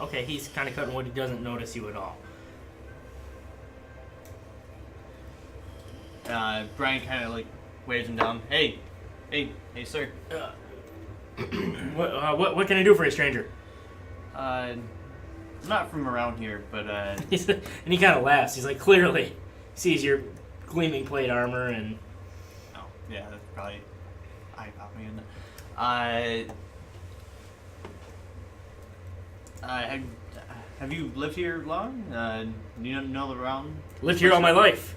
A: Okay, he's kind of cutting wood. He doesn't notice you at all.
E: Brian kind of like waves him down. Hey, sir.
A: What can I do for you, stranger?
E: not from around here, but
A: and he kind of laughs. He's like, clearly sees your gleaming plate armor and.
E: oh yeah, that's probably eye popping. Have you lived here long? Do you know the round?
A: Lived here all my life.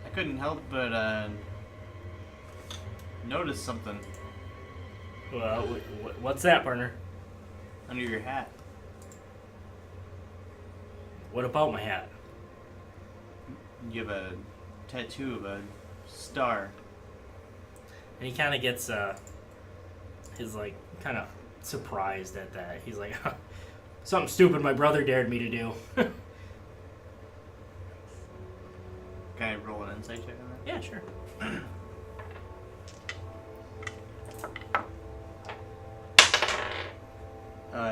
E: I couldn't help but notice something
A: Well, what's that, partner?
E: under your hat.
A: What about my hat?
E: You have a tattoo of a star.
A: And he kind of gets his like kind of surprised at that. He's like, something stupid my brother dared me to do.
E: Can I roll an insight check on that?
A: Yeah, sure.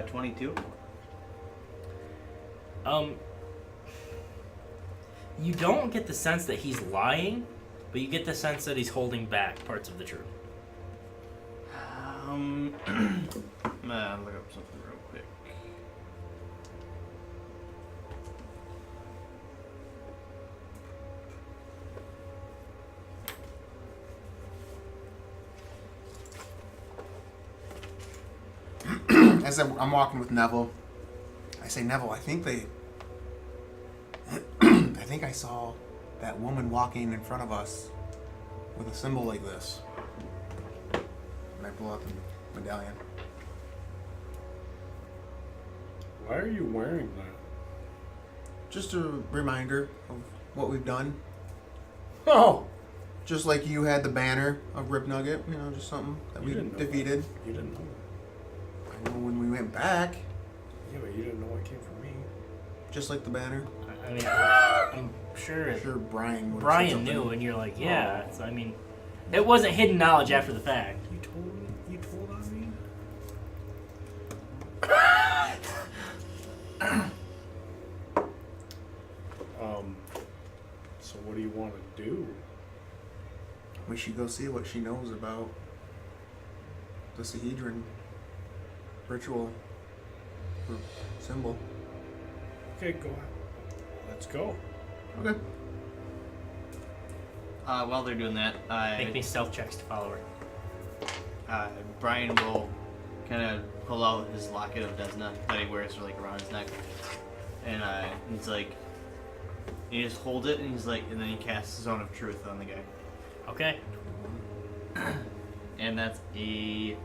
E: 22.
A: You don't get the sense that he's lying, but you get the sense that he's holding back parts of the truth.
E: I'm gonna look up something real quick.
D: As I'm walking with Nevel, I say, Nevel, I think I saw that woman walking in front of us with a symbol like this. And I pull out the medallion.
C: Why are you wearing that?
D: Just a reminder of what we've done.
A: Oh!
D: Just like you had the banner of Rip Nugget, just something that we
C: didn't know
D: defeated.
C: that. You didn't know that.
D: I know when we went back,
C: Yeah, but you didn't know it came from me.
D: just like the banner.
A: I mean, I'm sure,
D: Sure, Brian would have said
A: Brian
D: something.
A: knew, and you're like, yeah. So, I mean, it wasn't hidden knowledge after the fact.
C: You told on me? So what do you want to do?
D: We should go see what she knows about the Sahedron ritual or symbol.
C: Okay, go ahead. Let's go.
D: Okay.
E: While they're doing that,
A: Make me stealth checks to follow her.
E: Brian will kind of pull out his locket of Desna that he wears like around his neck, and he's like, he just holds it, and he's like, and then he casts Zone of Truth on the guy,
A: Okay.
E: and that's a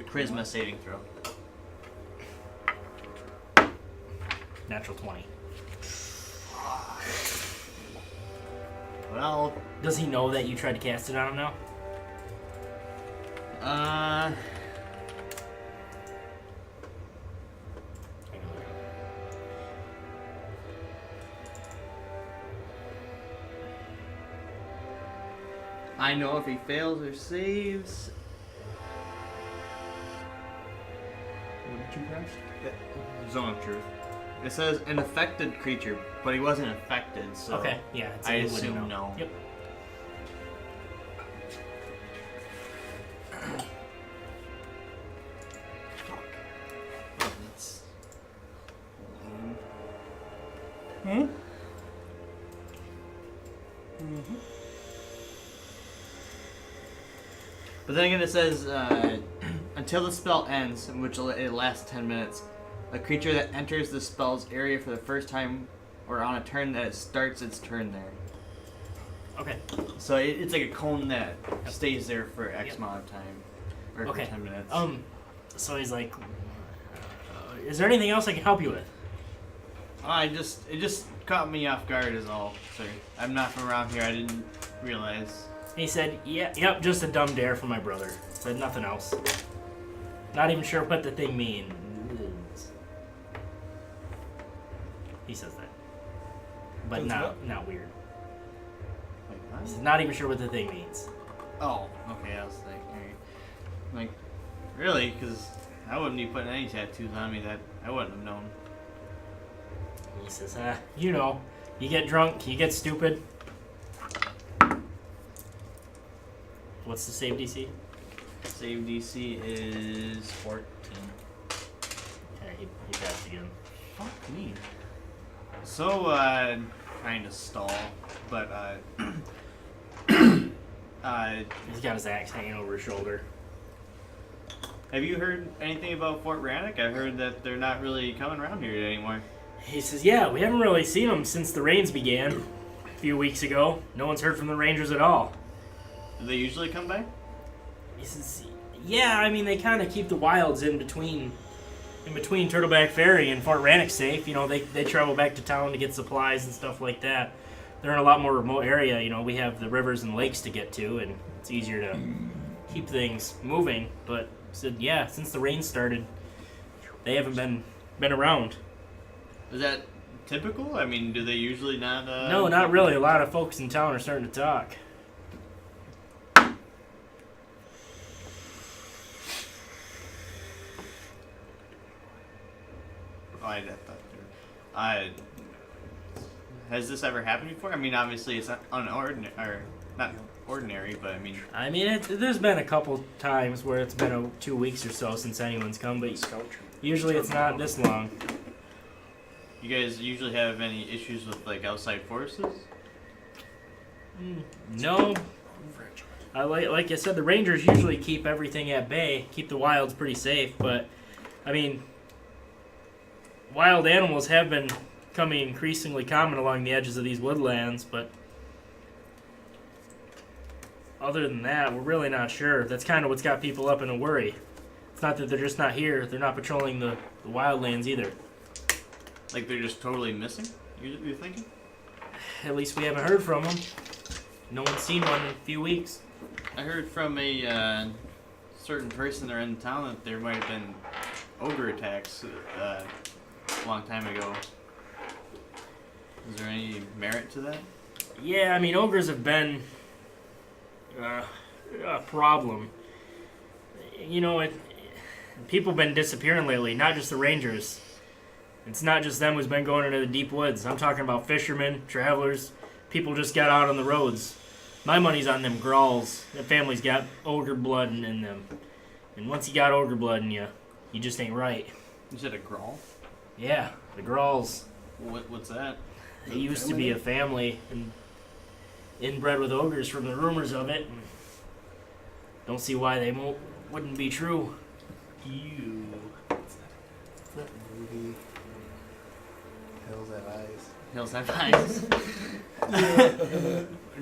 E: charisma saving throw.
A: Natural 20.
E: Well,
A: Does he know that you tried to cast it on him now?
E: I know if he fails or saves.
D: What did you cast?
E: Zone of Truth. It says an affected creature, but he wasn't affected, so
A: Okay, yeah.
E: I
A: he wouldn't
E: assume
A: know.
E: no.
A: Yep.
E: But then again, it says until the spell ends, which it lasts 10 minutes, a creature that enters the spell's area for the first time or on a turn that it starts its turn there.
A: Okay.
E: So it's like a cone that stays there for X amount of time, or
A: Okay.
E: for 10 minutes.
A: So he's like, is there anything else I can help you with?
E: It just caught me off guard is all, sir. I'm not from around here. I didn't realize.
A: He said, yep, just a dumb dare from my brother. Said nothing else. Not even sure what the thing means. He says that. But
B: Says
A: not weird.
E: Wait,
A: He
E: what?
A: says, not even sure what the thing means.
E: Oh, okay. I was like, really? Because I wouldn't be putting any tattoos on me that I wouldn't have known.
A: He says, you get drunk, you get stupid. What's the save DC?
E: Save DC is 14.
A: cast again.
E: Fuck me. So, kind of stall, but,
A: He's got his axe hanging over his shoulder.
E: have you heard anything about Fort Rannoch? I heard that they're not really coming around here anymore.
A: He says, yeah, we haven't really seen them since the rains began a few weeks ago. No one's heard from the Rangers at all.
E: Do they usually come back?
A: He says, yeah, I mean, they kind of keep the wilds in between Turtleback Ferry and Fort Rannoch safe. You know, they travel back to town to get supplies and stuff like that. They're in a lot more remote area. You know, we have the rivers and lakes to get to, and it's easier to keep things moving. But he said, yeah, since the rain started, they haven't been around.
E: Is that typical? I mean, do they usually not?
A: No, not really. A lot of folks in town are starting to talk.
E: Oh, I thought they were. Has this ever happened before? I mean, obviously it's not not ordinary, but I mean.
A: There's been a couple times where it's been 2 weeks or so since anyone's come, but usually it's not this long.
E: You guys usually have any issues with like outside forces?
A: No. Like I said, the Rangers usually keep everything at bay, keep the wilds pretty safe, but I mean, wild animals have been becoming increasingly common along the edges of these woodlands, but other than that, we're really not sure. That's kind of what's got people up in a worry. It's not that they're just not here, they're not patrolling the wildlands either.
E: Like they're just totally missing? You're thinking?
A: At least we haven't heard from them. No one's seen one in a few weeks.
E: I heard from a certain person around in town that there might have been ogre attacks a long time ago. Is there any merit to that?
A: Yeah, I mean, ogres have been a problem. You know, people have been disappearing lately, not just the Rangers. It's not just them who's been going into the deep woods. I'm talking about fishermen, travelers, people just got out on the roads. My money's on them Grauls. That family's got ogre blood in them. And once you got ogre blood in you, you just ain't right.
E: You said a Grawl?
A: Yeah, the Grauls.
E: What's that?
A: They used to be a family and inbred with ogres from the rumors of it. And don't see why they wouldn't be true.
D: You. What's that movie? Hills Have Eyes.
E: Hills Have Eyes.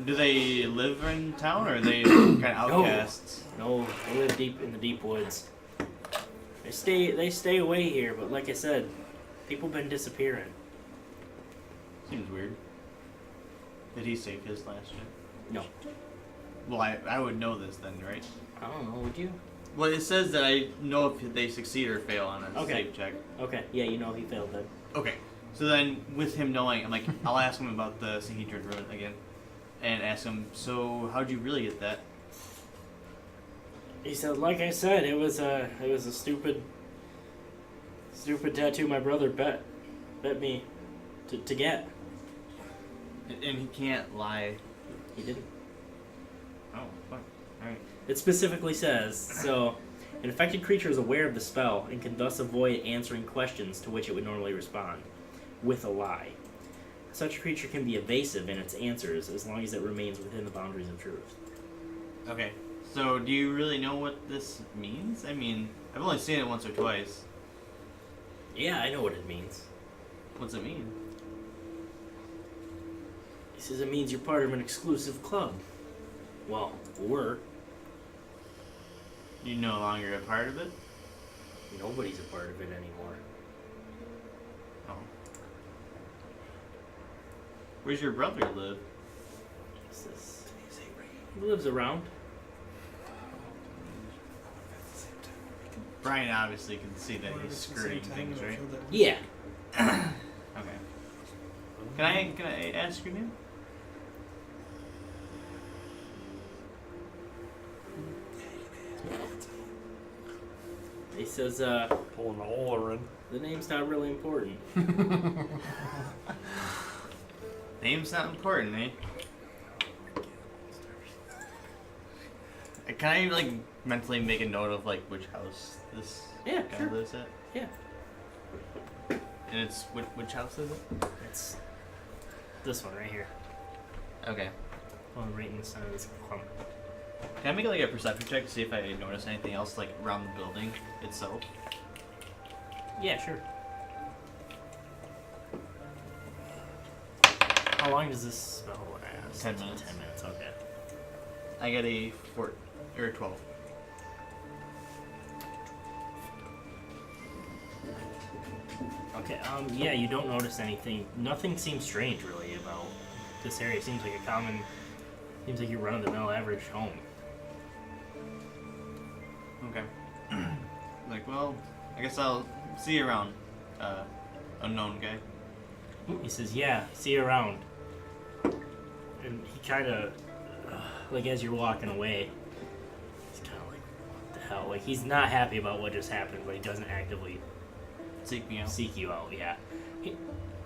E: Do they live in town, or are they kind of outcasts?
A: No, they live deep in the deep woods. They stay away here, but like I said, people been disappearing.
E: Seems weird. Did he save his last year?
A: No.
E: Well, I would know this then, right?
A: I don't know, would you?
E: Well, it says that I know if they succeed or fail on a save check.
A: Okay, yeah, you know he failed then.
E: Okay, so then with him knowing, I'm like, I'll ask him about the Sahedron Ruin again. And ask him, so how'd you really get that?
A: He said, like I said, it was a stupid tattoo my brother bet me to get.
E: And he can't lie.
A: He didn't.
E: Oh, fuck. Alright.
A: It specifically says, so, an affected creature is aware of the spell and can thus avoid answering questions to which it would normally respond, with a lie. Such a creature can be evasive in its answers as long as it remains within the boundaries of truth.
E: Okay, so do you really know what this means? I mean, I've only seen it once or twice.
A: Yeah, I know what it means.
E: What's it mean?
A: He says it means you're part of an exclusive club. Well, were.
E: You're no longer a part of it?
A: Nobody's a part of it anymore.
E: Oh. Where's your brother live?
A: He lives around.
E: Brian obviously can see that he's screwing things, right?
A: Yeah.
E: Okay. Can I ask your name?
A: He says,
C: Pulling the Olorin.
A: the name's not really important.
E: Name's not important, eh? Can I like mentally make a note of like which house this guy lives at?
A: Yeah.
E: And it's which house is it?
A: It's this one right here.
E: Okay.
A: One right in the center of this clump.
E: Can I make like a perception check to see if I notice anything else like around the building itself?
A: Yeah, sure. How long does this spell last?
E: 10 minutes.
A: 10 minutes, okay.
E: I get a 12.
A: Okay, yeah, you don't notice anything. Nothing seems strange, really, about this area. It seems like seems like you run-of-the-mill average home.
E: Okay. Like, well, I guess I'll see you around, unknown guy.
A: He says, yeah, see you around. And he kind of, like, as you're walking away, he's kind of like, what the hell? Like, he's not happy about what just happened, but he doesn't actively
E: seek me out.
A: Seek you out, yeah.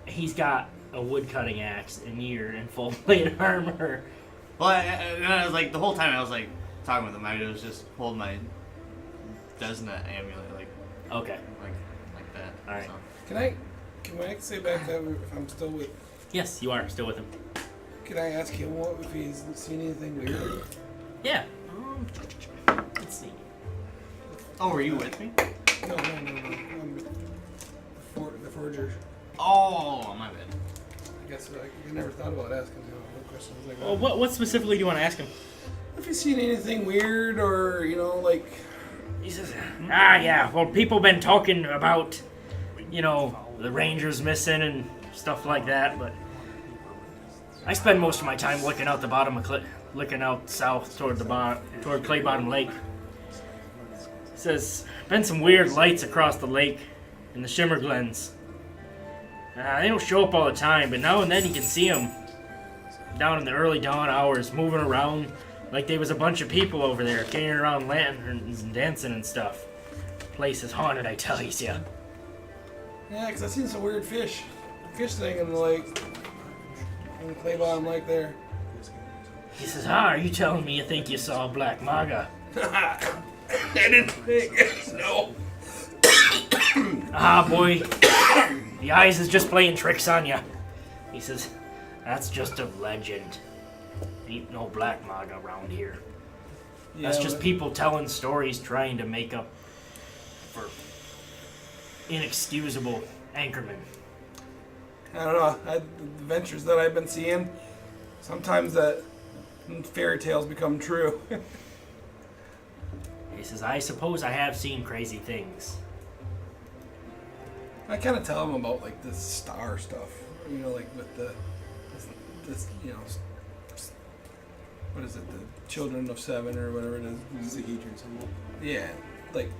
A: He's got a wood-cutting axe, and you're in full plate armor.
E: Well, I was like, the whole time I was like talking with him, I was just holding my Desna amulet, like.
A: Okay.
E: Like that.
A: All right.
E: So.
B: Can I say back that if I'm still with?
A: Yes, you are still with him.
B: Can I ask him if he's seen anything weird?
A: Yeah. Let's see.
E: Oh, were you with me?
B: No. The forger.
E: Oh, my bad.
B: I guess I never thought about asking him questions like that.
A: Well, what specifically do you want to ask him?
B: If he's seen anything weird or, like...
A: He says, yeah, well, people been talking about, the Rangers missing and stuff like that, but I spend most of my time looking out the bottom of looking out south toward toward Clay Bottom Lake. He says, been some weird lights across the lake in the Shimmer Glens. They don't show up all the time, but now and then you can see them down in the early dawn hours, moving around like there was a bunch of people over there carrying around lanterns and dancing and stuff. The place is haunted, I tell you.
B: Yeah, because I seen some weird fish thing in the lake, in the Clay Bottom Lake there.
A: He says, are you telling me you think you saw a black maga?
B: I didn't think. No.
A: Boy. The eyes is just playing tricks on you. He says, that's just a legend. Ain't no black maga around here. Yeah, that's just people telling stories trying to make up for inexcusable anchormen.
B: I don't know. The adventures that I've been seeing, sometimes that fairy tales become true.
A: He says, I suppose I have seen crazy things.
B: I kind of tell him about like this star stuff, like with this, what is it, the Children of Seven or whatever it is.
D: Sahedron symbol.
B: Yeah, like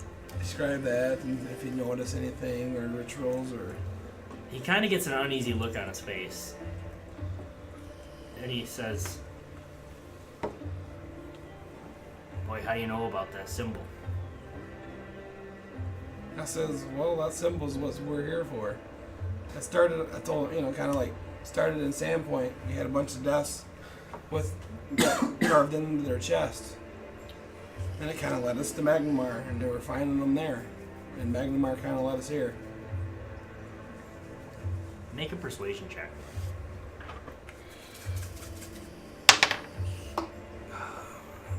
B: describe that, and if you notice anything or rituals or.
A: He kind of gets an uneasy look on his face, and he says, "Boy, how do you know about that symbol?"
B: I says, well, that symbol's what we're here for. I told him, kind of like, started in Sandpoint. We had a bunch of deaths with carved into their chest. And it kind of led us to Magnamar, and they were finding them there. And Magnamar kind of led us here.
A: Make a persuasion check.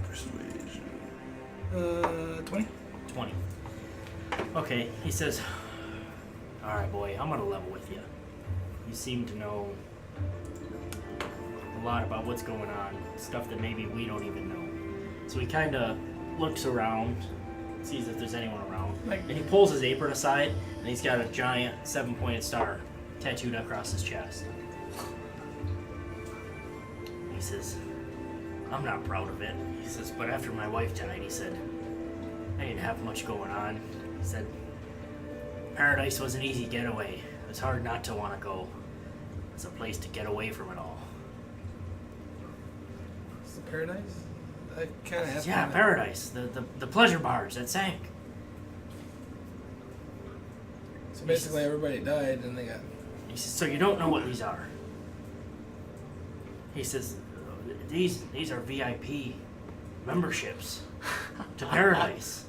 B: Persuasion. 20?
A: 20. Okay, he says, alright boy, I'm gonna level with you. You seem to know a lot about what's going on, stuff that maybe we don't even know. So he kind of looks around, sees if there's anyone around, and he pulls his apron aside, and he's got a giant 7-pointed star tattooed across his chest. He says, I'm not proud of it. He says, but after my wife died, he said, I didn't have much going on. He said, Paradise was an easy getaway. It was hard not to want to go. It's a place to get away from it all.
B: Is the Paradise? I kind of have.
A: Yeah, Paradise. The pleasure barge that sank.
B: So basically, everybody died, and they got.
A: He says, so you don't know what these are? He says, these are VIP memberships to Paradise.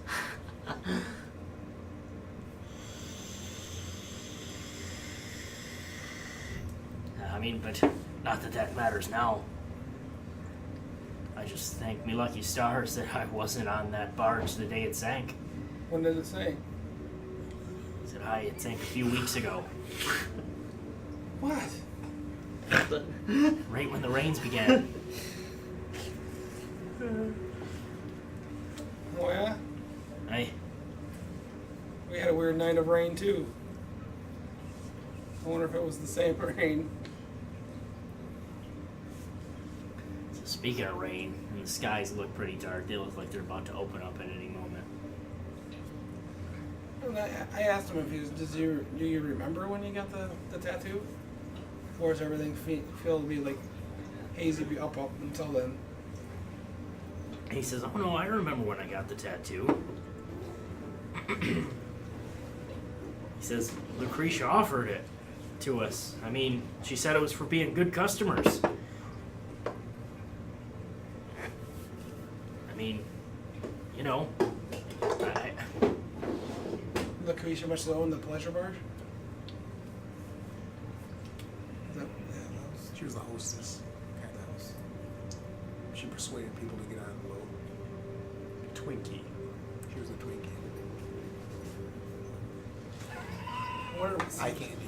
A: I mean, but not that that matters now. I just thank me lucky stars that I wasn't on that barge the day it sank.
B: When did it say?
A: He said, hi, it sank a few weeks ago.
B: What?
A: Right when the rains began.
B: Oh yeah?
A: Hey,
B: We had a weird night of rain too. I wonder if it was the same rain.
A: so speaking of rain, and the skies look pretty dark. They look like they're about to open up at any moment.
B: And I asked him if he was, do you remember when you got the tattoo? Or is everything feel to be like hazy up until then?
A: He says, oh no, I remember when I got the tattoo. He says, Lucretia offered it to us. I mean, she said it was for being good customers. I mean, you know,
B: Lucretia must have owned the pleasure barge?
K: She was the hostess. Kind of host. She persuaded people to get on the boat. Twinkie. She was a Twinkie. Eye candy.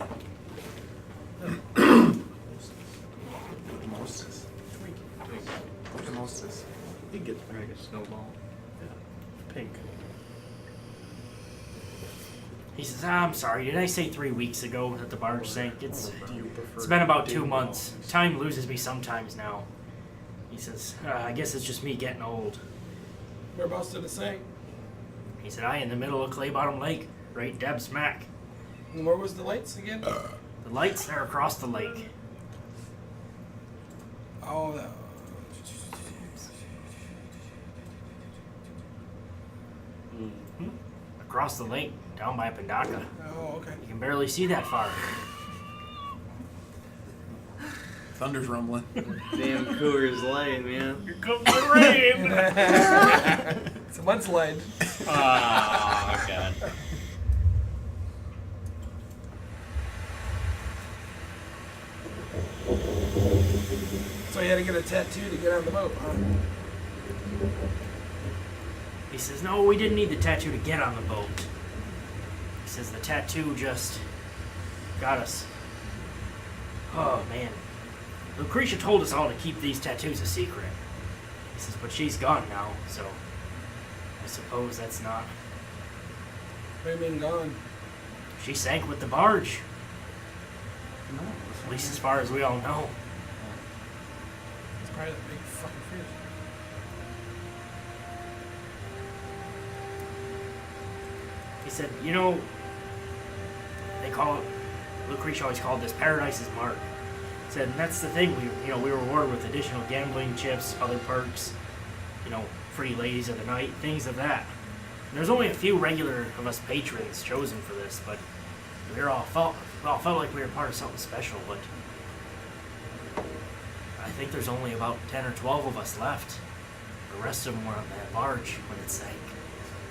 K: Mostess. Twinkie. The mostess.
E: You can get like a snowball.
C: Yeah. Pink.
A: he says, I'm sorry, did I say 3 weeks ago that the barge sank? It's
C: Do you prefer
A: It's been about
C: day
A: 2 months.
C: longs?
A: Time loses me sometimes now. He says, I guess it's just me getting old.
B: Whereabouts did it sink?
A: He said, in the middle of Clay Bottom Lake, right dead smack.
B: And where was the lights again?
A: The lights, they're across the lake.
B: Oh,
A: Across the lake, down by Pandaka.
B: oh, okay.
A: You can barely see that far.
K: Thunder's rumbling.
E: Damn Coors Light, man.
A: Here comes the rain!
B: It's a mudslide.
E: Oh, God.
B: So you had to get a tattoo to get on the boat, huh?
A: He says, no, we didn't need the tattoo to get on the boat. He says, the tattoo just got us. Oh, man. Lucretia told us all to keep these tattoos a secret. He says, but she's gone now, so I suppose that's not.
B: What do you mean gone?
A: She sank with the barge. At least as far as we all know.
B: It's probably that big fucking fish.
A: He said, you know, they call it, Lucretia always called this Paradise's Mark. He said, and that's the thing, we were rewarded with additional gambling chips, other perks, free ladies of the night, things of that. And there's only a few regular of us patrons chosen for this, but we all felt like we were part of something special, but I think there's only about 10 or 12 of us left. The rest of them were on that barge when it sank.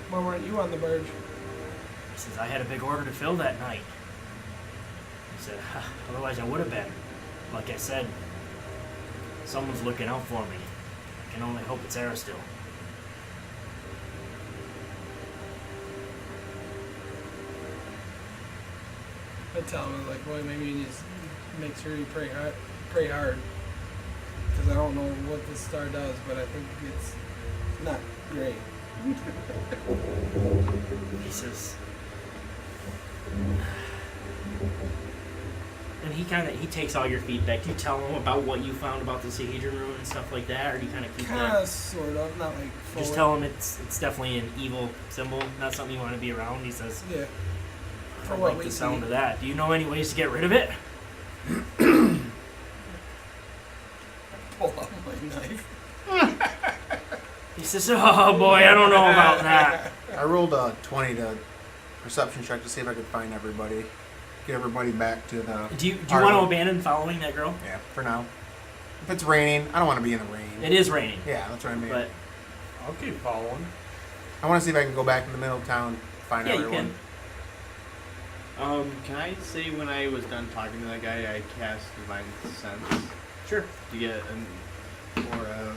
B: Why weren't you on the barge?
A: He says, I had a big order to fill that night. He said, otherwise I would have been. Like I said, someone's looking out for me. I can only hope it's Aristil.
B: I tell him, like, well, maybe you just make sure you pray hard. Because I don't know what this star does, but I think it's not great.
A: He says, and he takes all your feedback. Do you tell him about what you found about the Sahedron rune and stuff like that, or do you kind of keep
B: Kind
A: that?
B: of, sort of, not like full.
A: Just tell him it's definitely an evil symbol, not something you want to be around. He says,
B: Yeah.
A: I
B: For
A: don't
B: what
A: like
B: we
A: the sound
B: see.
A: of that. Do you know any ways to get rid of it?
B: Pull out my knife.
A: He says, oh boy, I don't know about that.
D: I rolled a 20 to perception check to see if I could find everybody. Get everybody back to the...
A: Do you want to abandon following that girl?
D: Yeah, for now. If it's raining, I don't want to be in the rain.
A: It is raining.
D: Yeah, that's what I mean.
A: But
C: I'll keep following.
D: I want to see if I can go back in the middle of town, find
A: yeah,
D: everyone.
A: you
E: Can I say when I was done talking to that guy, I cast Divine Sense
A: Sure.
E: to get or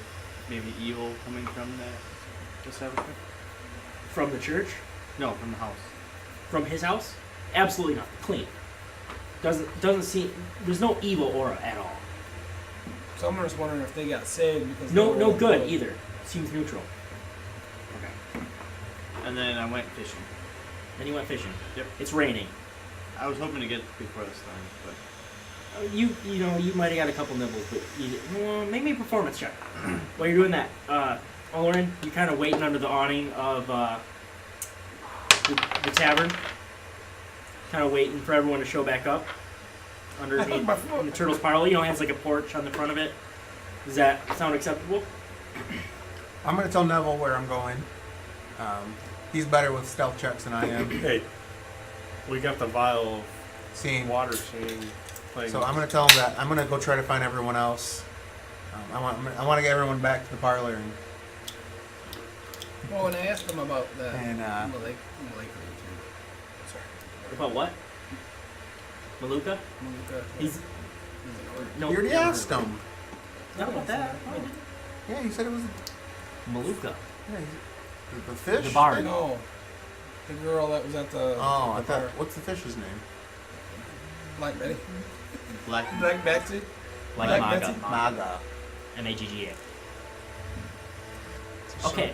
E: maybe evil coming from that establishment?
A: From the church?
E: No, from the house.
A: From his house? Absolutely not. Clean. Doesn't seem. There's no evil aura at all.
B: So I'm just wondering if they got saved because
A: No,
B: they
A: no
B: were
A: good either. Seems neutral.
E: Okay. And then I went fishing.
A: Then you went fishing.
E: Yep.
A: It's raining.
E: I was hoping to get before this time, but
A: You might have got a couple nibbles, but make me a performance check. While you're doing that, Olorin, you're kind of waiting under the awning of the tavern, kind of waiting for everyone to show back up underneath in the turtle's parlor. You know, it has like a porch on the front of it. Does that sound acceptable?
D: I'm gonna tell Nevel where I'm going. He's better with stealth checks than I am.
C: Hey, we got the vial of
D: Seeing
C: water seeing.
D: So I'm gonna tell him that I'm gonna go try to find everyone else. I want to get everyone back to the parlor and
B: Well, and I asked them about that.
D: And,
B: Sorry.
A: About what? Maluka?
B: Maluka.
A: He's no.
D: you already asked him.
A: Not about that.
D: Yeah, you said it was
A: Maluka.
D: yeah, the fish.
A: The bard.
B: No. The girl that was at the.
D: Oh, I
B: the
D: thought.
B: bar.
D: What's the fish's name?
B: Black Betty.
E: Black.
B: Black Betsy.
A: Like
B: Black
A: Maga.
B: Betsy?
D: Maga.
A: Magga. Okay.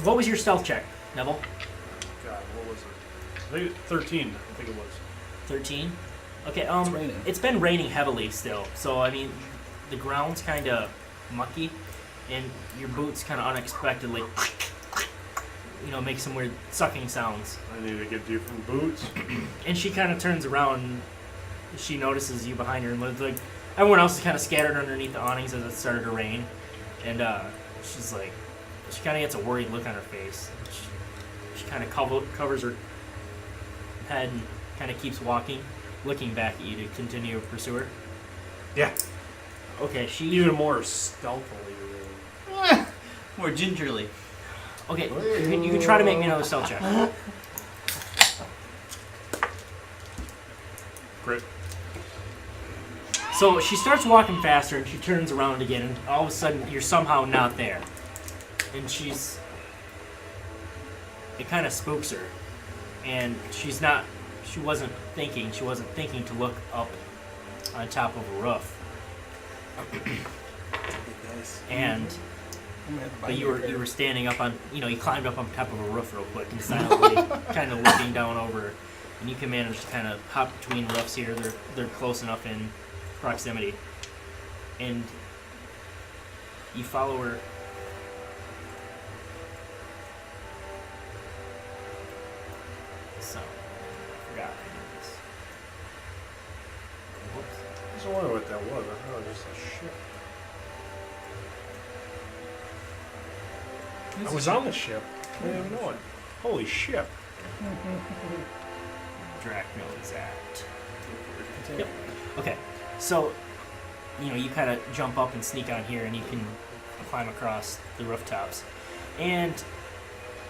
A: What was your stealth check, Nevel?
C: God, what was it? I think 13. I think it was.
A: 13. Okay.
B: It's raining.
A: It's been raining heavily still, so I mean, the ground's kind of mucky, and your boots kind of unexpectedly, make some weird sucking sounds.
C: I need to get different boots.
A: And she kind of turns around. And she notices you behind her, and like everyone else is kind of scattered underneath the awnings as it started to rain. And she's like, she kind of gets a worried look on her face. She kind of covers her head and kind of keeps walking, looking back at you to continue to pursue her.
C: Yeah.
A: Okay, she
C: Even more stealthily.
E: More gingerly.
A: Okay, you can try to make me another stealth check.
C: Grit.
A: So she starts walking faster, and she turns around again, and all of a sudden you're somehow not there. And it kind of spooks her, and she wasn't thinking to look up on top of a roof. And but you were standing up on, you climbed up on top of a roof real quick and silently kind of looking down over her, and you can manage to kind of hop between roofs here. They're close enough in proximity, and you follow her. So, I forgot I did this. Whoops.
C: I was wondering what that was. I thought it was just a ship. I was on the ship. I didn't even know it. Holy shit.
A: Drakna is at. Yep. Okay. So, you kind of jump up and sneak on here, and you can climb across the rooftops. And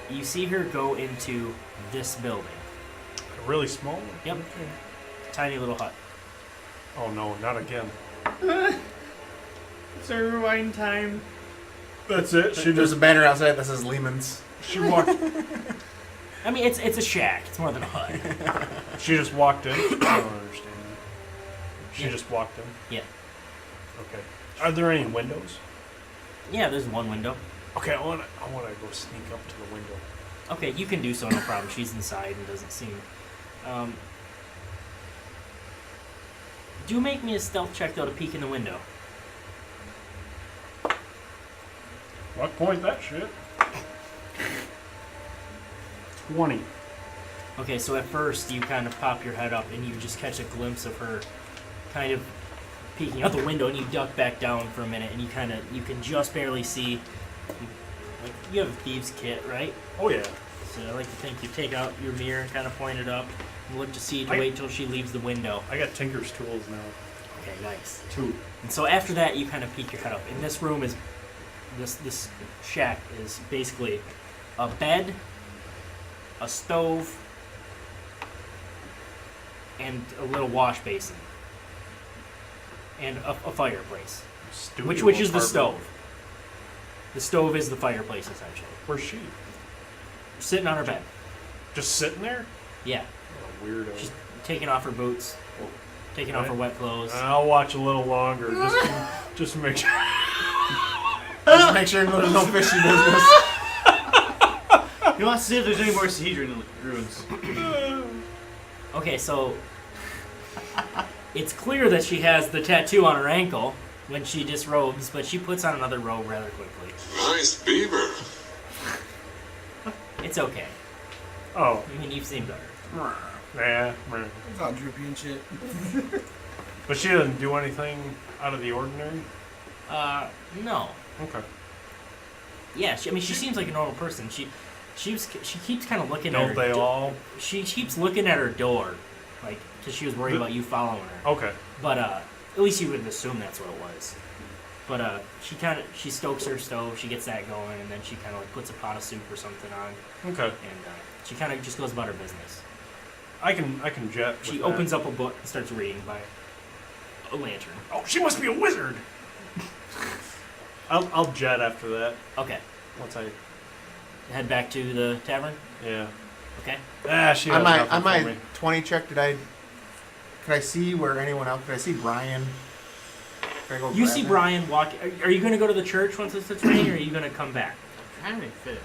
A: you see her go into this building.
C: A really small one?
A: Yep.
C: Okay.
A: Tiny little hut.
C: Oh no, not again.
E: It's a rewind time.
C: That's it.
D: There's a banner outside that says Lehman's.
C: She walked.
A: I mean, it's a shack. It's more than a hut.
C: She just walked in. I don't understand. She just walked in.
A: Yeah.
C: Okay. Are there any windows?
A: Yeah, there's one window.
C: Okay, I wanna go sneak up to the window.
A: Okay, you can do so, no problem. She's inside and doesn't seem. Do make me a stealth check though to peek in the window.
C: What point that shit? 20.
A: Okay, so at first you kind of pop your head up and you just catch a glimpse of her kind of peeking out the window, and you duck back down for a minute, and you can just barely see. Like, you have a thieves' kit, right?
C: Oh yeah.
A: So I like to think you take out your mirror and kind of point it up and look to wait till she leaves the window.
C: I got Tinker's tools now.
A: Okay, nice.
C: 2.
A: And so after that, you kind of peek your head up. And this room is, this shack is basically a bed, a stove, and a little wash basin, and a fireplace,
C: Studio
A: which is the
C: apartment.
A: stove. The stove is the fireplace essentially.
C: Where's she?
A: Sitting on her bed.
C: Just sitting there?
A: Yeah.
C: What a weirdo.
A: She's taking off her boots, taking off her wet clothes.
C: I'll watch a little longer, just to make sure.
D: Just make sure there's no fishy business.
E: He wants to see if there's any more Sahedron ruins.
A: Okay, so it's clear that she has the tattoo on her ankle when she disrobes, but she puts on another robe rather quickly.
G: Nice beaver.
A: It's okay.
C: Oh.
A: I mean, you've seen better.
C: Yeah.
B: It's all droopy and shit.
C: But she doesn't do anything out of the ordinary?
A: No.
C: Okay.
A: Yeah, she seems like a normal person. She keeps kind of looking at
C: Don't
A: her.
C: they all?
A: She keeps looking at her door, like, because she was worried about you following her.
C: Okay.
A: But at least you would assume that's what it was. But she stokes her stove, she gets that going, and then she kind of like puts a pot of soup or something on.
C: Okay.
A: And she kind of just goes about her business.
C: I can jet.
A: She
C: with
A: opens
C: that.
A: up a book and starts reading by a lantern.
C: Oh, she must be a wizard. I'll jet after that.
A: Okay.
C: Once I
A: head back to the tavern.
C: Yeah.
A: Okay.
C: She
D: on
C: has
D: my
C: nothing for me.
D: 20 check, could I see where anyone else? Could I see Brian? Could I go
A: You
D: grab
A: see
D: him?
A: Brian walk. Are you going to go to the church once it's raining, or are you going to come back?
E: I'm trying to make fish.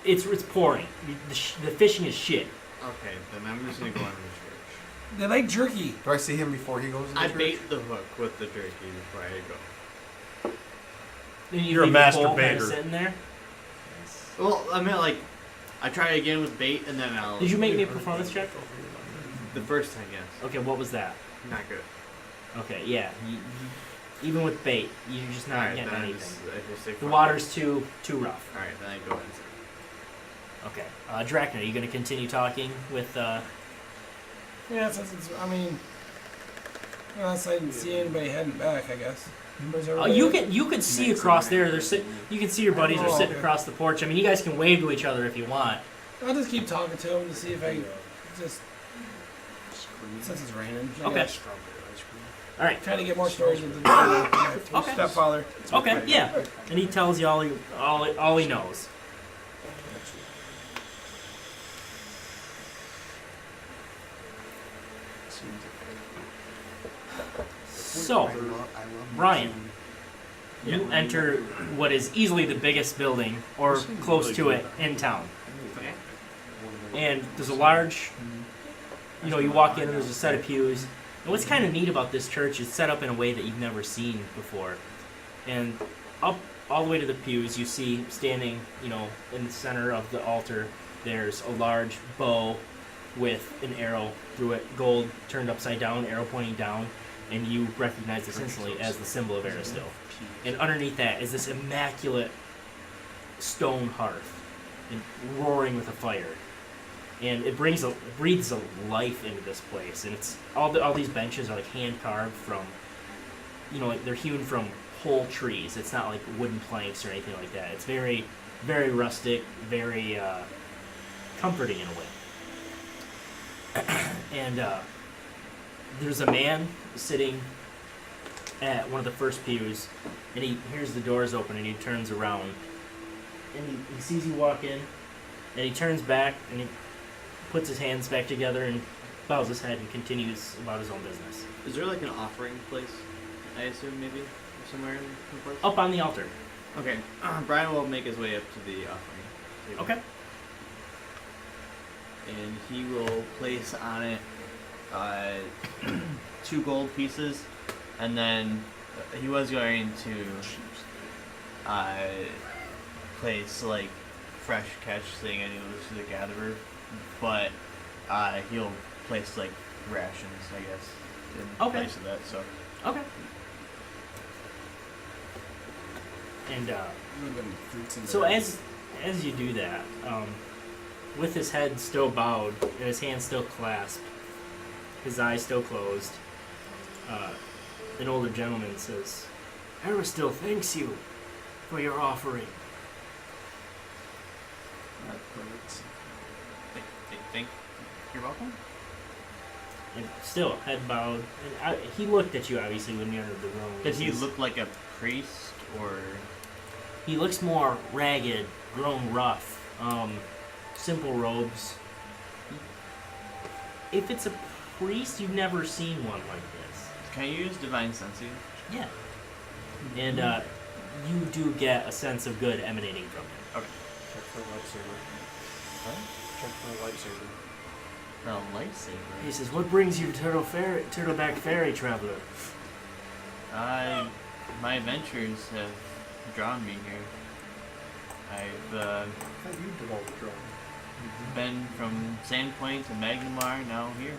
A: It's pouring. The fishing is shit.
E: Okay, then I'm just gonna go on the church.
B: They like jerky.
D: Do I see him before he goes to the
E: I
D: church?
E: bait the hook with the jerky before I go.
A: And
C: You're a
A: leave the bowl
C: master
A: kinda
C: baiter.
A: sitting there.
E: Well, I meant like, I try again with bait and then I'll.
A: Did you make me a performance check?
E: The first time, yes.
A: Okay, what was that?
E: Not good.
A: Okay, yeah. Even with bait, you're just not
E: Alright,
A: getting
E: then
A: anything.
E: I just say
A: The
E: fuck
A: water's too rough.
E: it. Alright, then I go inside.
A: Okay. Drakna, are you going to continue talking with...
B: Yeah, since it's, unless I didn't see anybody heading back, I guess. Where's everybody at?
A: you can see across there. You can see your buddies are sitting across the porch. I mean, you guys can wave to each other if you want.
B: I'll just keep talking to him to see if I just... Since it's raining.
A: Okay. All right.
B: Trying to get more stories with my
A: Okay.
B: stepfather.
A: Okay, yeah. And he tells you all he knows. So, Brian, you enter what is easily the biggest building, or close to it, in town. And there's a large, you walk in and there's a set of pews. And what's kind of neat about this church is set up in a way that you've never seen before. And up all the way to the pews, you see standing, in the center of the altar, there's a large bow with an arrow through it, gold turned upside down, arrow pointing down, and you recognize this instantly as the symbol of Aristil. And underneath that is this immaculate stone hearth, and roaring with a fire. And it breathes a life into this place, and it's all these benches are like hand carved from, like they're hewn from whole trees. It's not like wooden planks or anything like that. It's very, very rustic, very comforting in a way. And there's a man sitting at one of the first pews, and he hears the doors open, and he turns around, and he sees you walk in, and he turns back, and he puts his hands back together and bows his head and continues about his own business.
E: Is there like an offering place? I assume maybe somewhere in the place?
A: Up on the altar.
E: Okay. Brian will make his way up to the offering table.
A: Okay.
E: And he will place on it 2 gold pieces, and then he was going to place like fresh catch thing and he goes to the gatherer, but he'll place like rations, I guess, in place of that. So
A: okay. And so as you do that, with his head still bowed and his hands still clasped, his eyes still closed, an older gentleman says, "Aristil thanks you for your offering."
E: You're welcome.
A: And still, head bowed. And he looked at you, obviously, when you entered the room.
E: Does he look like a priest, or...?
A: He looks more ragged, grown rough. Simple robes. If it's a priest, you've never seen one like this.
E: Can I use Divine Senses?
A: Yeah. And you do get a sense of good emanating from him.
E: Okay.
K: Check for a lightsaber.
E: What?
K: Check for a lightsaber.
E: For a lightsaber?
A: He says, "What brings you to Turtleback Ferry, traveler?"
E: My adventures have drawn me here. I've
K: I thought you did all the drawing.
E: been from Sandpoint to Magnamar, now here.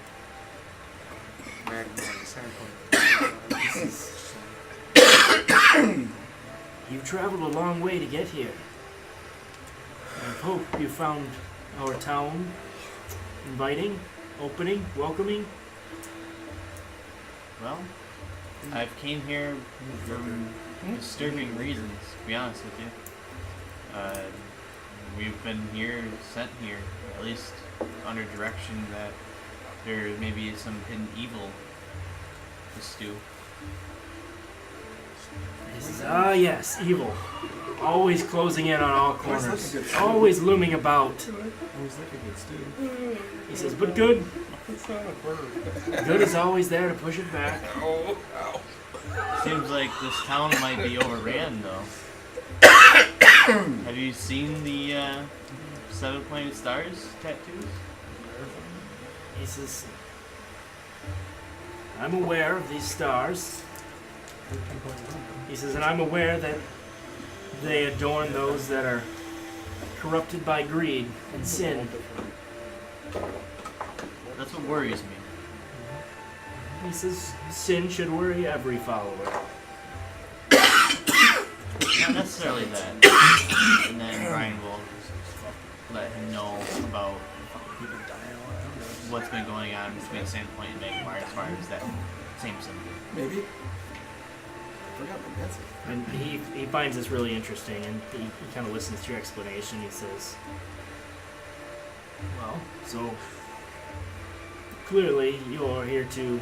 A: You've traveled a long way to get here. I hope you found our town inviting, opening, welcoming.
E: Well, I've came here from disturbing reasons, to be honest with you. We've been sent here, at least under direction that there may be some hidden evil to stew.
A: He says, "Ah, yes, evil. Always closing in on all corners. Always looming about."
B: Always like a good stew.
A: He says, "But good.
B: It's not a bird.
A: Good is always there to push it back."
B: Oh, ow.
E: Seems like this town might be overran, though. Have you seen the 7-pointed stars tattoos?
A: He says, "I'm aware of these stars." He says, "and I'm aware that they adorn those that are corrupted by greed and sin."
E: That's what worries me.
A: He says, "Sin should worry every follower."
E: Not necessarily that. And then Brian will let him know about what's been going on between Sandpoint and Magmar as far as that same symbol.
B: Maybe. I forgot what that's.
A: And he finds this really interesting, and he kind of listens to your explanation. He says, "Well, so clearly you're here to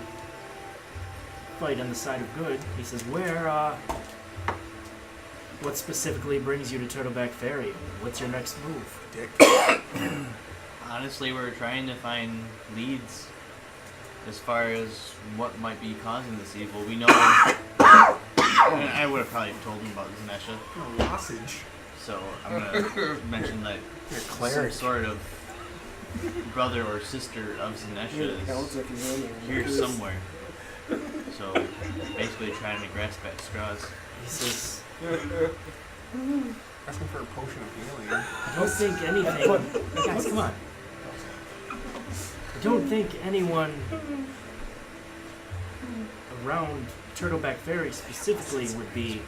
A: fight on the side of good." He says, what specifically brings you to Turtleback Ferry? What's your next move?"
K: Dick.
E: Honestly, we're trying to find leads as far as what might be causing this evil. We know... And I would have probably told him about Zanesha.
K: Oh, lozenge.
E: So I'm going to mention that some sort of brother or sister of Zanesha is here somewhere. So basically trying to grasp at straws.
A: He says,
K: Asking for a potion of healing.
A: "I don't think anything..." Guys, come on. "I don't think anyone around Turtleback Ferry specifically would be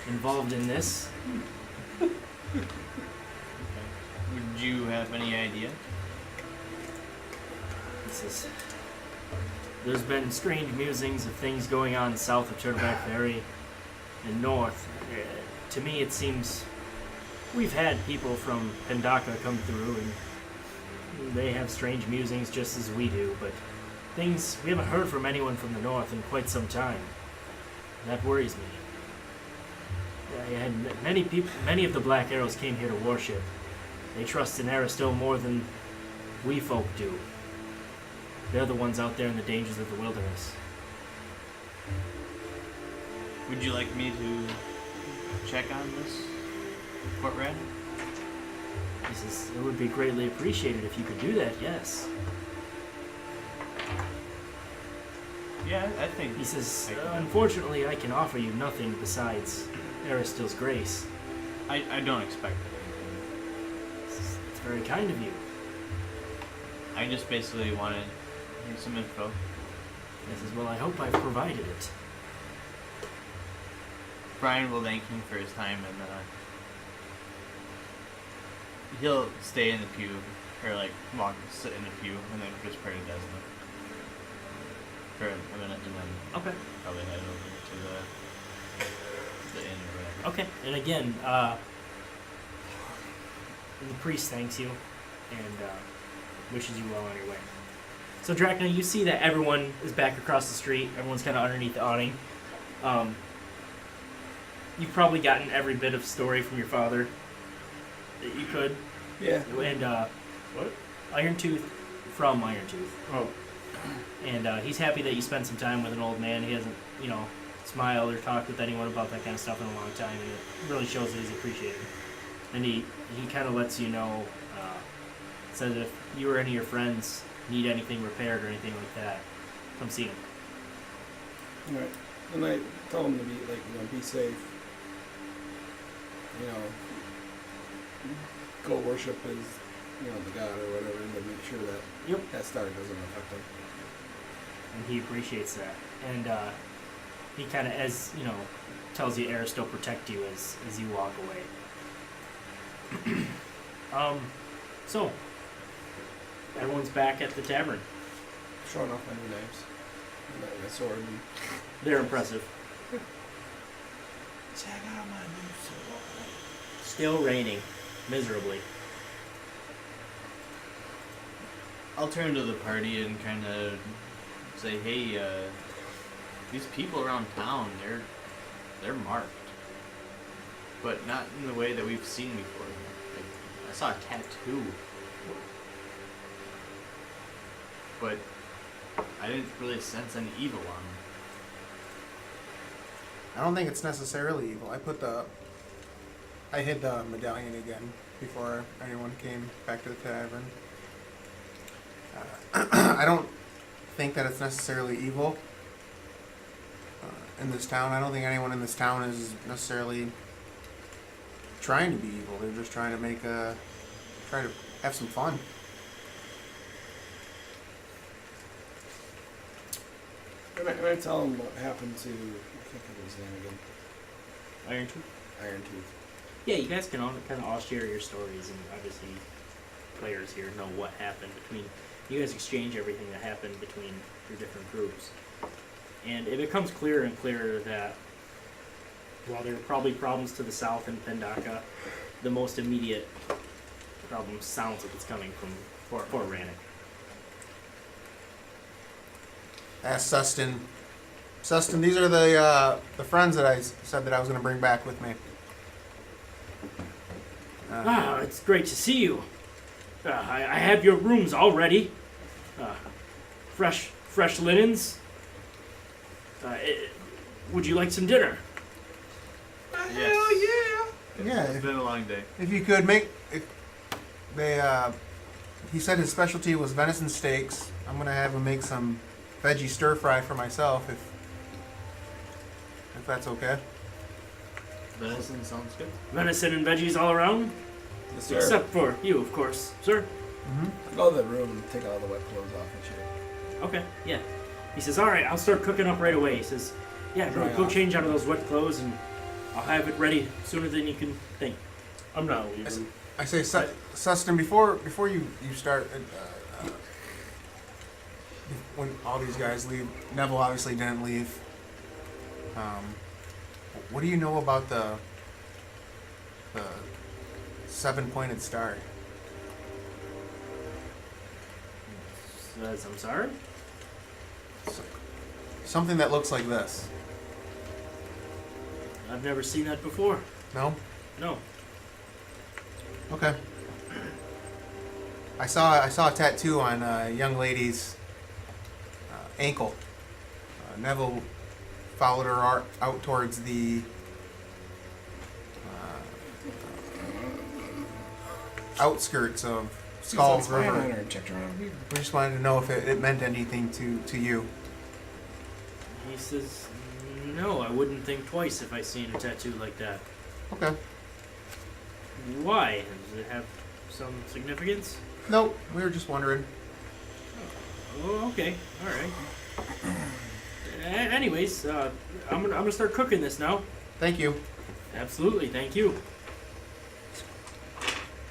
A: involved in this."
E: Would you have any idea?
A: He says, "There's been strange musings of things going on south of Turtleback Ferry and north. To me, it seems we've had people from Pendaka come through, and they have strange musings just as we do, but things we haven't heard from anyone from the north in quite some time. That worries me. And many of the Black Arrows came here to worship. They trust in Aristotle more than we folk do. They're the ones out there in the dangers of the wilderness."
E: Would you like me to check on this, Court Red?
A: He says, "It would be greatly appreciated if you could do that, yes."
E: Yeah, I think...
A: He says, "Unfortunately, I can offer you nothing besides Aristotle's grace."
E: I don't expect it.
A: It's very kind of you.
E: I just basically wanted some info.
A: He says, "Well, I hope I've provided it."
E: Brian will thank him for his time, and he'll stay in the pew, or like sit in the pew, and then just pray to Desmond for a minute, and then
A: Okay.
E: probably head over to the inn or whatever.
A: Okay. And again, the priest thanks you, and wishes you well on your way. So Drakna, you see that everyone is back across the street. Everyone's kind of underneath the awning. You've probably gotten every bit of story from your father that you could.
B: Yeah.
A: And
C: What?
A: Iron Tooth from Iron Tooth.
C: Oh.
A: And he's happy that you spent some time with an old man. He hasn't, smiled or talked with anyone about that kind of stuff in a long time, and it really shows that he's appreciated. And he kind of lets you know, says if you or any of your friends need anything repaired or anything like that, come see him.
B: Right. And I tell him to be be safe. Go worship his, the god or whatever, and to make sure that that star doesn't affect him.
A: And he appreciates that. And he kind of, tells you Eris will protect you as you walk away. So, everyone's back at the tavern.
B: Showing off my new knives. My sword. And
A: They're impressive.
B: check out my new sword.
A: Still raining, miserably.
E: I'll turn to the party and kind of say, hey, these people around town, they're marked. But not in the way that we've seen before. Like, I saw a tattoo. But I didn't really sense any evil on them.
K: I don't think it's necessarily evil. I hid the medallion again before anyone came back to the tavern. I don't think that it's necessarily evil in this town. I don't think anyone in this town is necessarily trying to be evil. They're just trying to try to have some fun.
B: And I tell him what happened to, I can't think of his name again.
A: Iron Tooth?
B: Iron Tooth.
A: Yeah, you guys can all kind of all share your stories, and obviously players here know what happened between... You guys exchange everything that happened between your different groups. And it becomes clearer and clearer that while there are probably problems to the south in Pendaka, the most immediate problem sounds like it's coming from Fort Rannick.
K: Ask Sustin. Sustin, these are the friends that I said that I was going to bring back with me.
A: It's great to see you. I have your rooms all ready. Fresh linens. Would you like some dinner?
E: Yes.
K: Yeah.
E: It's been a long day.
K: If you could he said his specialty was venison steaks. I'm going to have him make some veggie stir fry for myself if that's okay.
E: Venison sounds good.
A: Venison and veggies all around?
B: Yes, sir.
A: Except for you, of course, sir.
B: I go to the room and take all the wet clothes off and shit.
A: Okay, yeah. He says, all right, I'll start cooking up right away. He says, yeah, go change out of those wet clothes and I'll have it ready sooner than you can think.
C: I'm not leaving.
K: I say, Sustin, before you start, when all these guys leave, Nevel obviously didn't leave. What do you know about the seven-pointed star?
A: Says, I'm sorry?
K: Something that looks like this.
A: I've never seen that before.
K: No?
A: No.
K: Okay. I saw a tattoo on a young lady's ankle. Nevel followed her out towards the outskirts of Skull's River. We just wanted to know if it meant anything to you.
A: He says, no, I wouldn't think twice if I seen a tattoo like that.
K: Okay.
A: Why? Does it have some significance?
K: Nope, we were just wondering.
A: Oh, okay. All right. Anyways, I'm gonna start cooking this now.
K: Thank you.
A: Absolutely, thank you.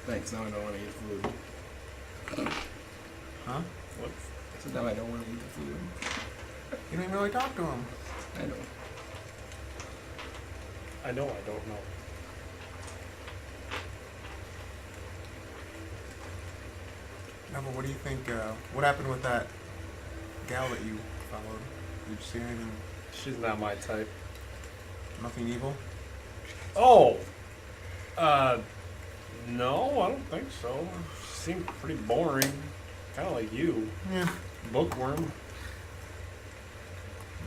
B: Thanks, now I don't want to eat food.
K: Huh?
B: What? So now I don't want to eat the food.
K: You don't even really talk to him.
B: I know.
C: I know I don't know.
K: Nevel, what do you think? What happened with that gal that you followed? Did you see anything?
C: She's not my type.
K: Nothing evil?
C: Oh! No, I don't think so. She seemed pretty boring. Kind of like you.
K: Yeah.
C: Bookworm.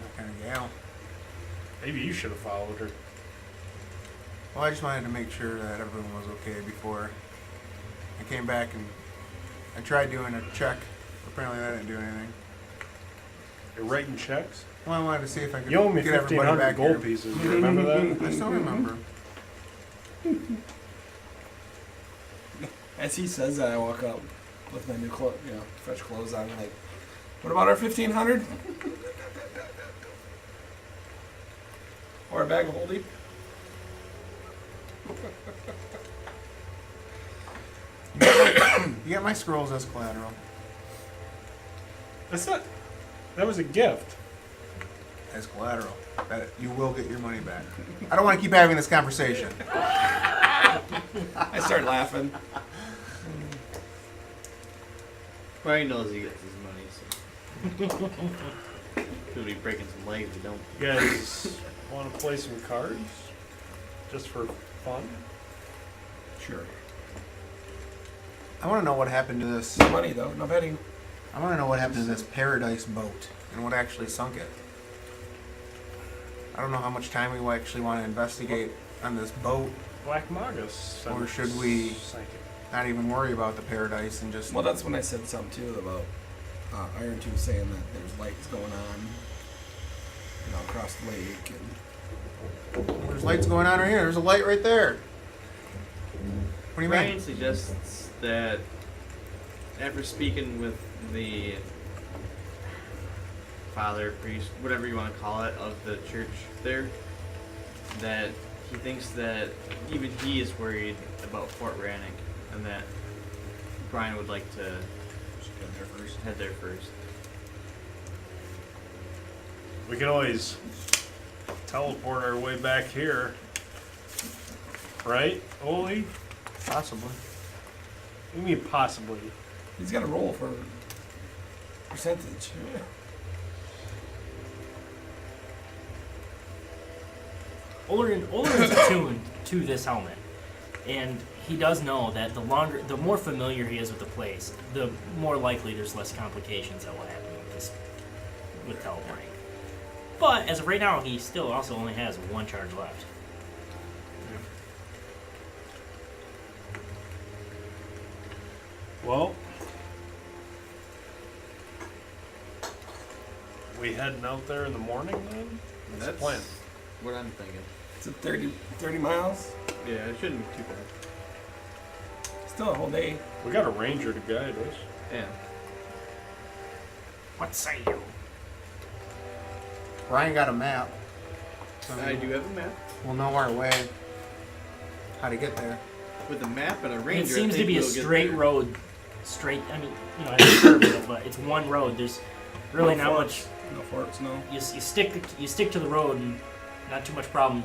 K: That kind of gal.
C: Maybe you should have followed her.
K: Well, I just wanted to make sure that everyone was okay before I came back, and I tried doing a check. Apparently that didn't do anything.
C: You're writing checks?
K: Well, I wanted to see if I could
C: You owe me
K: get everybody
C: 1,500
K: back
C: gold
K: here.
C: pieces. You remember that?
K: I still remember.
B: As he says that, I walk up with my new clothes, fresh clothes on. Like, what about our 1,500? Or a bag of holding?
K: You got my scrolls as collateral.
C: That's not. That was a gift.
K: As collateral. That you will get your money back. I don't want to keep having this conversation.
B: I start laughing.
E: Brian knows he gets his money, so. He'll be breaking some legs if he don't.
C: You guys want to play some cards? Just for fun?
B: Sure.
K: I want to know what happened to this.
B: No money, though. No betting.
K: I want to know what happened to this paradise boat and what actually sunk it. I don't know how much time we actually want to investigate on this boat.
C: Black Magus.
K: Or should we
C: sank it.
K: not even worry about the paradise and just...
B: Well, that's when I said something, too, about Iron 2 saying that there's lights going on, across the lake. And
K: There's lights going on right here. There's a light right there. What do you
E: Brian
K: mean?
E: suggests that after speaking with the father, priest, whatever you want to call it, of the church there, that he thinks that even he is worried about Fort Rannick, and that Brian would like to head there first.
C: We can always teleport our way back here. Right, Oli?
K: Possibly.
C: What do you mean possibly?
B: he's got to roll for percentage.
A: Olorin's attuned to this helmet, and he does know that the more familiar he is with the place, the more likely there's less complications that will happen with teleporting. But as of right now, he still also only has one charge left.
C: Well, we heading out there in the morning then? That's the plan.
E: What I'm thinking.
B: It's a 30 miles.
E: Yeah, it shouldn't be too bad.
B: Still a whole day.
C: We got a ranger to guide us.
E: Yeah.
A: What say you?
K: Brian got a map.
E: I do have a map.
K: We'll know our way. How to get there.
E: With a map and a ranger,
A: It seems
E: I
A: to
E: think
A: be a
E: we'll get
A: straight
E: there.
A: road. It's a curve, but it's one road. There's really
B: No
A: not
B: forks.
A: much.
B: No forks, no.
A: You stick to the road and not too much problem.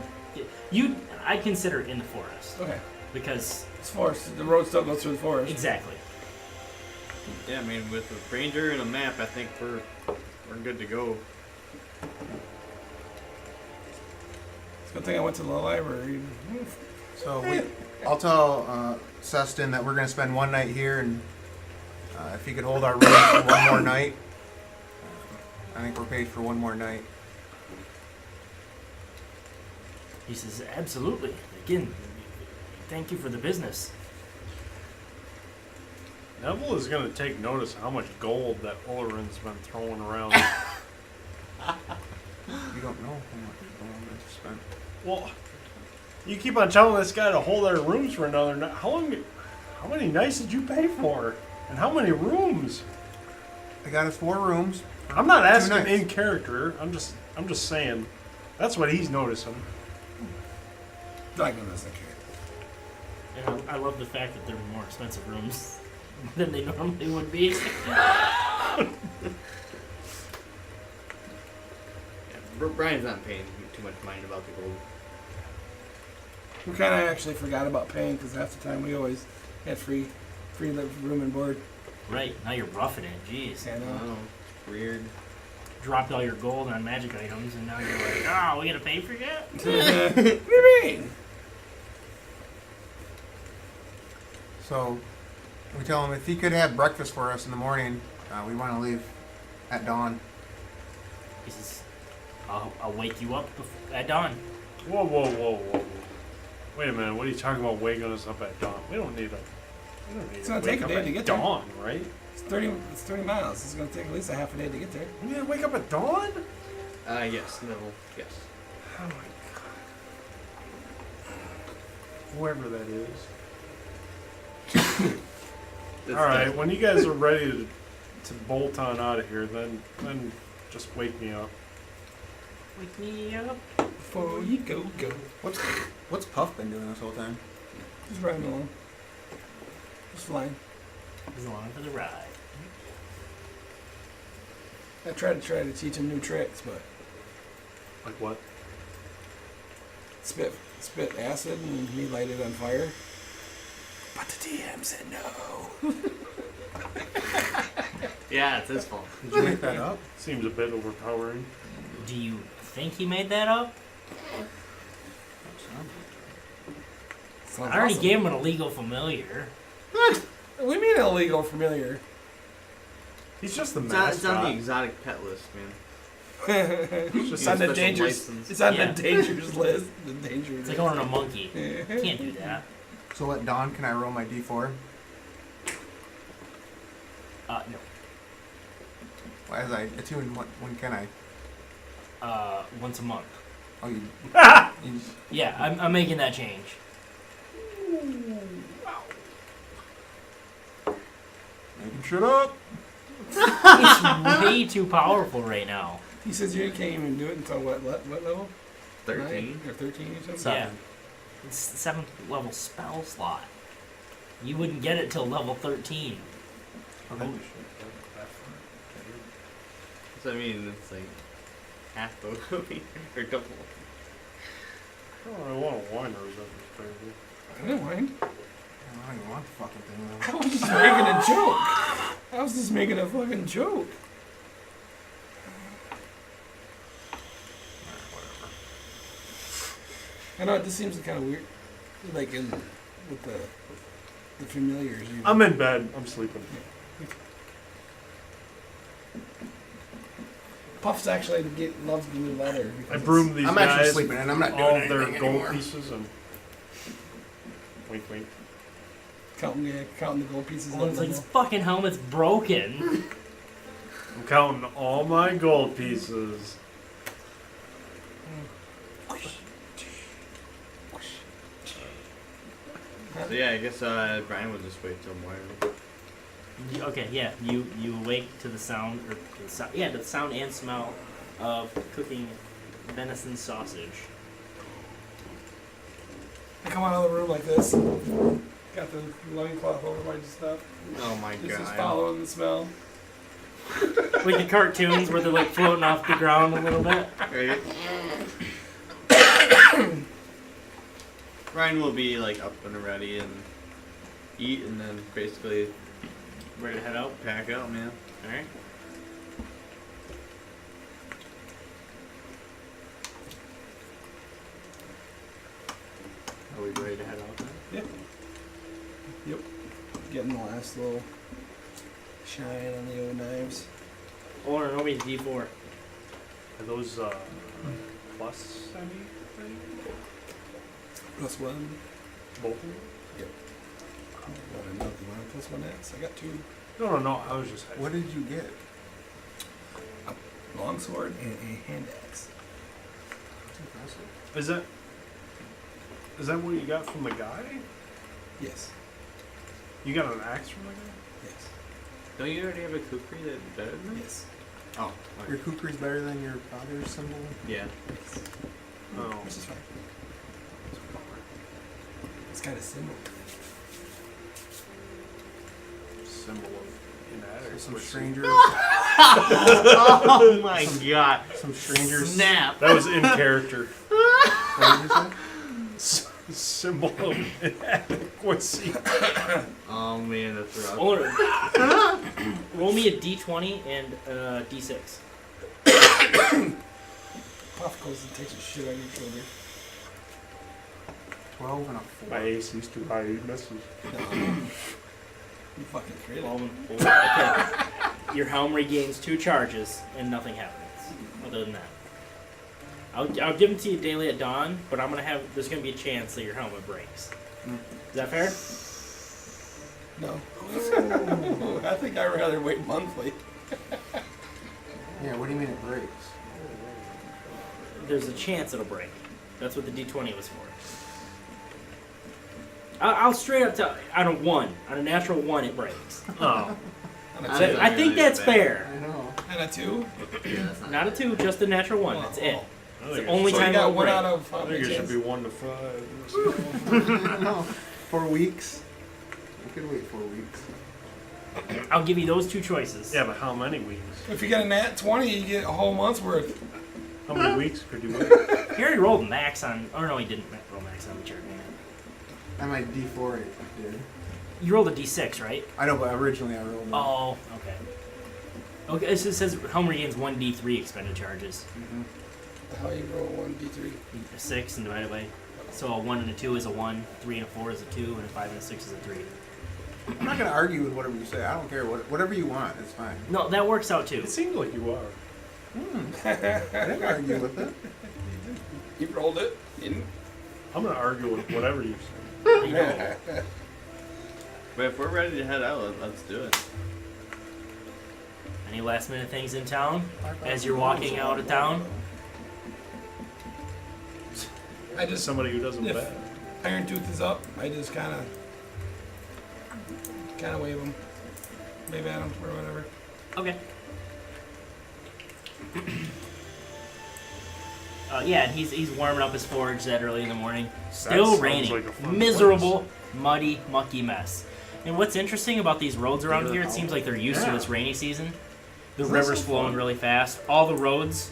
A: I consider it in the forest
B: Okay.
A: because
B: It's forest. The road still goes through the forest.
A: exactly.
E: Yeah, I mean, with a ranger and a map, I think we're good to go.
B: It's a good thing I went to the library.
K: So I'll tell Seston that we're going to spend one night here, and if he could hold our room for one more night, I think we're paid for one more night.
A: He says, absolutely. Again, thank you for the business.
C: Nevel is going to take notice of how much gold that Olorin's been throwing around.
K: You don't know how much gold I spent.
C: Well, you keep on telling this guy to hold our rooms for another night. How many nights did you pay for? And how many rooms?
K: I got us 4 rooms.
C: I'm not asking
K: nights.
C: in character. I'm just saying. That's what he's noticing.
B: Not gonna miss that
A: And I love the fact that they're more expensive rooms than they normally would be.
E: Brian's not paying too much mind about the gold.
B: We kind of actually forgot about paying because half the time we always had free room and board.
A: Right, now you're roughing it. Jeez.
B: I know.
E: Oh, weird.
A: Dropped all your gold on magic items, and now you're like, oh, we gotta pay for that?
B: What do you mean?
K: So we tell him if he could have breakfast for us in the morning, we want to leave at dawn.
A: He says, I'll wake you up at dawn.
C: Whoa, whoa, whoa, whoa. Wait a minute. What are you talking about waking us up at dawn? We don't need
B: It's
C: to
B: gonna
C: wake
B: take a
C: up
B: day
C: at
B: to get there.
C: dawn, right?
B: It's 30 miles. It's gonna take at least a half a day to get there.
C: We gotta wake up at dawn?
E: Yes, no, yes.
C: Oh my god. Whoever that is. Alright, when you guys are ready to bolt on out of here, then just wake me up.
A: Wake me up.
B: Before you go.
K: What's Puff been doing this whole time?
B: Just riding along. Just flying.
A: He's along for the ride.
B: I tried to teach him new tricks, but
C: Like what?
B: spit acid and he lighted it on fire. But the DM said no.
E: Yeah, it's his fault.
K: Did you make that up?
C: Seems a bit overpowering.
A: Do you think he made that up?
B: Sounds
A: I already
B: awesome.
A: gave him an illegal familiar.
B: What do you mean illegal familiar?
C: He's just the
E: It's on the
C: mascot.
E: exotic pet list, man.
B: It's on the
E: special
B: dangerous.
E: license.
B: It's on
A: Yeah.
B: the dangerous list. The dangerous.
A: It's like owning a monkey. Can't do that.
K: So at dawn, can I roll my d4?
A: No.
K: Why is I attune? When can I?
A: Once a month.
K: Oh, you.
A: Yeah, I'm making that change.
K: Making shit up.
A: It's way too powerful right now.
B: He says you can't even do it until what level?
E: 13.
B: 9 or 13 or something.
A: Yeah. It's the 7th level spell slot. You wouldn't get it till level 13.
K: Okay.
C: Holy shit.
E: So I mean, it's like half the movie or double.
C: Oh, I want a wine or is that crazy?
B: I don't mind.
K: I don't even want the fucking thing though.
B: I was just making a joke. I was just making a fucking joke. I know this seems kind of weird, like with the familiars.
C: I'm in bed. I'm sleeping.
B: Puff's actually loves the new leather.
C: I broomed these
K: I'm actually
C: guys
K: sleeping and I'm not doing
C: all of their
K: anything
C: gold
K: anymore.
C: pieces and wink, wink.
B: Counting the gold pieces.
A: Well, it's like his fucking helmet's broken.
C: I'm counting all my gold pieces.
E: So yeah, I guess Brian will just wait till morning.
A: Okay, yeah, you awake to the sound, or to the sound and smell of cooking venison sausage.
B: I come out of the room like this. Got the loincloth over my stuff.
E: Oh my
B: Just
E: god.
B: following the smell.
A: Like the cartoons where they're like floating off the ground a little bit.
E: Right. Ryan will be like up and ready and eat and then basically
A: Ready to head out?
E: pack out, man.
A: Alright. Are we ready to head out then?
B: Yeah. Yep. Getting the last little shine on the old knives.
A: Olorin, roll me a d4.
C: Are those plus anything?
B: Plus one.
C: Both of them?
B: Yep. You want a plus one X? I got 2.
C: No. I was just.
K: What did you get?
B: A longsword and a hand axe.
C: Is that what you got from the guy?
B: Yes.
C: You got an axe from the guy?
B: Yes.
E: Don't you already have a kukri that's better than this?
B: Yes.
E: Oh.
K: Your kukri's better than your father's symbol?
E: Yeah.
C: Oh.
B: Which is fine. It's got a symbol.
C: Symbol of inadequacy.
K: Some strangers.
E: Oh my god.
K: Some strangers.
E: Snap.
C: That was in character.
K: What did you say?
C: Symbol of inadequacy.
E: Oh man, that's rough.
A: Olorin, roll me a d20 and a d6.
B: Puff goes and takes a shit on your shoulder.
K: 12 and a 4.
C: My AC's too high, he misses.
B: You fucking crazy.
A: Okay. Your helm regains 2 charges and nothing happens. Other than that, I'll give them to you daily at dawn, but there's gonna be a chance that your helmet breaks. Is that fair?
B: No. I think I'd rather wait monthly.
K: Yeah, what do you mean it breaks?
A: There's a chance it'll break. That's what the d20 was for. I'll straight up tell. On a natural 1, it breaks.
C: Oh.
A: I think that's fair.
K: I know.
B: And a 2?
A: Not a 2, just a natural 1. That's it. It's the
C: I
A: only
B: So
A: time
B: you got
A: it'll
B: 1
A: break.
B: out of how
C: think
B: many
C: it should
B: chances?
C: be 1 to 5.
K: No, 4 weeks. We could wait 4 weeks.
A: I'll give you those 2 choices.
C: Yeah, but how many weeks?
B: If you get a nat 20, you get a whole month's worth.
C: How many weeks could you wait?
A: He already rolled max on. Or no, he didn't roll max on the chart.
K: I might D4 it did.
A: You rolled a d6, right?
K: I know, but originally I rolled.
A: Oh, okay. Okay, so it says helm regains 1 d3 expended charges.
B: How you roll 1d3?
A: 6 and divide it by. So a 1 and a 2 is a 1, 3 and a 4 is a 2, and a 5 and a 6 is a 3.
K: I'm not gonna argue with whatever you say. I don't care. Whatever you want, it's fine.
A: No, that works out too.
C: It seems like you are.
K: I didn't argue with it.
B: You rolled it. Didn't.
C: I'm gonna argue with whatever you say.
A: You know,
E: But if we're ready to head out, let's do it.
A: any last minute things in town as you're walking out of town?
B: I just
C: Somebody who doesn't
B: If-
C: bet.
B: Iron Tooth is up. I just kind of wave him, wave at him or whatever.
A: Okay. Yeah, and he's warming up his forge that early in the morning. Still
C: sounds
A: raining.
C: like a fun
A: Miserable, muddy, mucky mess. And what's interesting about these roads around here, it seems like they're used to this rainy season. The river's flowing really fast. All the roads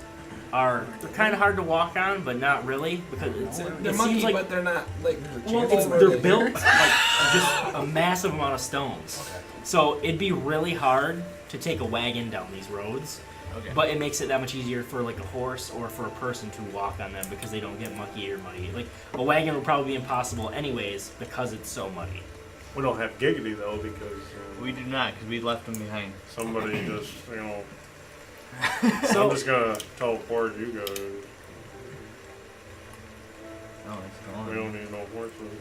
A: they're kind of hard to walk on, but not really because
B: They're
A: it
B: mucky,
A: seems like
B: but they're not like.
A: they're built like just a massive amount of stones. So it'd be really hard to take a wagon down these roads.
E: Okay.
A: But it makes it that much easier for like a horse or for a person to walk on them because they don't get mucky or muddy. Like a wagon would probably be impossible anyways because it's so muddy.
C: We don't have Giggity though because
E: We do not, because we left him behind.
C: somebody just,
A: So
C: I'm just gonna teleport you guys.
E: Oh, it's
C: We
E: gone.
C: don't need no horses.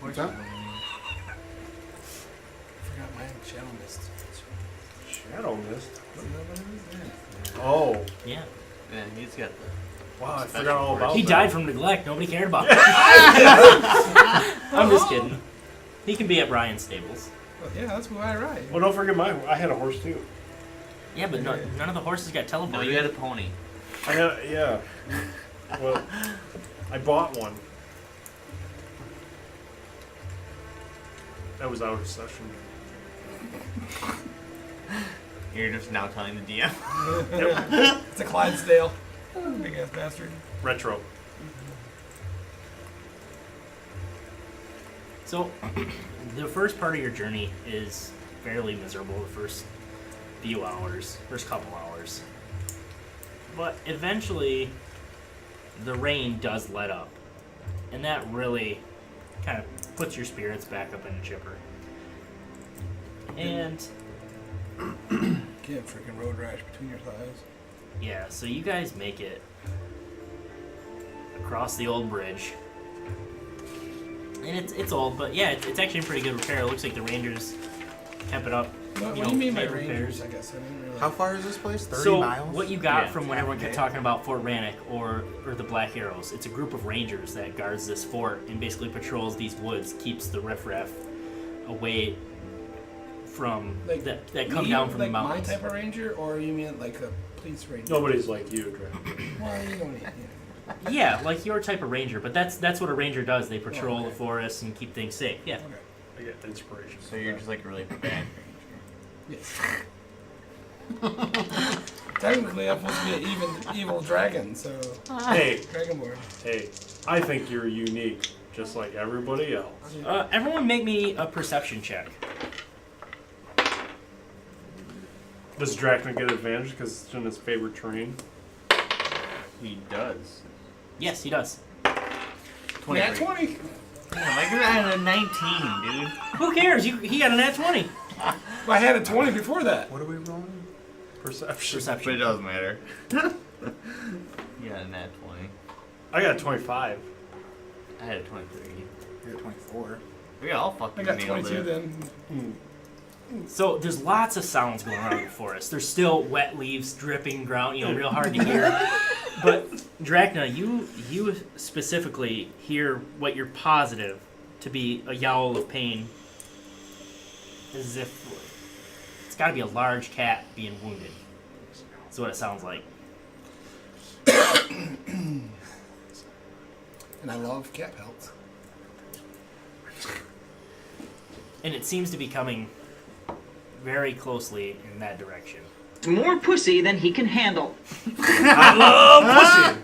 K: What's up?
B: I forgot my channel mist.
C: Shadow Mist? Oh,
A: yeah,
E: Yeah, he's got the.
C: wow, I forgot all about
A: he
C: that.
A: died from neglect. Nobody cared about him. I'm just kidding. He can be at Brian's stables.
B: Well, yeah, that's who I ride.
C: Well, don't forget I had a horse too.
A: Yeah, but none of the horses got teleported.
E: No, you had a pony.
C: I had, yeah. Well, I bought one. That was out of session.
E: You're just now telling the DM.
B: It's a Clydesdale. Big ass bastard.
C: Retro.
A: So, the first part of your journey is fairly miserable. The first few hours, first couple hours, but eventually, the rain does let up, and that really kind of puts your spirits back up in a chipper. And
B: Get a freaking road rash between your thighs.
A: yeah, so you guys make it across the old bridge. And it's old, but yeah, it's actually in pretty good repair. It looks like the Rangers kept it up.
B: What
A: you
B: do
A: know,
B: you mean by
A: made
B: Rangers? I guess I didn't realize.
K: How far is this place? 30
A: so
K: miles?
A: what you got
E: Yeah.
A: from when everyone kept
K: Okay.
A: talking about Fort Rannoch or the Black Heroes, it's a group of Rangers that guards this fort and basically patrols these woods, keeps the riffraff away from
B: Like
A: that come
B: me,
A: down from
B: like
A: the mountains.
B: my type of ranger, or you mean like a police ranger?
C: Nobody's like you, Dre.
B: Well, you don't need.
A: Yeah, like your type of ranger, but that's what a ranger does. They patrol
B: okay.
A: the forest and keep things safe. Yeah.
B: Okay.
C: I get inspiration.
E: So you're just like a really bad ranger.
B: Yes. Technically, I'm supposed to be an evil dragon, so.
C: Hey,
B: Dragonborn.
C: hey, I think you're unique, just like everybody else.
A: Everyone make me a perception check.
C: Does Drakna get advantage because it's in his favorite terrain?
E: He does.
A: Yes, he does.
E: 23.
B: Nat 20.
E: Damn, I got a 19, dude.
A: Who cares? He got a nat 20.
B: I had a 20 before that.
K: What are we rolling?
C: Perception.
E: But it doesn't matter. You got a nat 20.
C: I got a 25.
E: I had a 23.
K: You're at 24.
E: We got all
B: I
E: fucking
B: got
E: nailed
B: 22
E: it.
B: then.
A: So there's lots of sounds going on in the forest. There's still wet leaves dripping ground, real hard to hear. But Drakna, you specifically hear what you're positive to be a yowl of pain, as if it's got to be a large cat being wounded. That's what it sounds like.
B: And I love cat pelts.
A: And it seems to be coming very closely in that direction.
L: More pussy than he can handle.
A: I love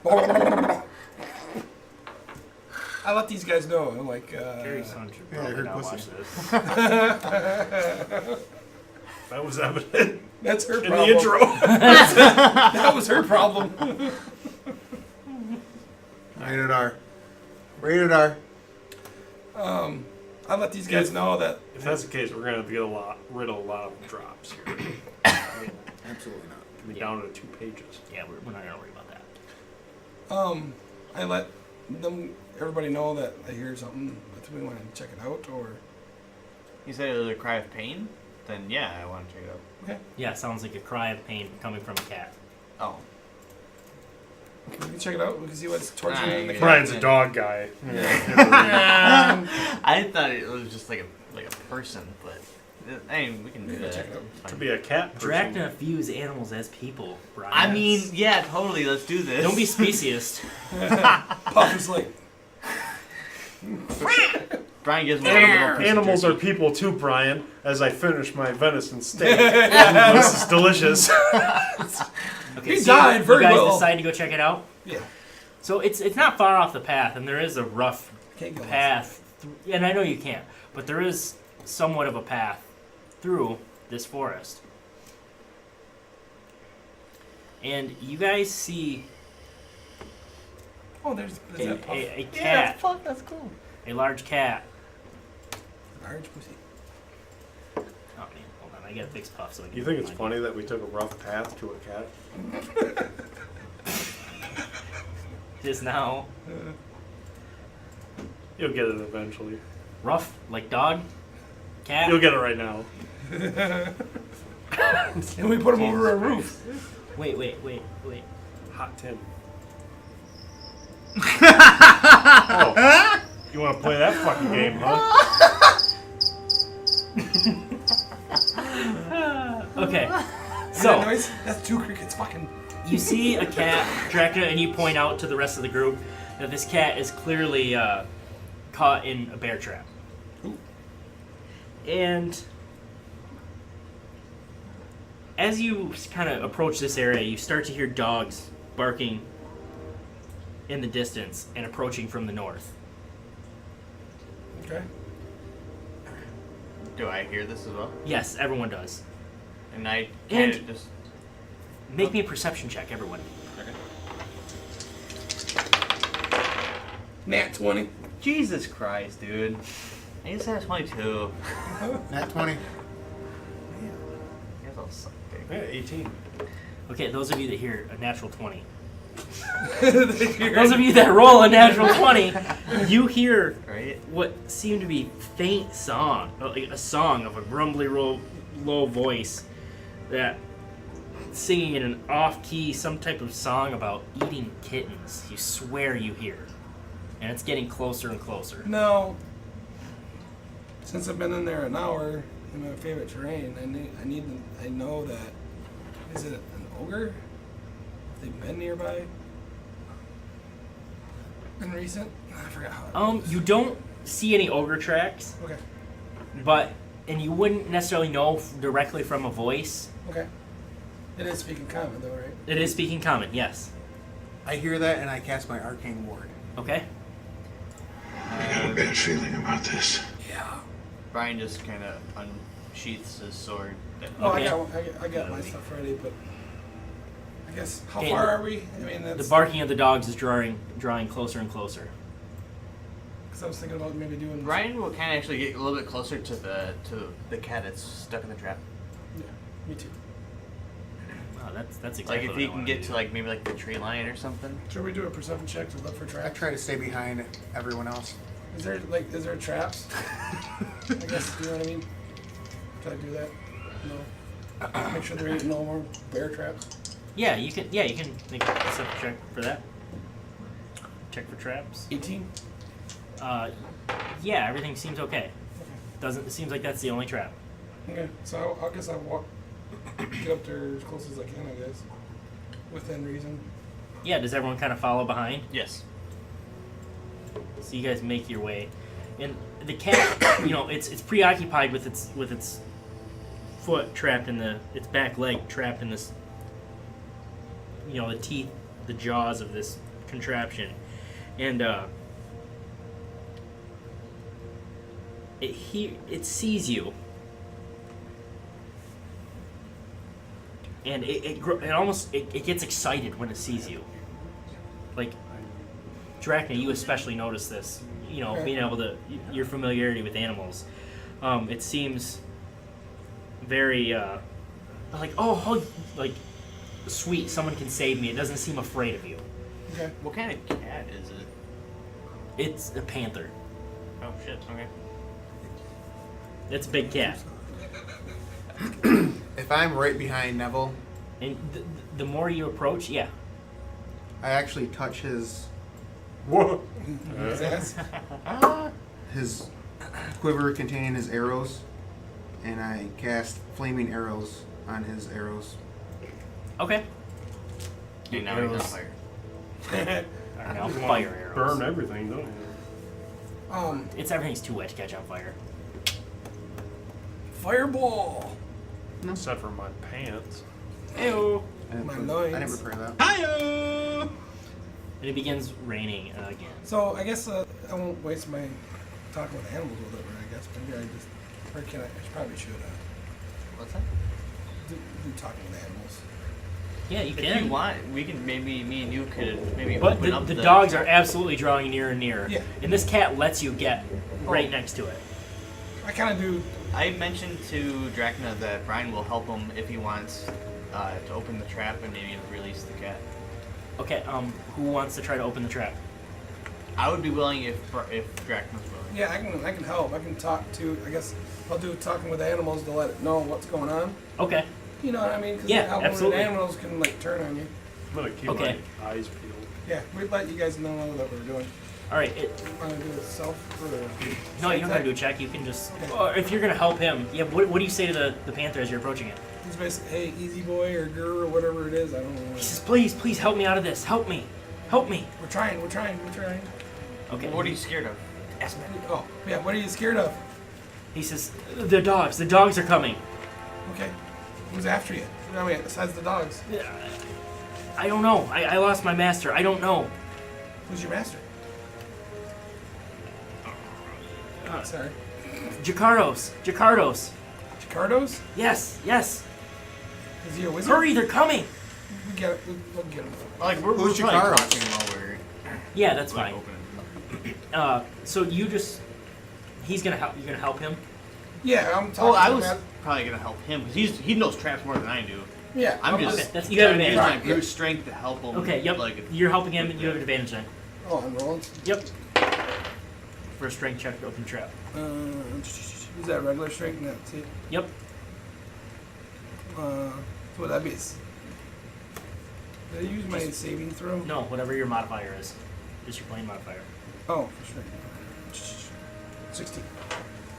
A: pussy!
B: I let these guys know. I'm like,
A: Gary's son should
K: Yeah, I
A: probably
K: heard
A: not
K: pussy.
A: watch this.
C: That was evident
B: that's her
C: in
B: problem.
C: the intro.
B: That was her problem.
K: Rated R. Rated R.
B: I let these guys know that.
C: If that's the case, we're gonna have to get rid of a lot of drops here.
K: Absolutely not.
C: We're down to 2 pages.
A: Yeah, we're not going to worry about that.
B: I let everybody know that I hear something. If we want to check it out, or
E: You said it was a cry of pain? Then yeah, I want to check it out.
B: okay,
A: Yeah, it sounds like a cry of pain coming from a cat.
E: Oh.
B: we can check it out. We can see what's torturing
E: Nah,
B: the
E: you
B: cat.
C: Brian's a dog guy.
E: I thought it was just like a person, but I mean, we can do that.
B: check it out.
E: It's
C: To
E: fine.
C: be a cat person.
A: Drakna views animals as people, Brian.
E: I mean, yeah, totally. Let's do this.
A: Don't be speciest.
B: Puff is like,
E: Brian gives me a little piece of
C: Animals are
E: jerky.
C: people too, Brian. As I finish my venison steak, this is delicious.
A: Okay,
B: He
A: so
B: died very
A: you guys
B: well.
A: decide to go check it out?
B: yeah,
A: So it's not far off the path, and there is a rough
B: can't go.
A: path. And I know you can't, but there is somewhat of a path through this forest. And you guys see
B: Oh, there's
A: a,
B: that puff.
A: a
E: Yeah,
A: cat,
E: fuck, that's cool.
A: a large cat.
B: Large pussy.
A: Oh man, hold on, I gotta fix Puff so I can.
C: You think it's
A: find
C: funny that we took a rough path to a cat?
A: Just now,
C: You'll get it eventually.
A: rough like dog, cat.
C: You'll get it right now.
B: And we put him over a roof.
A: Wait.
C: Hot tin. Oh, you want to play that fucking game, huh?
A: Okay,
B: That
A: so
B: noise? That's 2 crickets. Fucking.
A: you see a cat, Drakna, and you point out to the rest of the group that this cat is clearly caught in a bear trap.
B: Ooh.
A: And as you kind of approach this area, you start to hear dogs barking in the distance and approaching from the north.
B: Okay.
E: Do I hear this as well?
A: Yes, everyone does.
E: And I kind of
A: And-
E: just.
A: Make me a perception check, everyone.
B: Nat 20.
E: Jesus Christ, dude. I just had 22.
K: Nat 20.
E: You guys all suck, dude.
C: Yeah, 18.
A: Okay, those of you that hear a natural 20. Those of you that roll a natural 20, you hear
E: Right?
A: what seemed to be faint song, like a song of a grumbly, low voice that singing in an off-key, some type of song about eating kittens. You swear you hear, and it's getting closer and closer.
B: No. Since I've been in there an hour in my favorite terrain, I know that. Is it an ogre? Have they been nearby? In recent? I forgot how.
A: You don't see any ogre tracks,
B: Okay.
A: and you wouldn't necessarily know directly from a voice.
B: Okay. It is speaking common, though, right?
A: It is speaking common, yes.
K: I hear that and I cast my arcane ward.
A: Okay.
G: I got a bad feeling about this.
B: Yeah.
E: Brian just kind of unsheaths his sword.
B: Oh,
A: Okay.
B: I got my stuff ready, but I guess how
A: Okay,
B: far are we? I mean,
A: The
B: that's
A: barking of the dogs is drawing closer and closer.
B: because I was thinking about maybe doing.
E: Brian will kind of actually get a little bit closer to the cat that's stuck in the trap.
B: Yeah, me too.
A: Oh, that's exactly
E: Like if
A: what
E: he
A: I
E: can
A: wanna
E: get
A: do.
E: to like maybe like the tree line or something.
B: Should we do a perception check to look for
K: I
B: traps?
K: try to stay behind everyone else.
B: Is there traps? I guess, you know what I mean? Try to do that? No. Make sure there ain't no more bear traps.
A: Yeah, you can make a perception check for that. Check for traps.
B: 18?
A: Yeah, everything seems okay. It seems like that's the only trap.
B: Okay, so I guess I'll walk, get up there as close as I can, I guess. Within reason.
A: Yeah, does everyone kind of follow behind?
E: Yes.
A: So you guys make your way, and the cat, it's preoccupied with its foot trapped in its back leg trapped in this, the teeth, the jaws of this contraption, and it sees you, and it gets excited when it sees you, like. Drakna, you especially notice this, being able to, your familiarity with animals. It seems very, like, like, sweet, someone can save me. It doesn't seem afraid of you.
B: Okay.
E: What kind of cat is it?
A: It's a panther.
E: Oh shit. Okay.
A: It's a big cat.
K: If I'm right behind Nevel,
A: And the more you approach, yeah.
K: I actually touch his
C: Whoa.
K: his quiver containing his arrows, and I cast flaming arrows on his arrows.
A: Okay.
E: And now he's on fire.
A: Are now fire arrows.
C: Burn everything, don't you?
A: Everything's too wet to catch on fire.
B: Fireball!
C: Except for my pants.
A: Ew.
K: I
B: My
K: didn't
B: loins.
K: prepare that.
E: Hi-yo!
A: And it begins raining again.
B: So I guess I won't waste my talking with animals a little bit, I guess. Maybe I probably should
E: What's that?
B: do talking with animals.
A: Yeah, you
E: If
A: can.
E: you want, we can maybe me and you could maybe
A: But
E: open up
A: the dogs are absolutely drawing nearer and nearer.
B: Yeah.
A: And this cat lets you get right next to it.
B: I kind of do.
E: I mentioned to Drakna that Brian will help him if he wants to open the trap and maybe release the cat.
A: Okay, who wants to try to open the trap?
E: I would be willing if Drakna's willing.
B: Yeah, I can help. I can talk to. I guess I'll do talking with animals to let it know what's going on.
A: Okay.
B: You know what I mean? Because
A: Yeah, absolutely.
B: animals can like turn on you.
C: I'm gonna keep
A: Okay.
C: my eyes peeled.
B: Yeah, we'd let you guys know what we're doing.
A: All right.
B: Want to do it self or?
A: No, you don't have to do a check. You can just. Or if you're gonna help him, yeah. What do you say to the panther as you're approaching it?
B: He's basically, hey, easy boy or girl or whatever it is. I don't know.
A: He says, please help me out of this. Help me.
B: We're trying.
A: Okay.
E: What are you scared of?
A: Ask me.
B: Oh, yeah. What are you scared of?
A: He says, the dogs. The dogs are coming.
B: Okay. Who's after you? I mean, besides the dogs.
A: I don't know. I lost my master. I don't know.
B: Who's your master? Sorry.
A: Jacardos.
B: Jacardos?
A: Yes.
B: Is he a wizard?
A: Hurry, they're coming.
B: We get it. We'll get him.
E: Like we're
K: Who's
E: probably
K: Jacaros?
E: talking while we're
A: Yeah, that's
E: like,
A: fine.
E: opening.
A: So you just. He's gonna help. You're gonna help him.
B: Yeah, I'm talking
E: Oh, I
B: to
E: was
B: him.
E: probably gonna help him because he knows traps more than I do.
B: Yeah.
E: I'm
B: okay.
E: just
A: That's, you have
E: trying to use
A: advantage.
E: my brute strength to help him.
A: Okay. Yep.
E: Like,
A: You're helping him, and you have an advantage then.
B: Oh, I'm rolling.
A: Yep. For a strength check to open the trap.
B: Is that regular strength? No, see.
A: Yep.
B: So would that be? Did I use my saving throw?
A: No, whatever your modifier is. Just your plain modifier.
B: Oh, for sure. 16.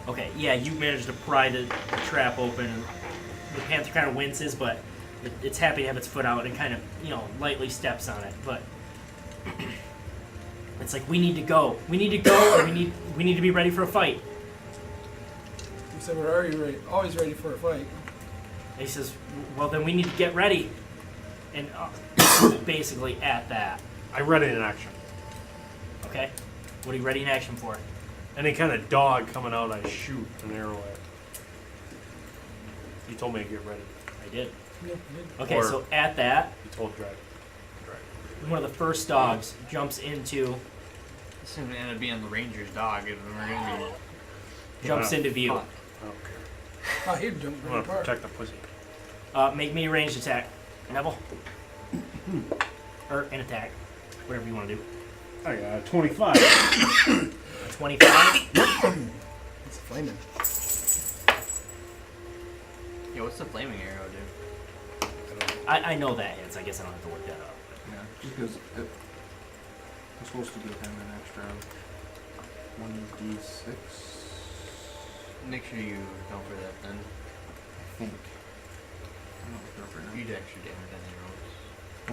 A: Okay, yeah, you managed to pry the trap open. The panther kind of winces, but it's happy to have its foot out and kind of, lightly steps on it. But it's like, we need to go. We need to go, or we need to be ready for a fight.
B: You said we're already ready. Always ready for a fight.
A: He says, well, then we need to get ready. And basically at that.
C: I ready in action.
A: Okay. What are you ready in action for?
C: Any kind of dog coming out, I shoot an arrow at. You told me to get ready.
A: I did.
B: Yep,
A: Okay,
C: Or-
A: so at that,
C: You told Drag.
A: one of the first dogs jumps into
E: This is gonna end up being the Ranger's dog, and we're gonna be.
A: into view.
C: I don't care.
B: Oh, he'd jump
C: I'm
B: right
C: gonna
B: apart.
C: protect the pussy.
A: Make me a ranged attack. Neville. Or an attack. Whatever you want to do.
C: I got 25.
A: 25.
B: It's flaming.
E: Yeah, what's the flaming arrow do?
A: I know that hits. I guess I don't have to work that up.
K: Yeah, just because I'm supposed to give him an extra 1d6.
E: Make sure you go for that then.
K: I think. I don't know if they're right
E: You'd
K: now.
E: extra damage on the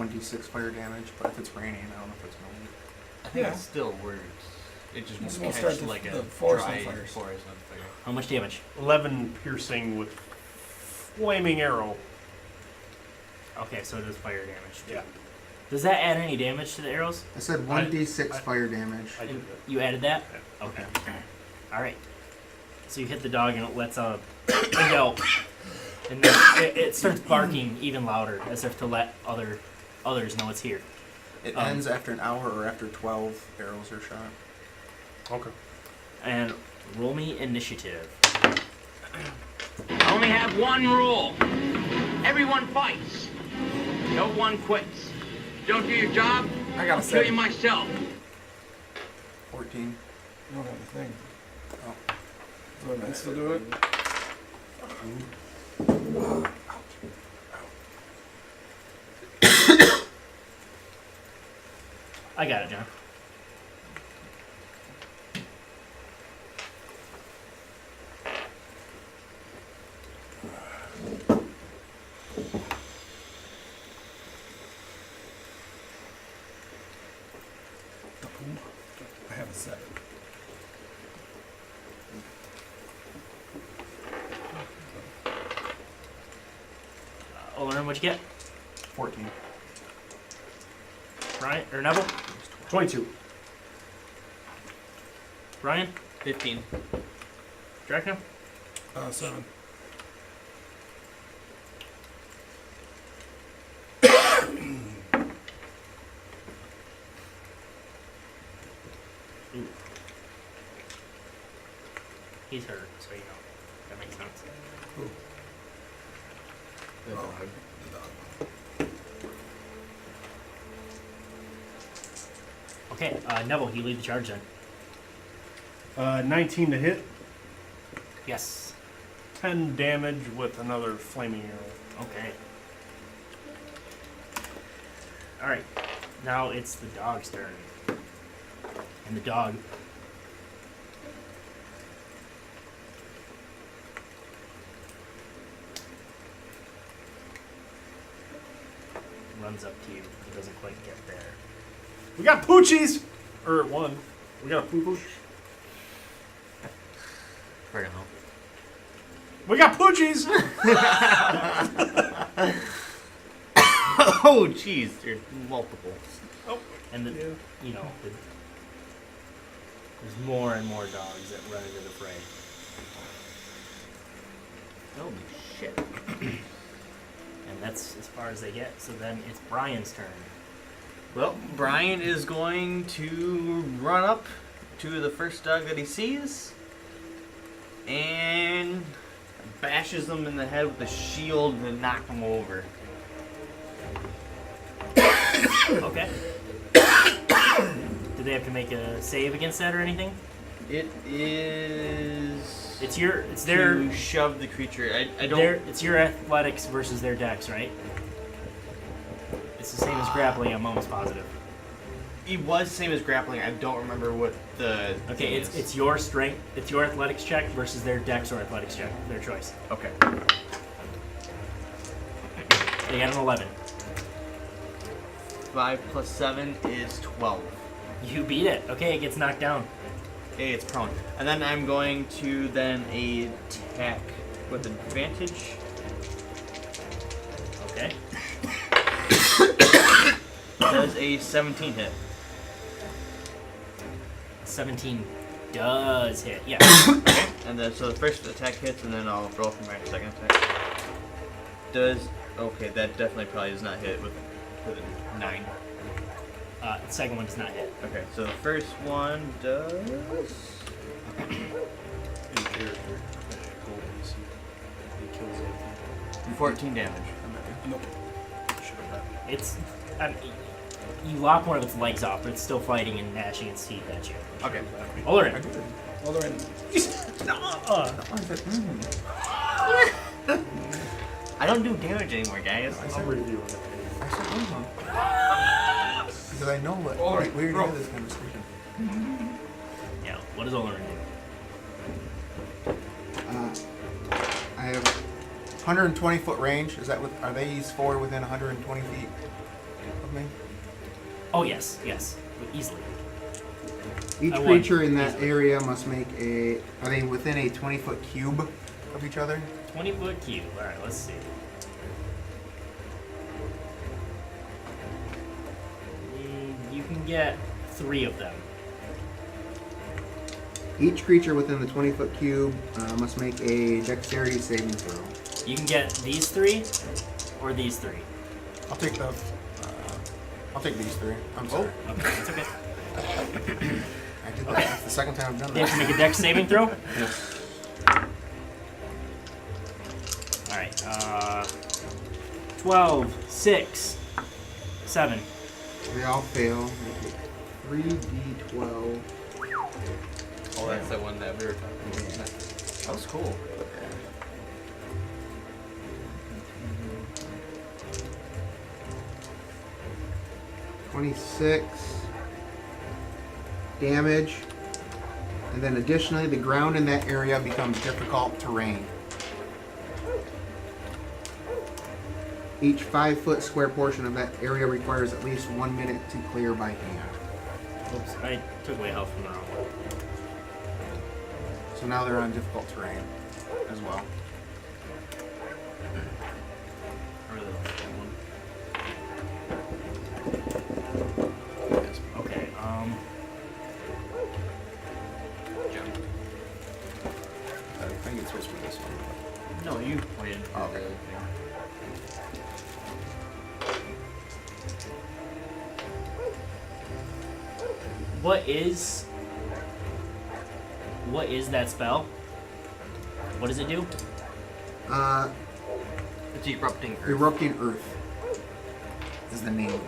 E: arrows.
K: 1d6 fire damage, but if it's raining, I don't know if it's going
E: I think
B: Yeah.
E: it still works. It just
B: Just
E: won't
B: won't
E: catch
B: start
E: like
B: the
E: a
B: forest on
E: dry
B: fires.
E: forest on fire.
A: How much damage?
C: 11 piercing with flaming arrow.
A: Okay, so it does fire damage.
C: Yeah.
A: Does that add any damage to the arrows?
K: I said 1d6 fire damage.
C: I did that.
A: You added that? Okay. Alright. So you hit the dog and it lets out a yelp. And then it starts barking even louder as if to let others know it's here.
K: It ends after an hour or after 12 arrows are shot.
C: Okay.
A: And roll me initiative.
L: I only have one rule. Everyone fights. No one quits. Don't do your job,
B: I got a
L: I'll kill you
B: 7.
L: myself.
K: 14.
B: I don't have a thing.
K: Oh.
B: So am I still doing it?
A: I got it, John.
B: I have a 7.
A: Olorin, what'd you get?
K: 14.
A: Ryan or Neville?
C: 22.
A: Ryan?
E: 15.
A: Drakna?
B: 7.
A: Ooh. He's hurt, so you know. That makes sense.
B: Ooh.
E: The dog.
B: The dog.
A: Okay, Neville, you lead the charge then.
C: 19 to hit.
A: Yes.
C: 10 damage with another flaming arrow.
A: Okay. Alright. Now it's the dog's turn. And the dog runs up to you. He doesn't quite get there.
C: We got poochies! Or one. We got a pooch.
E: Fair enough.
C: We got poochies!
E: Oh, jeez, there's multiple.
A: And the,
C: Yeah.
A: you know, there's more and more dogs that run into the fray.
E: Holy shit.
A: And that's as far as they get. So then it's Brian's turn.
E: Well, Brian is going to run up to the first dog that he sees and bashes them in the head with the shield to knock them over.
A: Okay. Do they have to make a save against that or anything?
E: It is.
A: It's their
E: to shove the creature. I don't.
A: It's your athletics versus their dex, right? It's the same as grappling. I'm almost positive.
E: It was the same as grappling. I don't remember what the.
A: Okay,
E: thing is.
A: it's your strength. It's your athletics check versus their dex or athletics check. Their choice.
E: Okay.
A: They got an 11.
E: 5 plus 7 is 12.
A: You beat it. Okay, it gets knocked down.
E: Okay, it's prone. And then I'm going to then attack with advantage.
A: Okay.
E: Does a 17 hit?
A: 17 does hit. Yeah.
E: Okay. And then so the first attack hits, and then I'll roll for my second attack. Does okay? That definitely probably does not hit with a 9.
A: The second one does not hit.
E: Okay, so the first one does 14 damage.
B: Nope.
A: It's. You lop one of its legs off, but it's still fighting and gnashing its teeth at you.
E: Okay.
A: Olorin.
B: Olorin.
E: I don't do damage anymore, guys.
C: I'm reviewing it.
K: Because I know what.
B: All right,
K: we already
B: roll.
K: had this conversation.
A: Yeah. What does Olorin do?
K: I have 120 foot range. Is that what? Are these 4 within 120 feet of me?
A: Oh yes, easily.
K: Each
A: I won.
K: creature in that area must make a. Are they within a 20 foot cube of each other?
A: 20-foot cube. All right. Let's see. You can get 3 of them.
K: Each creature within the 20 foot cube must make a dexterity saving throw.
A: You can get these 3 or these 3.
K: I'll take the. I'll take these 3. I'm sorry.
A: Okay, it's okay.
K: I did that. That's the second time I've done
A: They
K: that.
A: have to make a dex saving throw?
K: Yes.
A: Alright, 12, 6, 7.
K: They all fail. 3d12.
E: Oh, that's the one that we were talking about. That was cool.
K: 26 damage, and then additionally the ground in that area becomes difficult terrain. Each 5 foot square portion of that area requires at least 1 minute to clear by hand.
A: Oops, I took away health from the wrong one.
K: So now they're on difficult terrain as well.
A: I really like that one. Okay,
K: I think it's supposed to be this one.
E: No, you played.
K: Oh, okay.
A: What is that spell? What does it do?
E: It's erupting earth.
K: Erupting Earth is the name of it.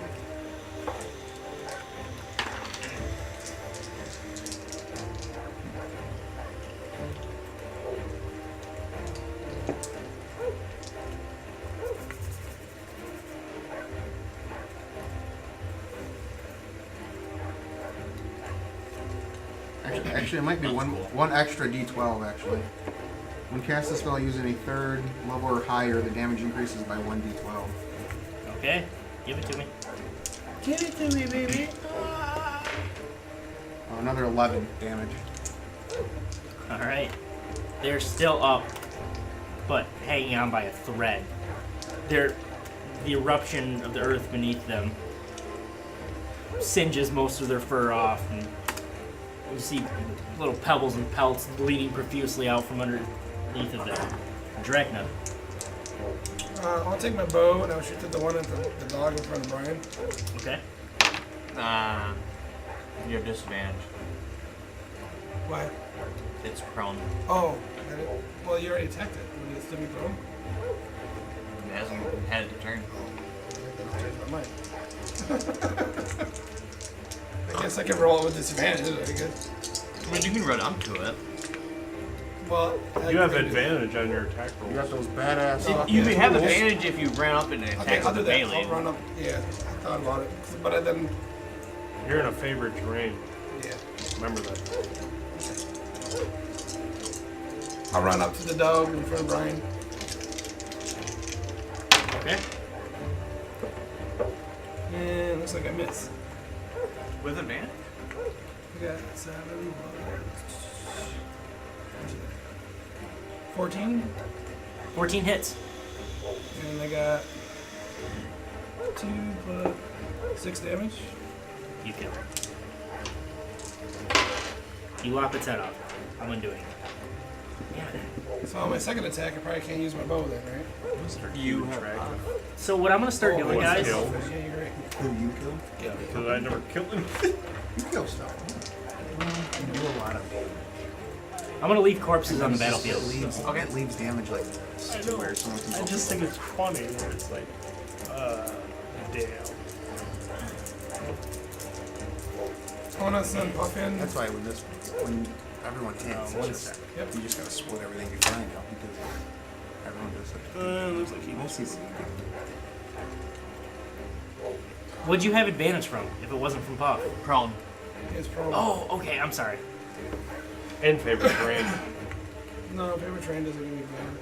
K: Actually, it might be one extra d12, actually. When cast a spell using a 3rd level or higher, the damage increases by 1d12.
A: Okay, give it to me.
B: Give it to me, baby.
K: Another 11 damage.
A: Alright. They're still up, but hanging on by a thread. The eruption of the earth beneath them singes most of their fur off, and you see little pebbles and pelts bleeding profusely out from underneath of them. Drakna.
B: I'll take my bow and I'll shoot at the one at the dog in front of Brian.
A: Okay.
E: You have disadvantage.
B: Why?
E: It's prone.
B: Oh, well, you already attacked it. Would it still be prone?
E: It hasn't had a turn.
B: I changed my mind. I guess I can roll it with disadvantage, I guess.
E: I mean, you can run up to it.
B: Well,
C: You have advantage on your attack rolls.
K: You got those badass.
E: You may have advantage if you ran up and attack
B: Okay, I'll
E: with
B: do
E: the
B: that.
E: melee.
B: I'll run up. Yeah, I thought about it. But then,
C: You're in a favored terrain.
B: yeah.
C: Remember that.
B: I'll run up to the dog in front of Brian.
A: Okay.
B: And looks like I missed.
E: With advantage?
B: I got 7. 14.
A: 14 hits.
B: And I got 2 plus 6 damage.
A: You kill it. You lop its head off. I'm gonna do it.
B: So on my second attack, I probably can't use my bow then, right?
E: You have
A: So what I'm gonna start doing, guys.
B: Yeah, you're right.
D: Who you killed?
C: Yeah, because I never killed him.
D: You kill stuff.
A: You do a lot of. I'm gonna leave corpses on the battlefield.
D: It leaves damage like where someone can
C: I just think it's funny where it's like, damn.
B: I want to send Puff in.
K: That's why when everyone hits,
A: one
K: it's just,
B: Yep.
K: you just gotta split everything you find out because everyone does it.
C: Looks like he
K: Most seasons.
A: What'd you have advantage from if it wasn't from Puff?
E: prone.
B: His pro.
A: Oh, okay. I'm sorry.
C: And favorite terrain.
B: No, paper train doesn't give me advantage.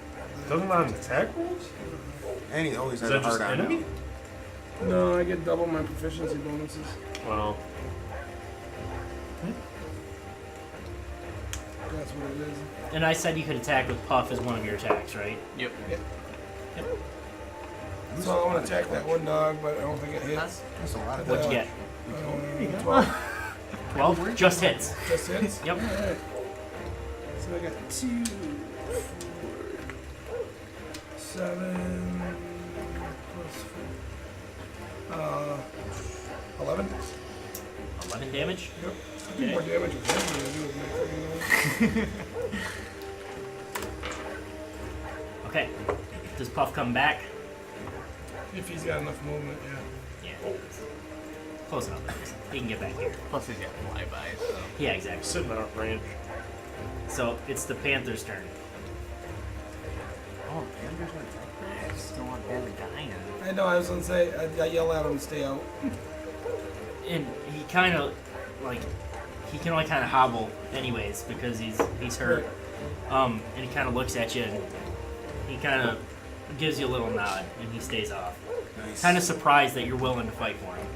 C: Doesn't that on attack rolls?
K: And he always
C: Is
K: has a
C: that just
K: hard on
C: enemy?
K: now.
B: No, I get double my proficiency bonuses.
C: Well,
B: That's what it is.
A: And I said you could attack with Puff as one of your attacks, right?
E: Yep.
B: So I want to attack that one dog, but I don't think it hits.
K: That's a lot of
A: What'd you
K: damage.
A: get?
B: 12.
A: 12? Just hits.
B: Just hits?
A: Yep.
B: Alright. So I got 2, 4, 7, plus 4. 11.
A: 11 damage?
B: Yep. I do more damage with him than I do with my freaking dog.
A: Okay. Does Puff come back?
B: If he's got enough movement, yeah.
A: Yeah. Close enough. He can get back here.
E: Plus he's got flybys. So.
A: Yeah, exactly.
C: sitting out range.
A: So it's the Panther's turn.
E: Oh, Pander's gonna attack. I just don't want Pander dying.
B: I know, I was going to say, I yell at him to stay out.
A: And he kind of, like, he can only kind of hobble anyways because he's hurt. And he kind of looks at you and he kind of gives you a little nod and he stays off.
K: Nice.
A: Kind of surprised that you're willing to fight for him.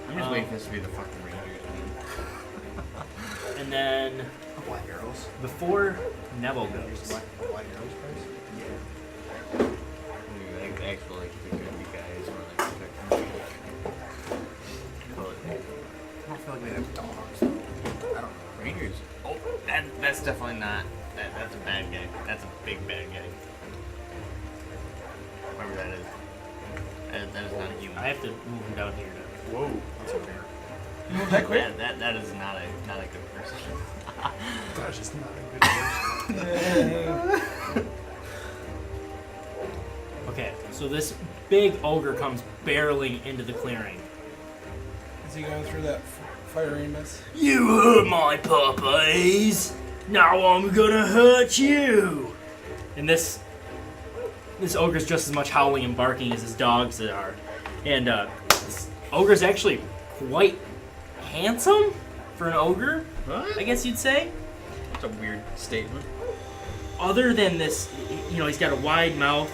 E: I'm just waiting for this to be the fucking Rangers.
A: And then
K: Black arrows.
A: before Nevel goes,
K: Black arrows price?
E: They actually like the good guys or like protect.
K: I don't feel like they have dogs. Though. I don't know.
E: Rangers. Oh, that's definitely not. That's a bad guy. That's a big bad guy. Whoever that is. That is not a human.
A: I have to move him down here to.
C: Whoa, that's okay.
B: You move that quick?
E: That is not a good person.
C: That's just not a good person.
A: Okay, so this big ogre comes barreling into the clearing.
B: Is he going through that fieriness?
A: You hurt my puppies! Now I'm gonna hurt you! And this ogre's just as much howling and barking as his dogs are. And this ogre's actually quite handsome for an ogre, I guess you'd say.
E: That's a weird statement.
A: Other than this, he's got a wide mouth,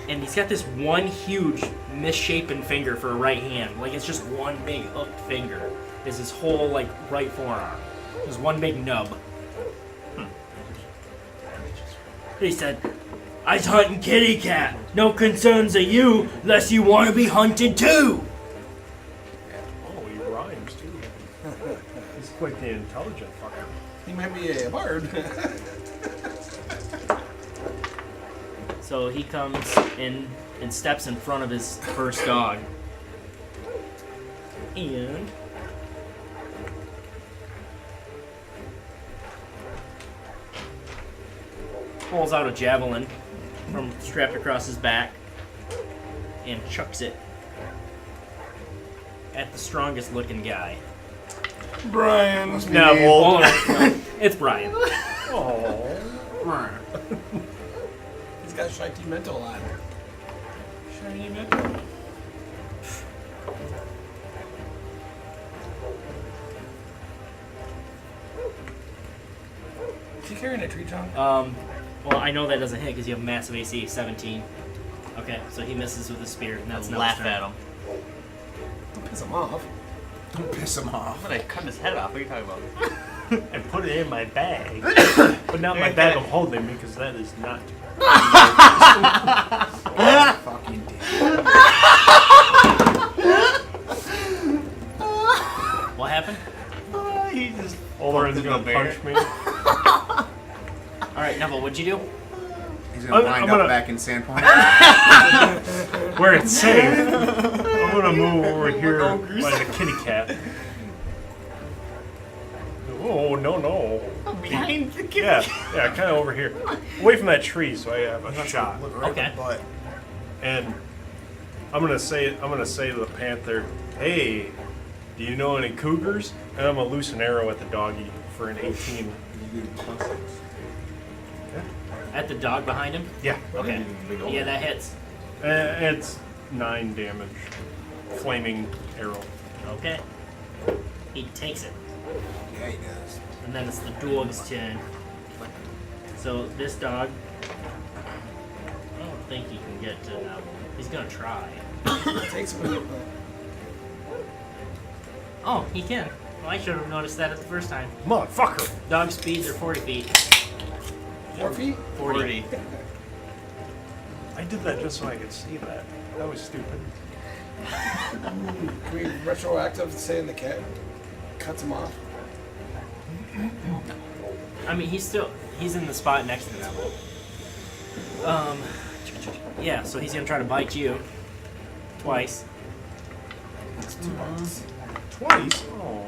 A: and he's got this one huge misshapen finger for a right hand. Like, it's just one big hooked finger. Is his whole, like, right forearm. There's one big nub. He said, "I's hunting kitty cat. No concerns of you, lest you want to be hunted too."
C: Oh, he rhymes too. He's quite the intelligent fucker.
B: He might be a bard.
A: So he comes in and steps in front of his first dog. And pulls out a javelin from strapped across his back and chucks it at the strongest looking guy.
B: Brian.
A: No, it's Brian.
C: Oh.
B: He's got shiny mental on. Shiny mental. Is he carrying a tree trunk?
A: Well, I know that doesn't hit because you have massive AC, 17. Okay, so he misses with his spear, and that's no
E: Laugh at him.
B: Don't piss him off.
K: Don't piss him off.
E: I'm gonna cut his head off. What are you talking about?
C: And put it in my bag. But not my bag of holding because that is not.
K: Fucking damn.
A: what'd you do?
K: He's gonna wind
C: I'm
K: up
C: gonna-
K: back in Sandpoint.
C: Where it's safe. I'm gonna move over here like a kitty cat. Oh, no.
E: Behind the kitty.
C: Yeah, kind of over here. Away from that tree so I have a shot.
K: Look right
A: Okay.
K: in the butt.
C: And I'm gonna say to the panther, hey, do you know any cougars? And I'm gonna loose an arrow at the doggy for an 18.
K: You do +6.
A: At the dog behind him?
C: Yeah.
A: Okay. Yeah, that hits.
C: It's 9 damage. Flaming arrow.
A: Okay. He takes it.
K: Yeah, he does.
A: And then it's the dog's turn. So this dog, I don't think he can get to Nevel. He's gonna try.
B: It takes me.
A: Oh, he can. Well, I should have noticed that at the first time.
C: Motherfucker!
A: Dog speeds are 40 feet.
B: 4 feet?
A: 40.
C: I did that just so I could see that. That was stupid.
B: Can we retroactive saying the cat cuts him off?
A: I mean, he's in the spot next to Nevel. Yeah, so he's gonna try to bite you. Twice.
B: It's 2 bucks.
C: Twice? Oh.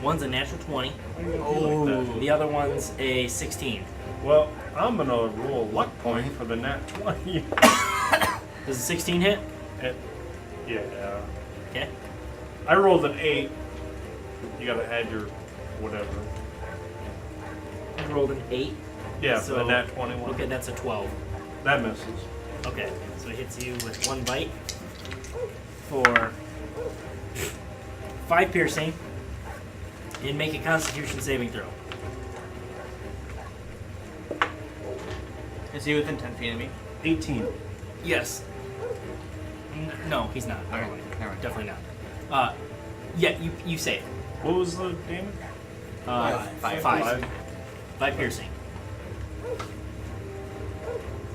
A: One's a natural 20.
C: Why are you gonna be like that?
A: The other one's a 16.
C: Well, I'm gonna roll a luck point for the nat 20.
A: Does a 16 hit?
C: Yeah.
A: Okay.
C: I rolled an 8. You gotta add your whatever.
A: I rolled an 8.
C: Yeah,
A: So,
C: for the nat 21.
A: Okay, that's a 12.
C: That misses.
A: Okay, so it hits you with 1 bite for 5 piercing, and make a Constitution saving throw.
E: Is he within 10 feet of me?
C: 18.
A: Yes. No, he's not.
E: Okay, never mind.
A: Definitely not. Yeah, you save.
C: What was the damage?
A: 5 piercing.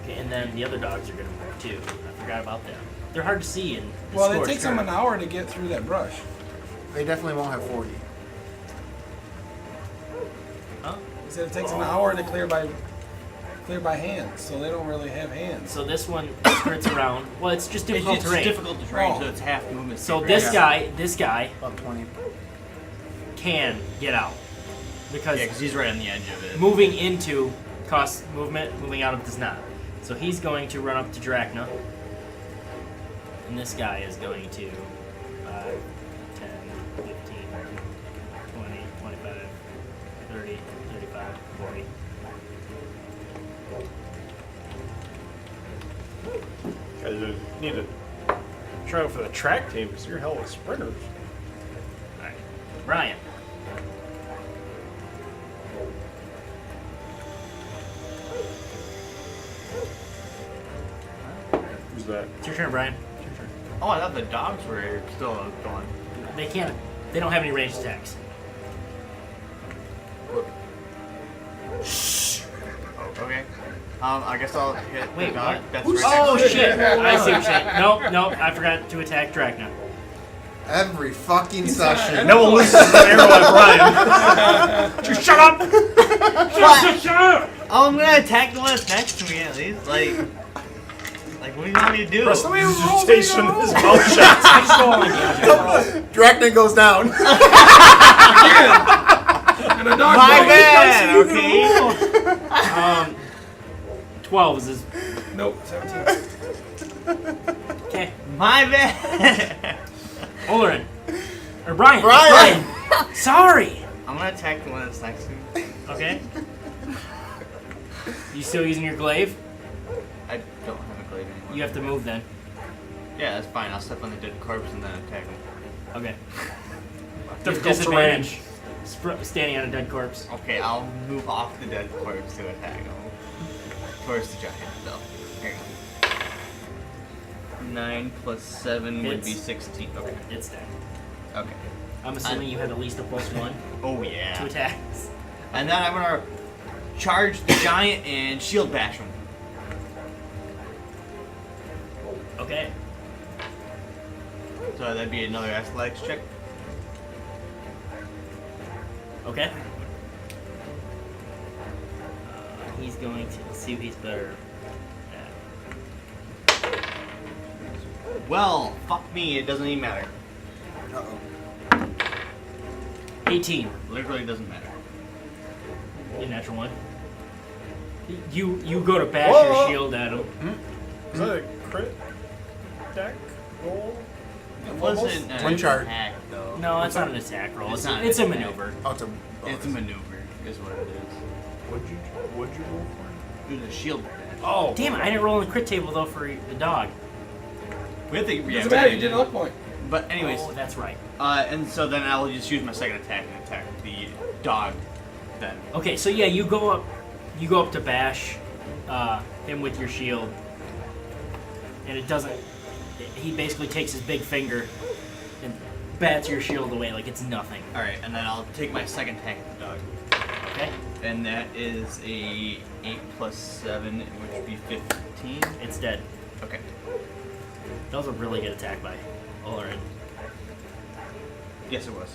A: Okay, and then the other dogs are gonna move too. I forgot about them. They're hard to see in the
B: Well, it
A: scorched
B: takes them
A: earth.
B: an hour to get through that brush.
K: They definitely won't have 40.
A: Huh?
B: He said it takes an hour to clear by hand, so they don't really have hands.
A: So this one sprints around. Well, it's just difficult
E: It's
A: terrain.
E: difficult terrain,
B: Oh.
E: so it's half movement.
A: So
E: speed,
A: this
E: right?
A: guy
K: About 20.
A: can get out because
E: Yeah, because he's right on the edge of it.
A: moving into costs movement, moving out of does not. So he's going to run up to Drakna, and this guy is going to 5, 10, 15, 20, 25, 30, 35, 40.
C: Guys need to try out for the track team because you're hell of sprinters.
A: Alright. Brian.
C: Who's that?
A: It's your turn, Brian.
E: Oh, I thought the dogs were still going.
A: They can't. They don't have any ranged attacks.
E: Okay. I guess I'll hit
A: Wait,
E: the dog.
A: what?
E: That's
A: Oh
E: right next to
A: shit!
E: me.
A: I see what you're saying. Nope, I forgot to attack Drakna.
K: Every fucking session.
C: No one loses an arrow at Brian. Just shut up! Shut up!
E: Oh, I'm gonna attack the one that's next to me at least. Like, what do you want me to do?
C: Prestidigitation is mouth shut.
A: I just go on like
K: Drakna goes down.
B: And the dog
E: My
B: bites.
E: bad. Okay.
A: 12 is his.
B: Nope, 17.
A: Okay.
E: My bad.
A: Olorin. Or Brian.
K: Brian.
A: Sorry.
E: I'm gonna attack the one that's next to me.
A: Okay. You still using your glaive?
E: I don't have a glaive anymore.
A: You have to move then.
E: Yeah, that's fine. I'll step on the dead corpse and then attack him.
A: Okay.
C: Difficult
A: Disadvantage. Standing on a dead corpse.
E: Okay, I'll move off the dead corpse to attack him. Towards the giant, though. Here you go. 9 plus 7 would be
A: Hits.
E: 16. Okay.
A: It's dead.
E: Okay.
A: I'm assuming you had at least a +1
E: Oh, yeah.
A: to attacks.
E: And then I'm gonna charge the giant and shield bash him.
A: Okay.
E: So that'd be another athletics check.
A: Okay. he's going to see if he's better at.
E: Well, fuck me, it doesn't even matter.
D: Uh-oh.
A: 18.
E: Literally doesn't matter.
A: A natural one. You go to bash
C: Whoa.
A: your shield at him.
C: Is that a crit deck roll?
E: It wasn't an
D: One chart.
E: attack, though.
A: No, it's not an attack roll.
E: It's
A: It's,
E: not
A: it's a
E: an attack.
A: maneuver.
D: Oh,
E: It's a maneuver, is what it is.
C: What'd you roll for?
E: It was a shield bash.
C: Oh,
A: Damn it! I didn't roll on the crit table though for the dog.
E: We have to,
B: Doesn't matter, you did a luck point.
E: But anyways,
A: Oh, that's right.
E: and so then I'll just use my second attack and attack the dog. Then.
A: Okay, so yeah, you go up to bash him with your shield, and it doesn't. He basically takes his big finger and bats your shield away like it's nothing.
E: All right, and then I'll take my second attack at the dog.
A: Okay.
E: And that is a 8 plus 7, which would be 15.
A: It's dead.
E: Okay.
A: That was a really good attack by Olorin.
E: Yes, it was.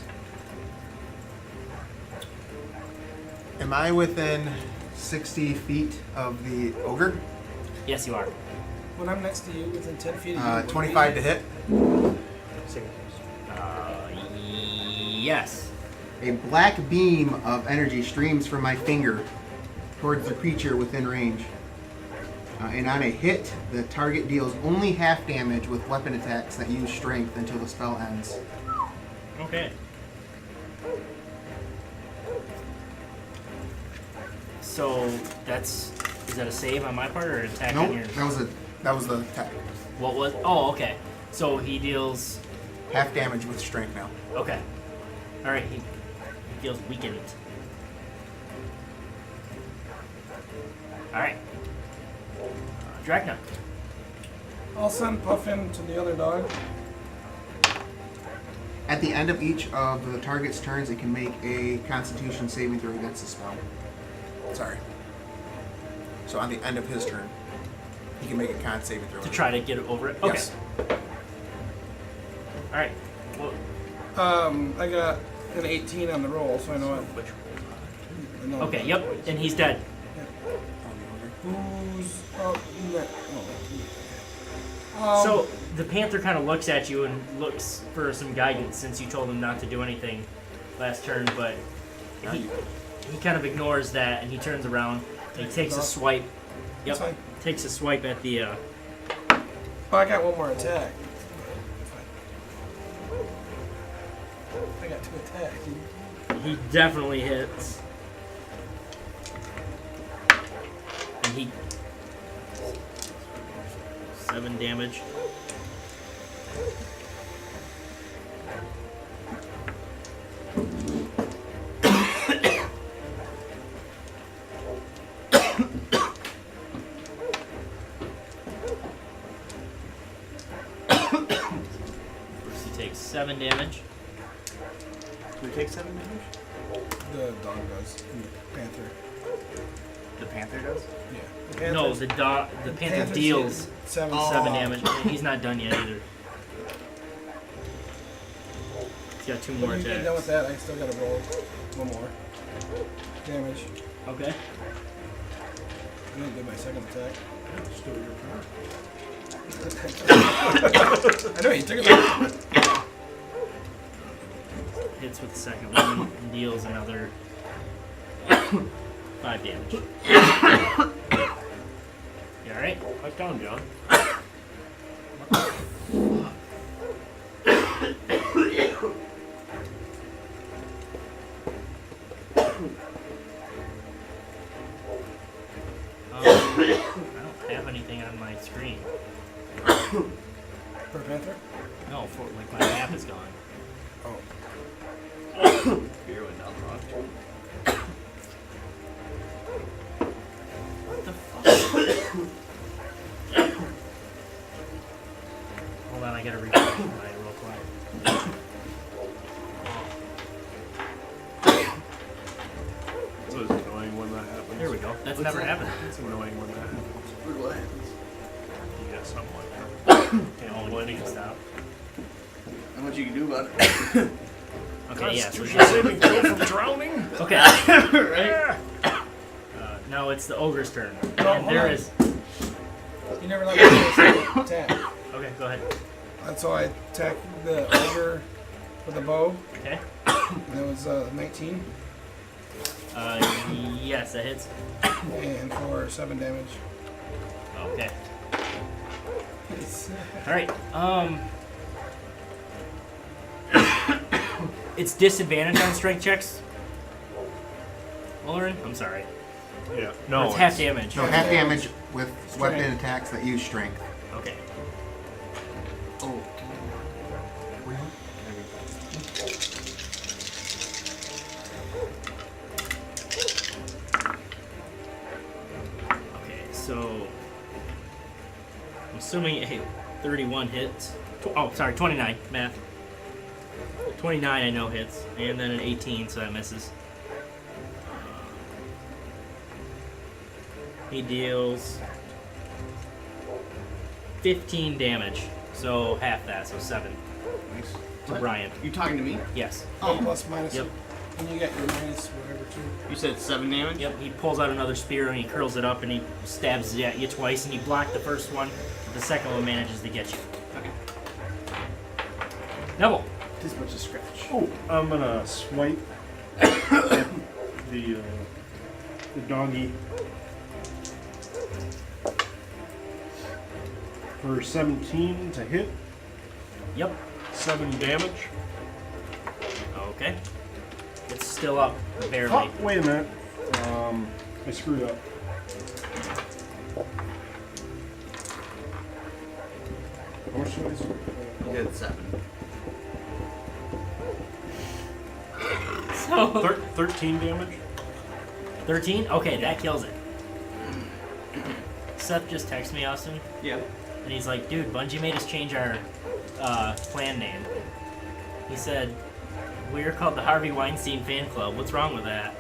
K: Am I within 60 feet of the ogre?
A: Yes, you are.
B: When I'm next to you, within 10 feet of you.
K: 25 to hit.
A: Yes.
K: A black beam of energy streams from my finger towards the creature within range. And on a hit, the target deals only half damage with weapon attacks that use strength until the spell ends.
A: Okay. So is that a save on my part or an attack
K: Nope,
A: on yours?
K: that was the attack.
A: What was? Oh, okay. So he deals
K: half damage with strength now.
A: Okay. All right. He feels weakened. All right. Drakna.
B: I'll send Puffin to the other dog.
K: At the end of each of the target's turns, it can make a Constitution saving throw against the spell. Sorry. So on the end of his turn, he can make a con saving throw.
A: To try to get over it? Okay.
K: Yes.
A: All right. Well,
B: I got an 18 on the roll, so I know it.
A: okay, yep. And he's dead.
B: Who's up next?
A: So the panther kind of looks at you and looks for some guidance since you told him not to do anything last turn, but he kind of ignores that and he turns around and he takes a swipe. Yep. Takes a swipe at the.
B: Oh, I got one more attack. I got 2 attacks.
A: He definitely hits. And he 7 damage. First he takes 7 damage.
E: Do we take 7 damage?
B: The dog does. The panther.
E: The panther does?
B: Yeah.
A: No, the panther deals 7 damage. And he's not done yet either. He's got 2 more
B: When you get
A: attacks.
B: done with that, I still gotta roll 1 more damage.
A: Okay.
B: I'm gonna do my second attack.
C: Still your
B: I know, you took it back.
A: Hits with the second one and deals another 5 damage. You alright?
C: Pipe down, John.
A: I don't have anything on my screen.
B: For a panther?
A: No, for like my map is gone.
B: Oh.
E: Beer went down wrong.
A: What the fuck? Hold on, I gotta refresh mine real quick.
C: It's always annoying when that happens.
A: There we go. That's never happened.
C: It's annoying when that happens.
E: What happens?
C: You get something like that. Can't
A: Oh,
C: hold
A: you
C: any.
A: can stop.
E: Not much you can do about it.
A: Okay, yeah. So
C: Constitution saving throw from drowning.
A: okay.
E: Right?
A: No, it's the ogre's turn.
B: No,
A: And
B: hold
A: there
B: on.
A: is.
B: You never let me do a second attack.
A: Okay, go ahead.
B: And so I attacked the ogre with a bow.
A: Okay.
B: And that was 19.
A: Yes, that hits.
B: And for 7 damage.
A: Okay. Alright, it's disadvantage on strength checks. Olorin? I'm sorry.
C: Yeah.
A: Or
C: No.
A: it's half damage.
K: No, half damage with
B: Strength.
K: weapon attacks that use strength.
A: Okay.
E: Oh.
A: Okay, so I'm assuming a 31 hits. Oh, sorry, 29. Math. 29 I know hits, and then an 18, so that misses. He deals 15 damage, so half that, so 7
E: Nice.
A: to Brian.
E: You talking to me?
A: Yes.
B: Oh, plus minus.
A: Yep.
B: And you got your minus whatever too.
E: You said 7 damage?
A: Yep, he pulls out another spear and he curls it up and he stabs it at you twice and you block the first one. The second one manages to get you.
E: Okay.
A: Nevel.
E: This much a scratch.
C: Oh, I'm gonna swipe at the doggy for 17 to hit.
A: Yep.
C: 7 damage.
A: Okay. It's still up, barely.
C: Oh, wait a minute. I screwed up. How much did I screw up?
E: You did 7.
A: So
C: 13 damage.
A: 13? Okay, that kills it. Seth just texted me, Austin,
E: Yeah.
A: and he's like, dude, Bungie made us change our clan name. He said, we're called the Harvey Weinstein Fan Club. What's wrong with that?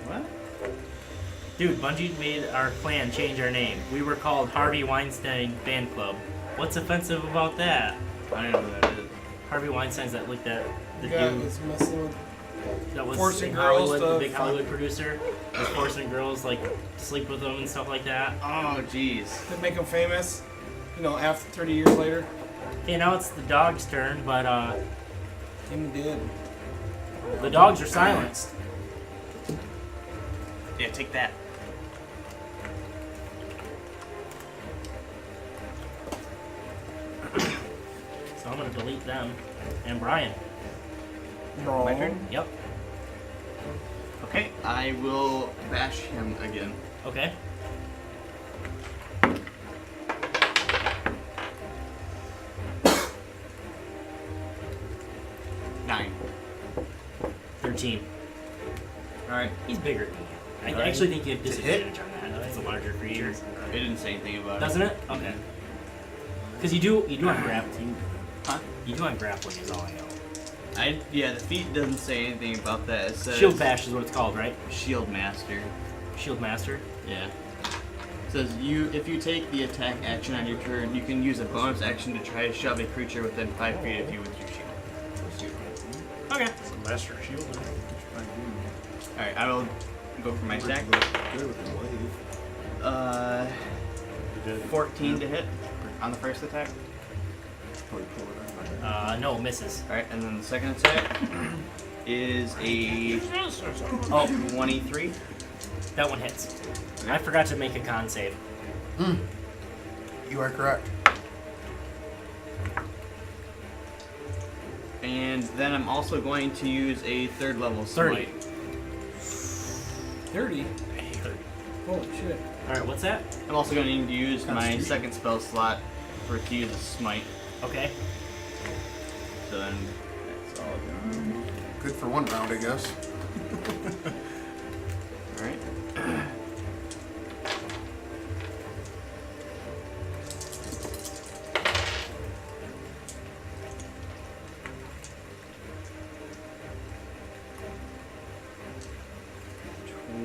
E: What?
A: Dude, Bungie made our clan change our name. We were called Harvey Weinstein Fan Club. What's offensive about that?
E: I don't know who that is.
A: Harvey Weinstein's that like that the
B: Yeah,
A: dude
B: it's messing with.
A: that was
B: forcing
A: in
B: girls
A: Hollywood,
B: to
A: the big
B: fuck.
A: Hollywood producer, was forcing girls like to sleep with them and stuff like that.
E: Oh, jeez.
B: To make them famous, you know, after 30 years later.
A: Okay, now it's the dog's turn, but
B: Him did.
A: the dogs are silenced.
E: Yeah, take that.
A: So I'm gonna delete them. And Brian.
E: My turn?
A: Yep.
E: Okay, I will bash him again.
A: Okay.
E: Nine.
A: 13.
E: Alright.
A: He's bigger than you. I
E: Alright.
A: actually think you have disadvantage on that. That's a larger creature.
E: It didn't say anything about
A: Doesn't it? Okay. Because you do on grappling.
E: Huh?
A: You do on grappling is all I know.
E: Yeah, the feat doesn't say anything about that. It says
A: Shield bash is what it's called, right?
E: Shield Master.
A: Shield master.
E: Yeah. It says if you take the attack action on your turn, you can use a bonus action to try to shove a creature within 5 feet of you with your shield.
A: Okay.
C: It's a master shield.
E: Alright, I will go for my attack. 14 to hit on the first attack.
A: No, misses.
E: Alright, and then the second attack is a 23.
A: That one hits. I forgot to make a con save.
K: You are correct.
E: And then I'm also going to use a 3rd level smite.
B: 30? Holy shit.
A: Alright, what's that?
E: I'm also going to need to use my
B: Constitution.
E: 2nd spell slot to use a smite.
A: Okay.
E: So then that's all done.
K: Good for one round, I guess.
E: Alright.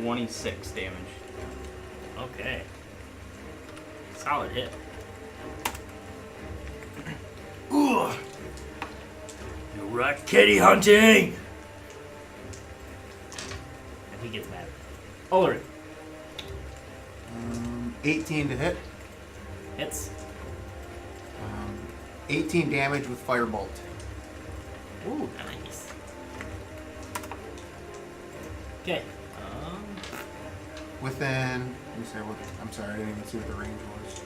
E: $26 damage.
A: Okay. Solid hit. Ooh. You right, kitty hunting. And he gets mad. Olorin.
K: 18 to hit.
A: Hits.
K: 18 damage with Firebolt.
A: Ooh, nice. Okay.
K: Within. Let me see what. I'm sorry, I didn't even see what the range was.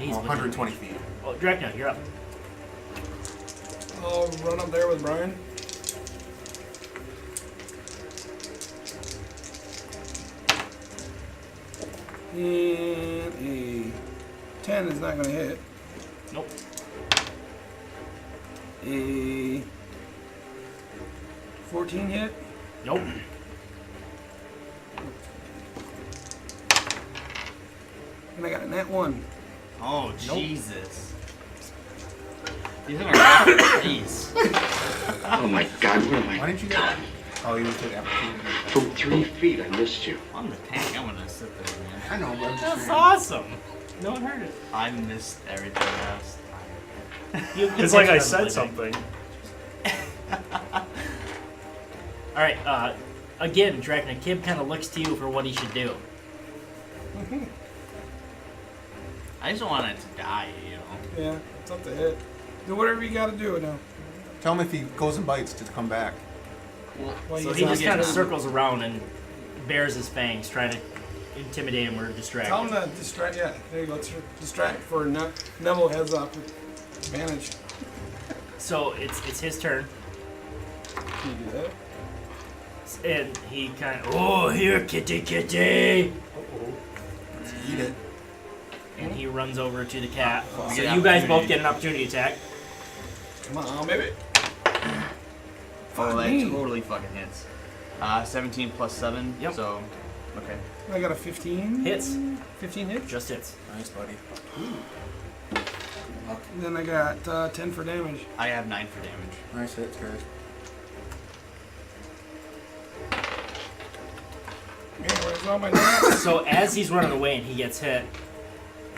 A: He's
K: 120 feet.
A: Oh, Drakna, you're up.
B: I'll run up there with Brian. And a 10 is not going to hit.
A: Nope.
B: A 14 hit.
A: Nope.
B: And I got a nat 1.
E: Oh, Jesus. These are jeez.
G: Oh my God, where am I?
K: Why didn't you get? Oh, you took opportunity.
G: From 3 feet, I missed you.
E: On the tank, I'm gonna sit there, man.
K: I know, but I'm just
A: That's
K: saying.
A: awesome. No one heard it.
E: I missed everything else.
C: It's like I said something.
A: Alright, again, Drakna, Kib kind of looks to you for what he should do.
E: I just don't want it to die, you know.
B: Yeah, it's up to hit. Do whatever you got to do now.
K: Tell him if he goes and bites to come back.
B: Well,
A: So
B: he's
A: he
B: not
A: just kind of
B: getting-
A: circles around and bares his fangs, trying to intimidate him or distract
B: Tell
A: him.
B: him to distract. Yeah, there you go. Distract for Nevel heads up. Advantage.
A: So it's his turn,
B: Can you do that?
A: and he kind of, oh, here, kitty, kitty,
K: Let's eat it.
A: and he runs over to the cat.
E: We
A: So
E: get
A: you guys
E: opportunity.
A: both get an opportunity attack.
B: Come on, baby.
E: Oh, that
B: me.
E: totally fucking hits. 17 plus 7.
A: Yep.
E: So, okay.
B: I got a 15.
A: Hits.
B: 15 hits.
A: Just hits.
K: Nice, buddy.
B: And then I got 10 for damage.
E: I have 9 for damage.
K: Nice hits, guys.
B: Man, where's all my damage?
A: So as he's running away and he gets hit,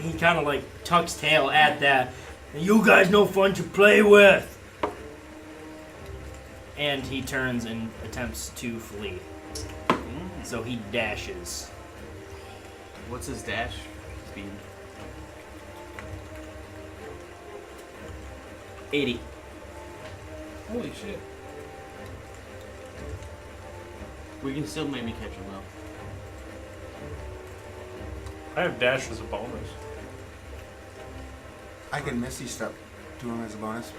A: he kind of like tucks tail at that. You guys no fun to play with. And he turns and attempts to flee. So he dashes.
E: What's his dash speed?
A: 80.
B: Holy shit.
E: We can still maybe catch him though.
C: I have dash as a bonus.
K: I can Misty Step to him as a bonus.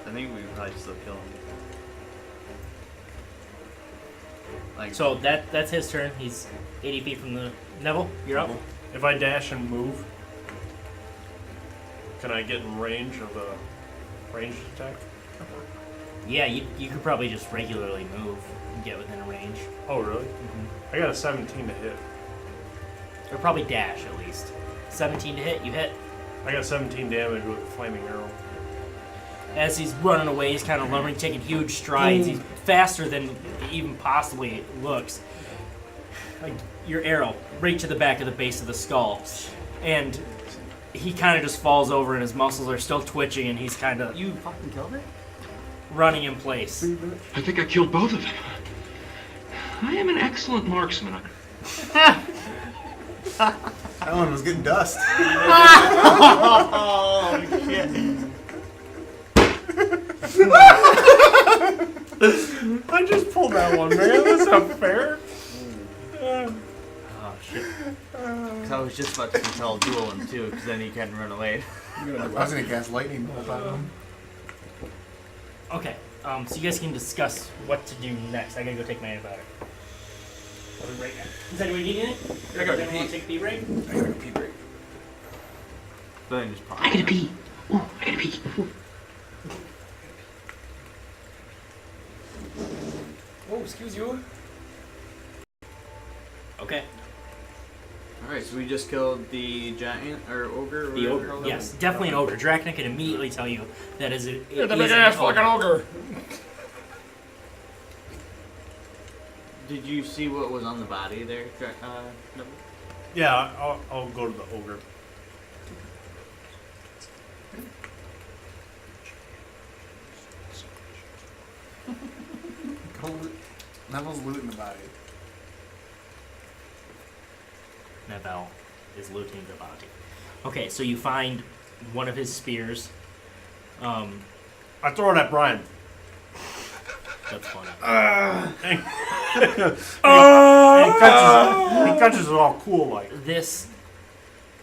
E: I think we would probably still kill him. Like,
A: So that's his turn. He's 80 feet from the Nevel. You're up.
C: If I dash and move, can I get in range of a ranged attack?
A: Yeah, you could probably just regularly move and get within a range.
C: Oh, really? I got a 17 to hit.
A: Or probably dash at least. 17 to hit. You hit.
C: I got 17 damage with a flaming arrow.
A: As he's running away, he's kind of lumbering, taking huge strides. He's faster than even possibly looks. Like your arrow, right to the back of the base of the skull. And he kind of just falls over and his muscles are still twitching and he's kind of
E: you fucking killed it?
A: running in place.
G: I think I killed both of them. I am an excellent marksman.
K: That one was getting dust.
E: Oh, shit.
C: I just pulled that one, man. That's not fair.
A: Oh, shit.
E: Cause I was just about to tell duel him too, because then he can run away.
K: I was gonna cast lightning bolt on him.
A: Okay, so you guys can discuss what to do next. I gotta go take my antibiotic. I'll be right back. Does anyone need anything?
B: I gotta
A: Anyone want to
B: pee.
A: take a pee break?
B: I gotta go pee break.
E: Then just pop.
I: I gotta pee. Ooh, I gotta pee. Ooh.
B: Oh, excuse you.
A: Okay.
E: Alright, so we just killed the giant, or ogre? or
A: The
E: whatever.
A: ogre. Yes, definitely an ogre. Drakna can immediately tell you that is it.
B: You're the big ass fucking ogre.
E: Did you see what was on the body there, Nevel?
C: Yeah, I'll go to the ogre.
D: Nevel's looting the body.
A: Nevel is looting the body. Okay, so you find one of his spears.
C: I throw it at Brian.
A: That's funny.
C: He catches it all cool like.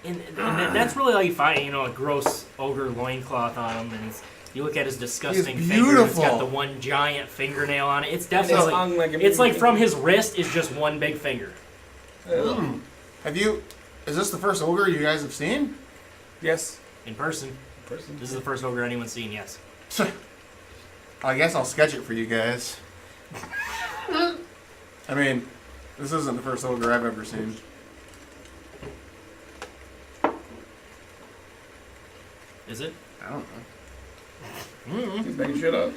A: And that's really all you find. You know, a gross ogre loincloth on him, and you look at his disgusting finger. It's got the one giant fingernail on it. It's definitely it's like from his wrist is just one big finger.
D: Is this the first ogre you guys have seen?
B: Yes.
A: In person. This is the first ogre anyone's seen, yes.
D: I guess I'll sketch it for you guys. I mean, this isn't the first ogre I've ever seen.
A: Is it?
D: I don't know.
B: He's making shit up.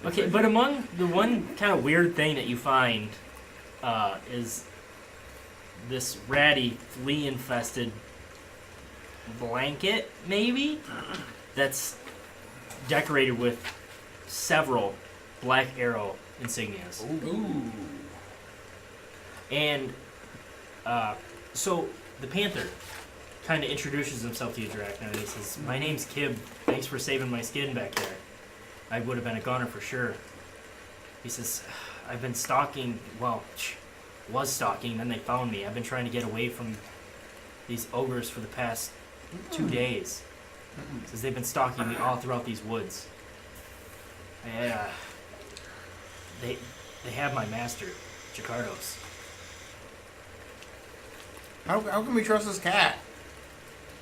A: Okay, but among the one kind of weird thing that you find is this ratty, flea-infested blanket, maybe? That's decorated with several Black Arrow insignias.
B: Ooh.
A: And so the Panther kind of introduces himself to you, Drakna, and he says, "My name's Kib. Thanks for saving my skin back there. I would have been a goner for sure." He says, "I've been stalking, was stalking, then they found me. I've been trying to get away from these ogres for the past 2 days. He says they've been stalking me all throughout these woods. They have my master, Jakardos."
D: How can we trust this cat?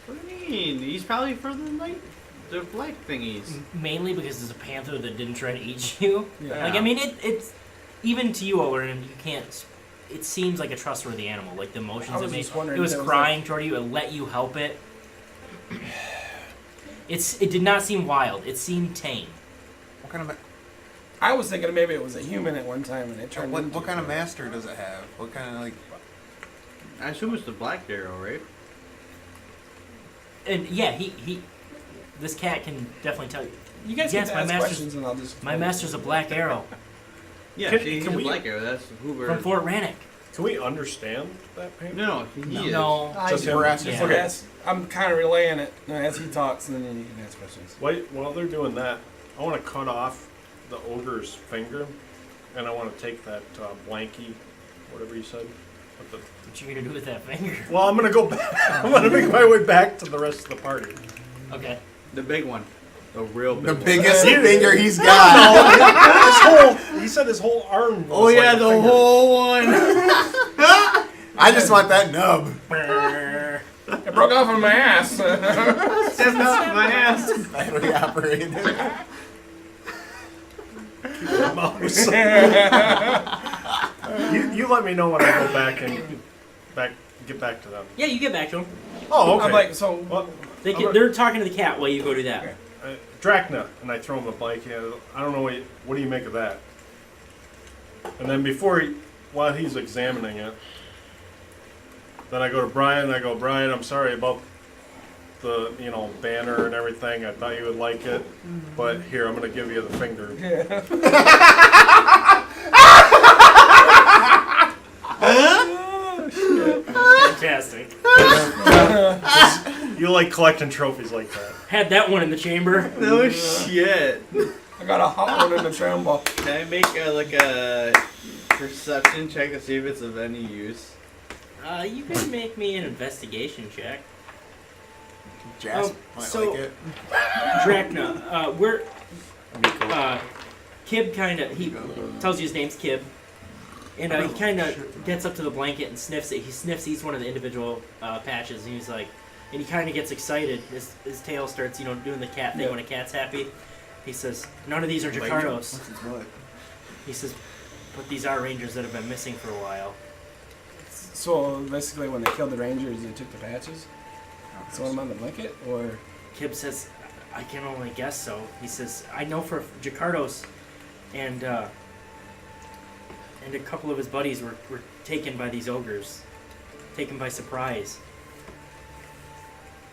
E: What do you mean? He's probably for the black thingies.
A: Mainly because there's a panther that didn't try to eat you.
E: Yeah.
A: Like, I mean, it's even to you, Olorin, you can't. It seems like a trustworthy animal. Like the emotions it made. It was crying toward you. It let you help it. It did not seem wild. It seemed tame.
D: What kind of?
B: I was thinking maybe it was a human at one time, and it turned.
D: What kind of master does it have? What kind of
E: I assume it's the Black Arrow, right?
A: And yeah, this cat can definitely tell you.
B: You guys
A: yes,
B: can
A: my
B: ask
A: master's
B: questions, and I'll just.
A: my master's a Black Arrow.
E: Yeah, he's a Black Arrow. That's who we're
A: from Fort Rannoch.
C: Can we understand that painting?
E: No, he is.
A: No,
C: Just him.
B: Yeah. Okay. I'm kind of relaying it as he talks, and then you can ask questions.
C: Wait, while they're doing that, I want to cut off the ogre's finger, and I want to take that blankie, whatever you said.
A: What you gonna do with that finger?
C: Well, I'm gonna go back. I'm gonna make my way back to the rest of the party.
A: Okay.
E: The big one. The real big
D: the
E: one.
D: biggest finger he's got.
C: He said his whole arm was
E: Oh yeah,
C: like
E: the
C: finger.
E: whole one.
D: I just want that nub.
B: It broke off of my ass.
E: That's not my ass.
D: Battery operated.
C: Mouse. you let me know when I go back and get back to them.
A: Yeah, you get back to them.
C: Oh, okay.
B: I'm like, so.
C: Well,
A: They're talking to the cat while you go do that.
C: Drakna, and I throw him a blanket. I don't know what do you make of that? And then while he's examining it, then I go to Brian. I go, Brian, I'm sorry about the banner and everything. I thought you would like it, but here I'm going to give you the finger.
A: Fantastic.
C: You like collecting trophies like that.
A: Had that one in the chamber.
E: No shit.
B: I got a hot one in the tramble.
E: Can I make a perception check to see if it's of any use?
A: You can make me an investigation check.
D: Jasp might
A: so,
D: like it.
A: Drakna, Kib he tells you his name's Kib, and he kind of gets up to the blanket and sniffs it. He sniffs each one of the individual patches, and he's like, and he kind of gets excited. His tail starts, doing the cat thing when a cat's happy. He says, "None of these are Jakardos." He says, "But these are rangers that have been missing for a while."
B: So basically, when they killed the rangers, they took the patches. So I'm on the blanket, or
A: Kib says, "I can only guess so." He says, "I know for Jakardos, and a couple of his buddies were taken by these ogres, taken by surprise."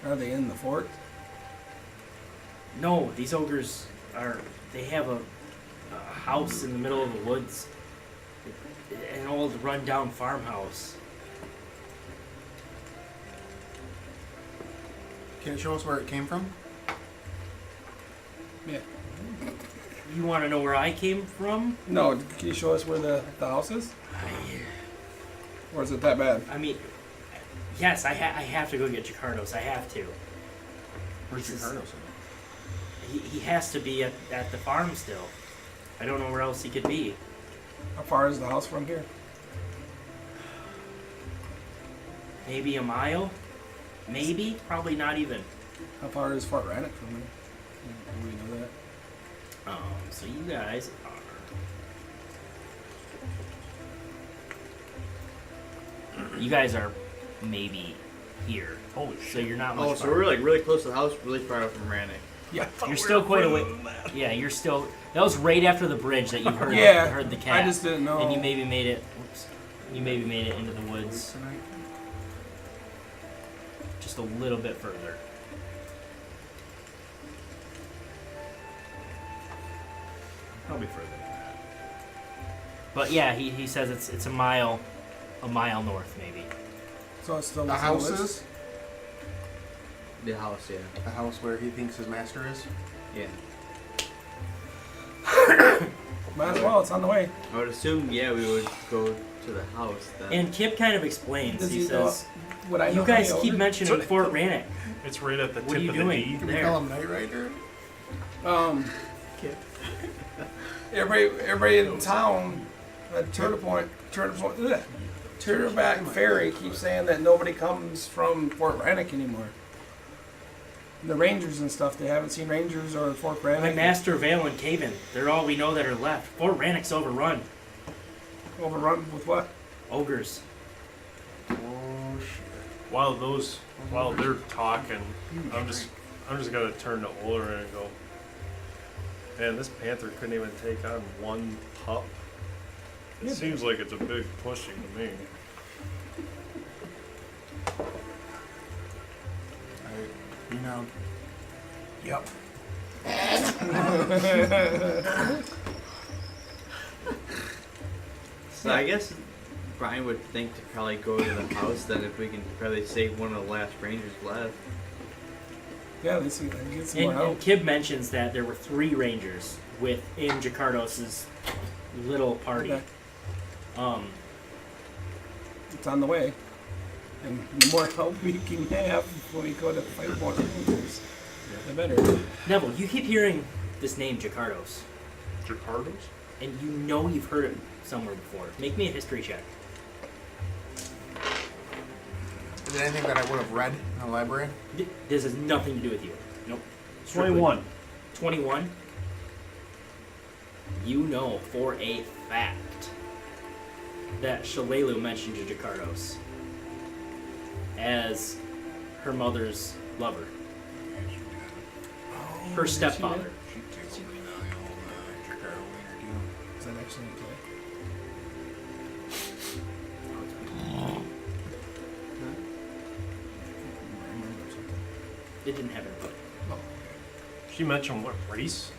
B: Are they in the fort?
A: No, these ogres they have a house in the middle of the woods. an old rundown farmhouse.
D: Can you show us where it came from?
B: Yeah.
A: You want to know where I came from?
B: No, can you show us where the house is? Or is it that bad?
A: I mean, yes, I have to go get Jacardos. I have to.
D: Where's Jacardos?
A: He has to be at the farm still. I don't know where else he could be.
B: How far is the house from here?
A: Maybe a mile? Maybe? Probably not even.
B: How far is Fort Rannoch from here? Do we know that?
A: So you guys are... You guys are maybe here.
C: Holy shit.
A: So you're not much
E: Oh, so
A: farther.
E: we're like really close to the house, really far out from Rannoch.
B: Yeah.
A: You're still quite away. Yeah, you're still... That was right after the bridge that you heard,
B: Yeah,
A: heard the cat.
B: I just didn't know.
A: And you maybe made it... Oops. You maybe made it into the woods. Just a little bit further. Probably further than that. But yeah, he says it's a mile north maybe.
B: So it's still
D: The houses?
E: The house, yeah.
D: The house where he thinks his master is?
E: Yeah.
B: Might as well, it's on the way.
E: I would assume, yeah, we would go to the house then.
A: And Kip kind of explains.
B: Does
A: He
B: he know-
A: says,
B: would I know
A: "You guys
B: how
A: keep
B: many
A: mentioning Fort Rannoch.
C: It's right at the
A: What are
C: tip
A: you
C: of
A: doing
C: the D.
D: Can we
A: there?"
D: call him Knight Rider?
B: Everybody in town at Turtleback Ferry keeps saying that nobody comes from Fort Rannoch anymore. The Rangers and stuff, they haven't seen Rangers or Fort
A: My
B: Rannoch.
A: Master, Vale, and Caven. They're all we know that are left. Fort Rannoch's overrun.
B: Overrun with what?
A: Ogres.
D: Oh shit.
C: While they're talking, I'm just gonna turn to Olorin and go, man, this panther couldn't even take on one pup. It seems like it's a big pushing to me.
D: You know.
B: Yep.
E: So I guess Brian would think to probably go to the house then if we can probably save one of the last rangers left.
B: Yeah, let's see if I can get some more
A: And
B: help.
A: Kib mentions that there were 3 rangers within Jacardos' little party.
B: Okay. It's on the way. And the more help we can have when we go to fight more Rangers, the better.
A: Neville, you keep hearing this name, Jacardos.
C: Jacardos?
A: And you know you've heard it somewhere before. Make me a history check.
D: Is it anything that I would have read in the library?
A: This has nothing to do with you. Nope.
C: 21.
A: 21? You know for a fact that Shalelu mentioned to Jacardos as her mother's lover. Her stepfather.
B: Is that actually in play?
A: It didn't have input.
C: She mentioned what race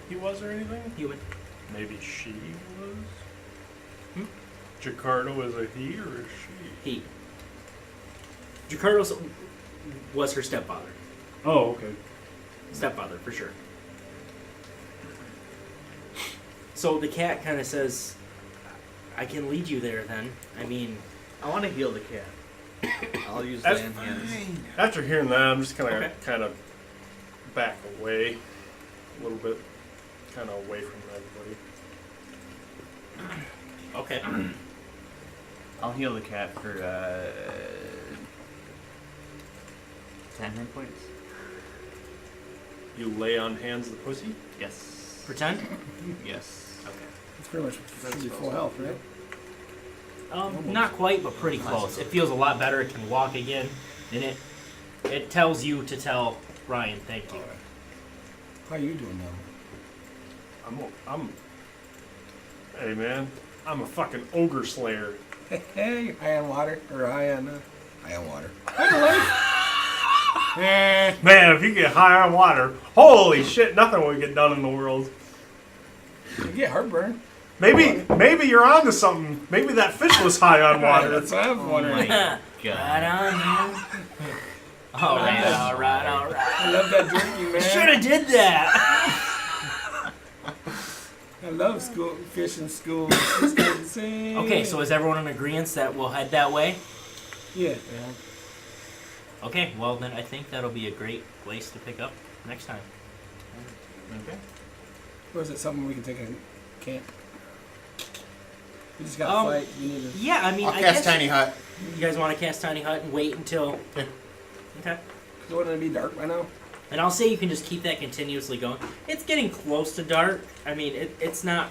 C: he was or anything?
A: Human.
C: Maybe she was?
A: Hmm?
C: Jacardo is a he or a she?
A: He. Jacardos was her stepfather.
C: Oh, okay.
A: Stepfather, for sure. So the cat kind of says, I can lead you there then. I mean...
E: I want to heal the cat. I'll use
C: That's
E: land hands.
C: After hearing that, I'm just gonna
A: Okay.
C: kind of back away a little bit, kind of away from everybody.
A: Okay.
E: I'll heal the cat for 10 hit points.
C: You lay on hands the pussy?
E: Yes.
A: Pretend?
E: Yes.
A: Okay.
B: It's pretty much should be full health, right?
A: Not quite, but pretty close. It feels a lot better. It can walk again, and it tells you to tell Ryan, thank you.
B: How you doing now?
C: Hey man, I'm a fucking ogre slayer.
B: Hey, high on water or high on water.
C: Man, if you get high on water, holy shit, nothing will get done in the world.
B: You get heartburn.
C: Maybe you're onto something. Maybe that fish was high on water.
B: That's what I'm wondering.
E: God.
A: Right on, man. All right.
B: I love that drinking, man.
A: Should have did that.
B: I love fishing schools.
A: Okay, so is everyone in agreement that we'll head that way?
B: Yeah.
A: Okay, well then I think that'll be a great place to pick up next time.
E: Okay.
B: Or is it something we can take in camp? We just got to fight. We need to...
A: Yeah, I mean,
D: I'll
A: I
D: cast
A: guess
D: Tiny Hut.
A: you guys want to cast Tiny Hut and wait until...
D: Yeah.
A: Okay.
B: So wouldn't it be dark by now?
A: And I'll say you can just keep that continuously going. It's getting close to dark. I mean, it's not...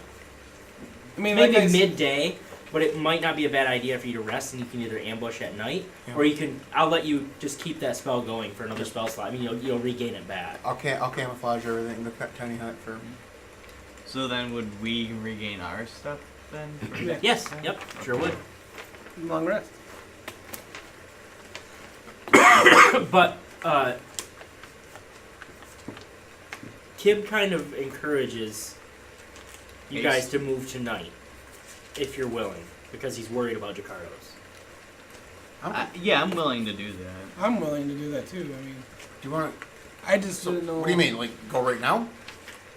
B: I mean,
A: maybe
B: like
A: midday, but it might not be a bad idea for you to rest, and you can either ambush at night, or you can... I'll let you just keep that spell going for another spell slot. I mean, you'll regain it back.
K: I'll camouflage everything in the Tiny Hut for...
E: So then would we regain our stuff then?
B: Yeah.
A: Yes, yep, sure would.
B: Long rest.
A: But, Kib kind of encourages you guys to move tonight, if you're willing, because he's worried about Jakardos.
E: Yeah, I'm willing to do that.
B: I'm willing to do that too. I mean,
D: Do you want to...
B: I just didn't know.
D: What do you mean? Like, go right now?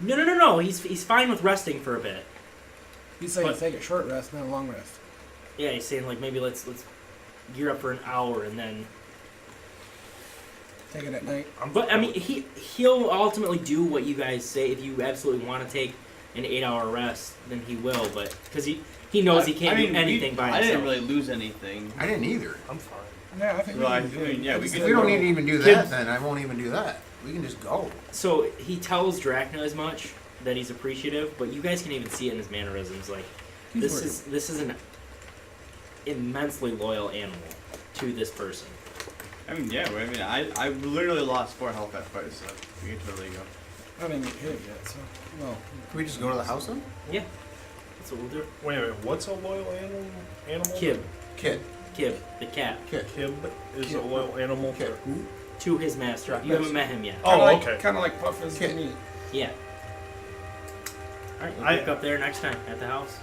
A: No. He's fine with resting for a bit.
B: He's saying
A: But-
B: take a short rest, not a long rest.
A: Yeah, he's saying like maybe let's gear up for an hour and then.
B: Take it at night.
A: But I mean, he'll ultimately do what you guys say. If you absolutely want to take an 8-hour rest, then he will. But because he knows he can't do anything by himself.
E: I didn't really lose anything.
D: I didn't either.
C: I'm fine.
B: Yeah, I think
E: So
B: we
E: I
B: can do
E: mean,
B: it.
E: yeah, we
B: just
E: could-
D: If we don't need to even do that,
A: Kids-
D: then I won't even do that. We can just go.
A: So he tells Drakna as much that he's appreciative, but you guys can even see it in his mannerisms. Like
B: He's
A: this is an immensely loyal animal to this person.
E: I mean, yeah. I mean, I literally lost 4 health at first, so we can totally go.
B: I didn't get hit yet, so well.
D: Can we just go to the house then?
A: Yeah, that's what we'll do.
C: Wait a minute. What's a loyal animal?
A: Kib,
D: Kid.
A: the cat,
C: Kib is a loyal animal.
D: Kid.
C: To who?
A: to his master. You haven't met him yet.
C: Oh,
B: Kinda
C: okay.
B: Kind of like Puff is to
D: Kid.
B: me.
A: Yeah. All right, we'll pick up there next time at the house.